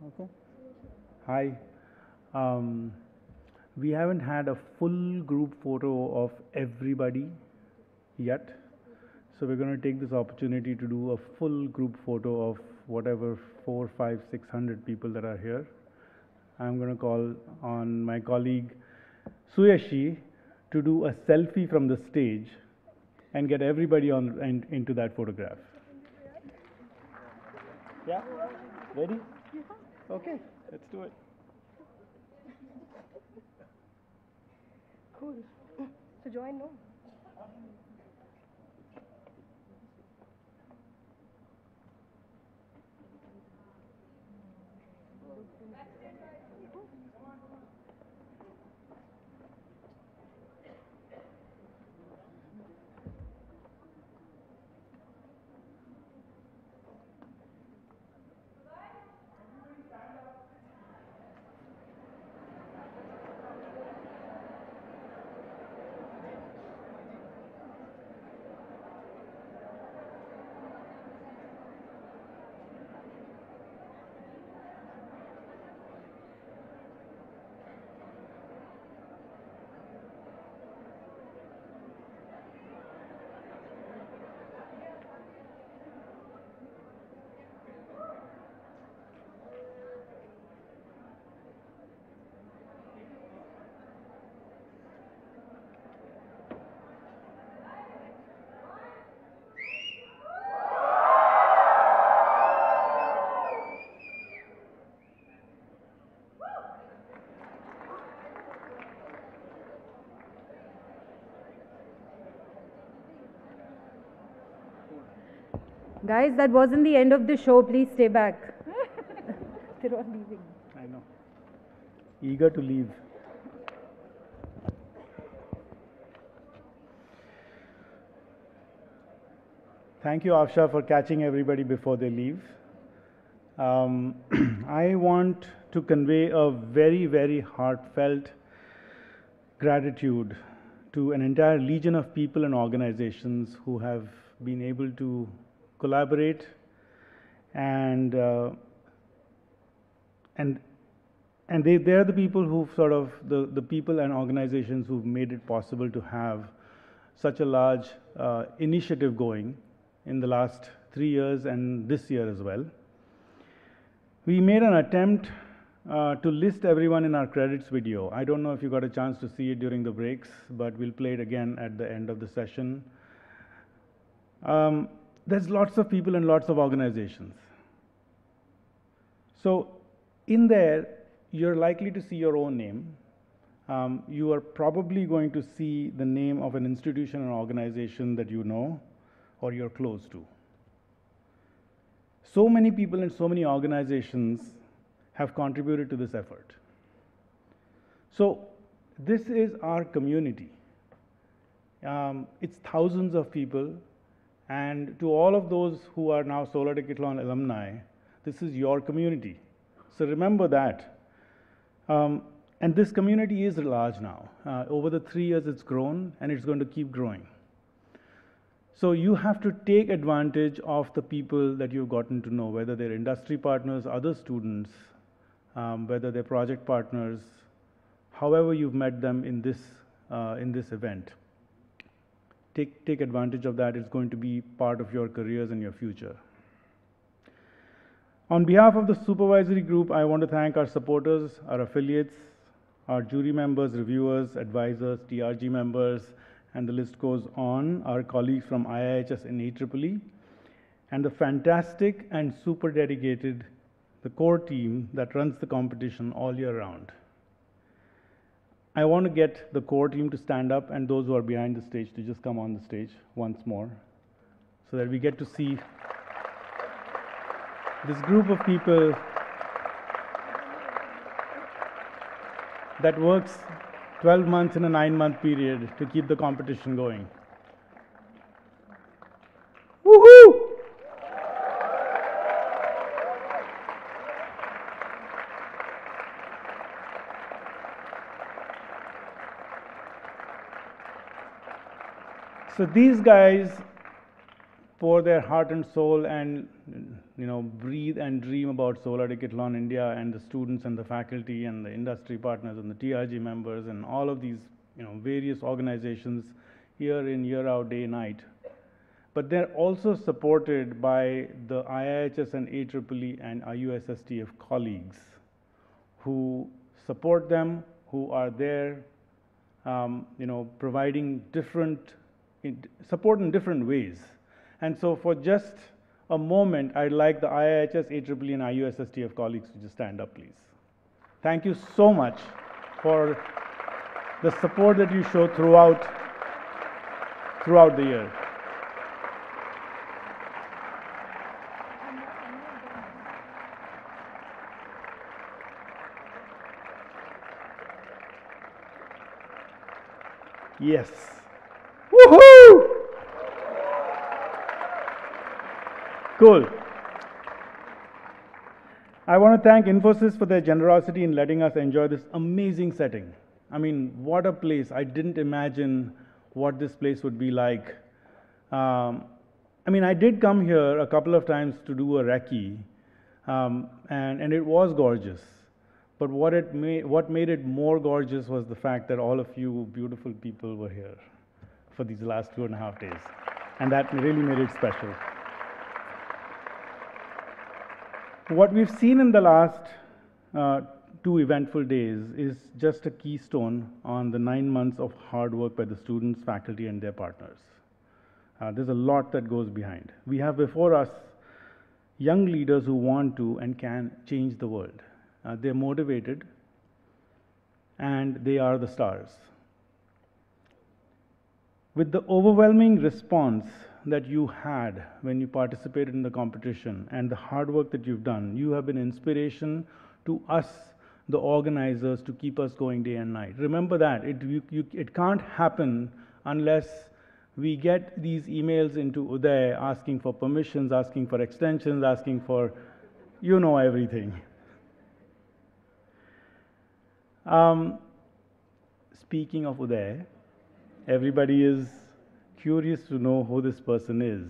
Okay. Hi. We haven't had a full group photo of everybody yet. So we're going to take this opportunity to do a full group photo of whatever 400, 500, 600 people that are here. I'm going to call on my colleague Suyashi to do a selfie from the stage and get everybody into that photograph. Yeah? Ready? Okay, let's do it. Cool. So join, no? Guys, that wasn't the end of the show. Please stay back. They're all leaving. I know. eager to leave. Thank you, Afsha, for catching everybody before they leave. I want to convey a very, very heartfelt gratitude to an entire legion of people and organizations who have been able to collaborate and they're the people who've sort of, the people and organizations who've made it possible to have such a large initiative going in the last 3 years and this year as well. We made an attempt to list everyone in our credits video. I don't know if you got a chance to see it during the breaks, but we'll play it again at the end of the session. There's lots of people and lots of organizations. So in there, you're likely to see your own name. You are probably going to see the name of an institution or organization that you know or you're close to. So many people and so many organizations have contributed to this effort. So this is our community. It's thousands of people, and to all of those who are now Solar Decathlon alumni, this is your community. So remember that. And this community is large now. Over the 3 years it's grown, and it's going to keep growing. So you have to take advantage of the people that you've gotten to know, whether they're industry partners, other students, whether they're project partners, however you've met them in this event. Take advantage of that. It's going to be part of your careers and your future. On behalf of the supervisory group, I want to thank our supporters, our affiliates, our jury members, reviewers, advisors, TRG members, and the list goes on, our colleagues from IIHS and EEEE, and the fantastic and super dedicated, the core team that runs the competition all year round. I want to get the core team to stand up and those who are behind the stage to just come on the stage once more so that we get to see this group of people that works 12 months in a 9-month period to keep the competition going. Woohoo! So these guys pour their heart and soul and breathe and dream about Solar Decathlon India, and the students and the faculty and the industry partners and the TRG members and all of these various organizations year in, year out, day, night. But they're also supported by the IIHS and EEEE and IUSSTF colleagues who support them, who are there providing support in different ways. And so for just a moment, I'd like the IIHS, EEEE, and IUSSTF colleagues to just stand up, please. Thank you so much for the support that you show throughout the year. Yes. Woohoo! Cool. I want to thank Infosys for their generosity in letting us enjoy this amazing setting. I mean, what a place. I didn't imagine what this place would be like. I did come here a couple of times to do a recce, and it was gorgeous. But what made it more gorgeous was the fact that all of you beautiful people were here for these last 2.5 days. And that really made it special. What we've seen in the last 2 eventful days is just a keystone on the 9 months of hard work by the students, faculty, and their partners. There's a lot that goes behind. We have before us young leaders who want to and can change the world. They're motivated, and they are the stars. With the overwhelming response that you had when you participated in the competition and the hard work that you've done, you have been inspiration to us the organizers to keep us going day and night. Remember that. It can't happen unless we get these emails into Uday asking for permissions, asking for extensions, asking for, you know, everything. Speaking of Uday, everybody is curious to know who this person is.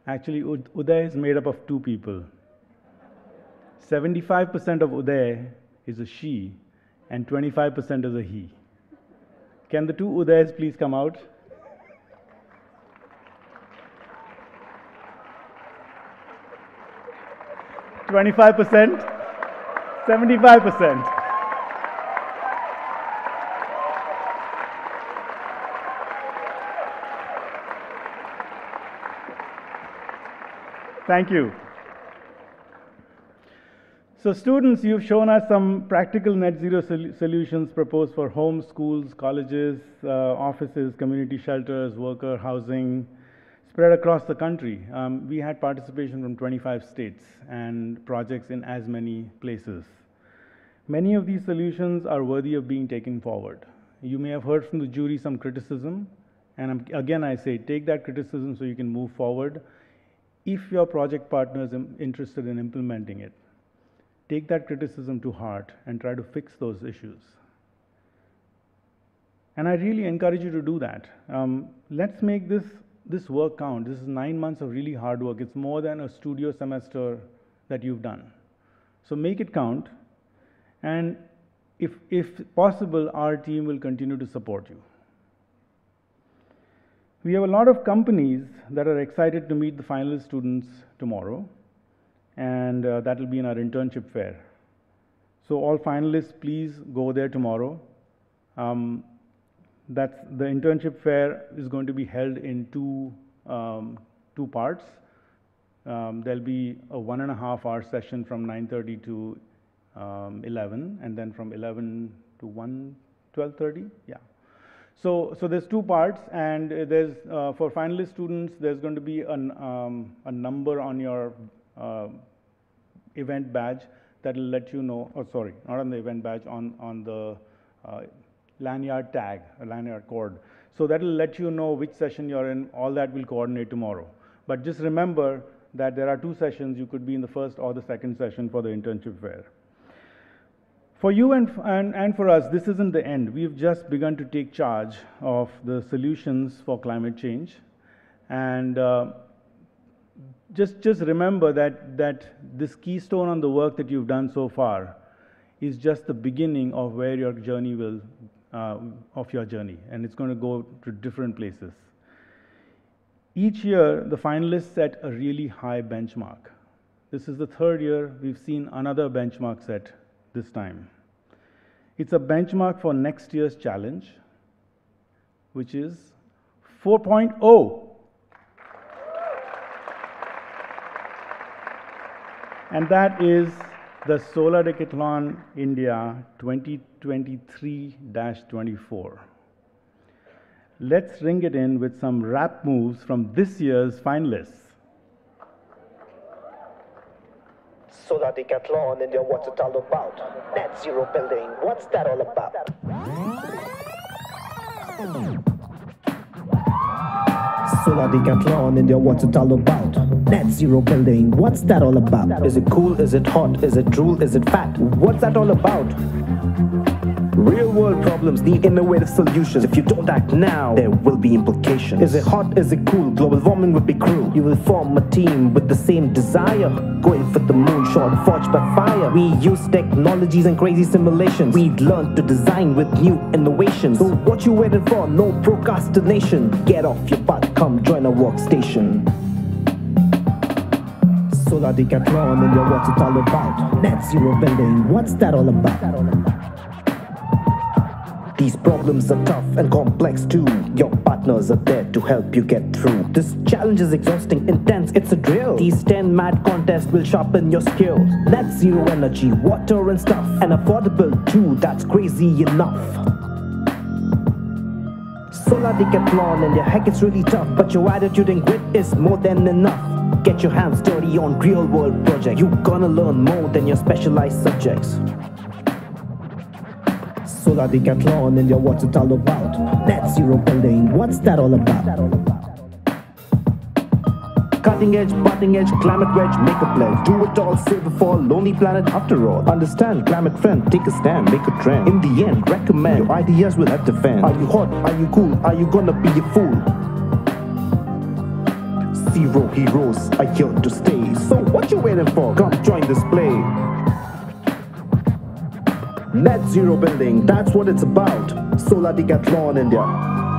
Actually, Uday is made up of two people. 75% of Uday is a she, and 25% is a he. Can the two Udays please come out? $25, 75%. Thank you. So students, you've shown us some practical net zero solutions proposed for homes, schools, colleges, offices, community shelters, worker housing, spread across the country. We had participation from 25 states and projects in as many places. Many of these solutions are worthy of being taken forward. You may have heard from the jury some criticism, and again I say, take that criticism so you can move forward. If your project partner is interested in implementing it, take that criticism to heart and try to fix those issues. And I really encourage you to do that. Let's make this work count. This is 9 months of really hard work. It's more than a studio semester that you've done. So make it count. And if possible, our team will continue to support you. We have a lot of companies that are excited to meet the finalist students tomorrow, and that will be in our internship fair. So all finalists, please go there tomorrow. The internship fair is going to be held in two parts. There'll be a 1.5-hour session from 9:30 to 11, and then from 11 to 12:30. Yeah. So there's two parts, and there's for finalist students, there's going to be a number on your event badge that will let you know, oh sorry, not on the event badge, on the lanyard tag, a lanyard cord. So that will let you know which session you're in. All that will coordinate tomorrow. But just remember that there are two sessions. You could be in the first or the second session for the internship fair. For you and for us, this isn't the end. We've just begun to take charge of the solutions for climate change. And just remember that this keystone on the work that you've done so far is just the beginning of where your journey will, of your journey. And it's going to go to different places. Each year, the finalists set a really high benchmark. This is the third year we've seen another benchmark set this time. It's a benchmark for next year's challenge, which is 4.0. And that is the Solar Decathlon India 2023-24. Let's ring it in with some rap moves from this year's finalists. Solar Decathlon India, what's it all about? Net zero building, what's that all about? Solar Decathlon India, what's it all about? Net zero building, what's that all about? Is it cool, is it hot, is it drool, is it fat? What's that all about? Real world problems need innovative solutions. If you don't act now, there will be implications. Is it hot, is it cool? Global warming would be cruel. You will form a team with the same desire, going for the moonshot, forged by fire. We use technologies and crazy simulations. We learn to design with new innovations. So what you waiting for? No procrastination. Get off your butt, come join a workstation. Solar Decathlon India, what's it all about? Net zero building, what's that all about? These problems are tough and complex too. Your partners are there to help you get through. This challenge is exhausting, intense, it's a drill. These 10 mad contests will sharpen your skills. Net zero energy, water and stuff, and affordable too, that's crazy enough. Solar Decathlon India, heck it's really tough, but your attitude and grit is more than enough. Get your hands dirty on real world projects. You gonna learn more than your specialized subjects. Solar Decathlon, India, what's it all about? Net zero building, what's that all about? Cutting edge, butting edge, climate wedge, make a pledge. Do it all, save it for a lonely planet after all. Understand climate trend, take a stand, make a trend. In the end, recommend your ideas will have defend. Are you hot? Are you cool? Are you gonna be a fool? Zero heroes are here to stay. So what you waiting for? Come join this play. Net zero building, that's what it's about. Solar Decathlon India,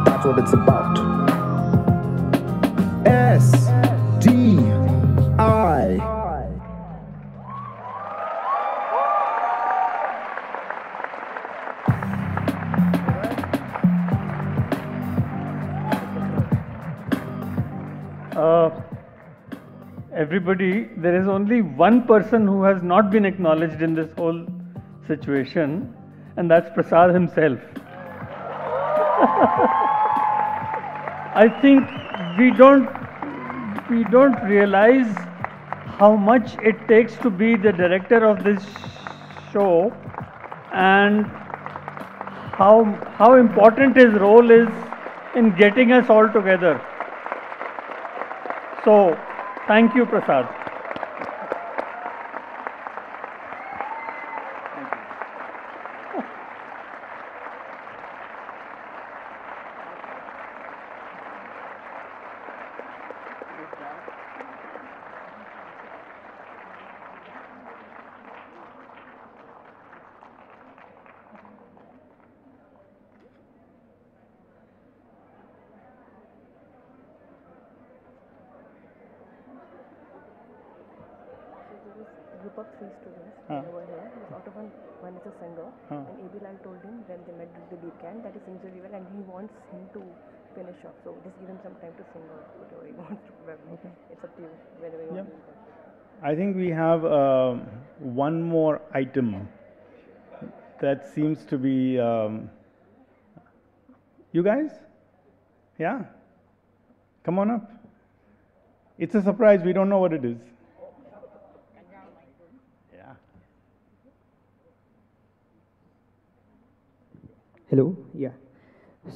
that's what it's about. SDI. Everybody, there is only one person who has not been acknowledged in this whole situation, and that's Prasad himself. I think we don't realize how much it takes to be the director of this show, and how important his role is in getting us all together. So, thank you, Prasad. Group of 3 students over here. Out of one is a singer, and Abilal told him when they met the beat camp that he sings really well and he wants him to finish off. So just give him some time to sing or whatever he wants to probably. Okay. It's up to you, wherever you want to do that. I think we have one more item that seems to be. You guys? Yeah? Come on up. It's a surprise, we don't know what it is. Hello, yeah.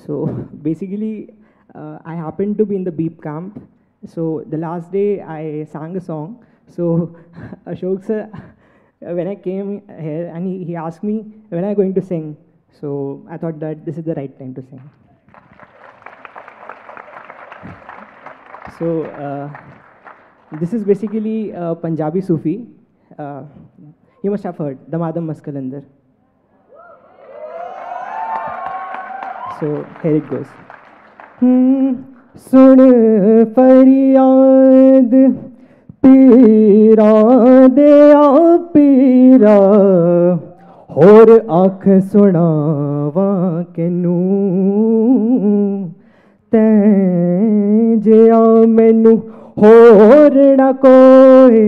So basically, I happened to be in the beep camp. So the last day I sang a song. So Ashok sir, when I came here and he asked me when I'm going to sing. So I thought that this is the right time to sing. So this is basically Punjabi Sufi. You must have heard, Damadam Maskalandar. So here it goes. सुन फरियाद पीरा दया पीरा होर आख सुनावा किनू तैं जिया मैनू होर ना कोई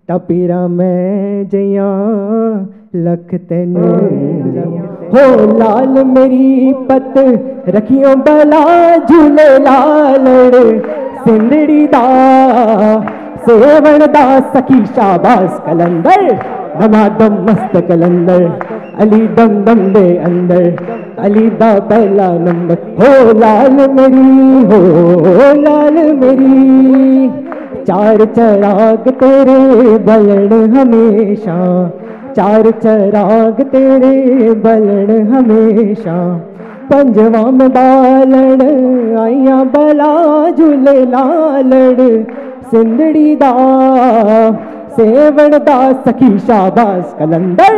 ता पीरा मैं जिया लख तैनू हो लाल मेरी पत रखियो बला झूले लालड़ सिंदड़ी दा सेवण दा सखी शाबाश कलंदर दमादम मस्त कलंदर अली दम दम दे अंदर अली दा पहला नंबर हो लाल मेरी चार चराग तेरे बलण हमेशा चार चराग तेरे बलण हमेशा पंजवा में बालण आइया बला झूले लालड़ सिंदड़ी दा सेवण दा सखी शाबाश कलंदर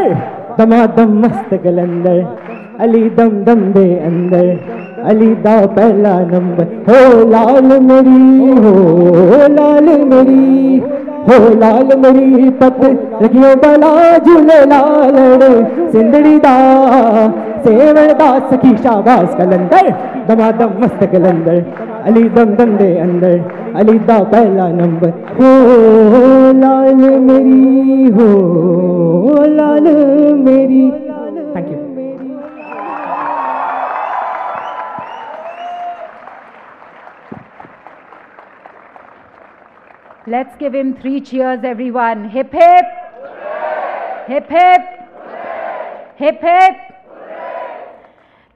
दमादम मस्त कलंदर अली दम दम दे अंदर अली दा पहला नंबर हो लाल मेरी पत रखियो बला झूले लालड़ सिंदड़ी दा सेवण दा सखी शाबाश कलंदर दमादम मस्त कलंदर अली दम दम दे अंदर अली दा पहला नंबर हो लाल मेरी thank you Let's give him 3 cheers, everyone. Hip hip. Hip hip. Hip hip.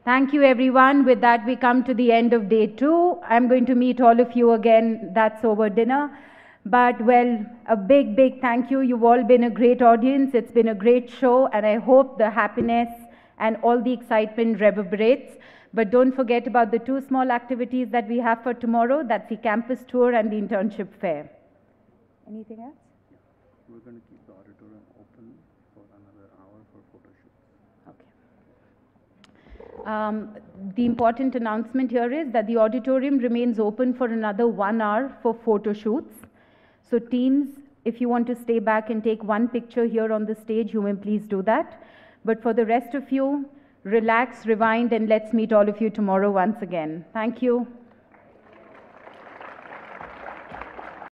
Thank you, everyone. With that, we come to the end of day 2. I'm going to meet all of you again. That's over dinner. But, well, a big, big thank you. You've all been a great audience. It's been a great show, and I hope the happiness and all the excitement reverberates. But don't forget about the 2 small activities that we have for tomorrow. That's the campus tour and the internship fair. Anything else? We're going to keep the auditorium open for another hour for photo shoots. Okay. The important announcement here is that the auditorium remains open for another 1 hour for photo shoots. So teams, if you want to stay back and take 1 picture here on the stage, you may please do that. But for the rest of you, relax, rewind, and let's meet all of you tomorrow once again. Thank you.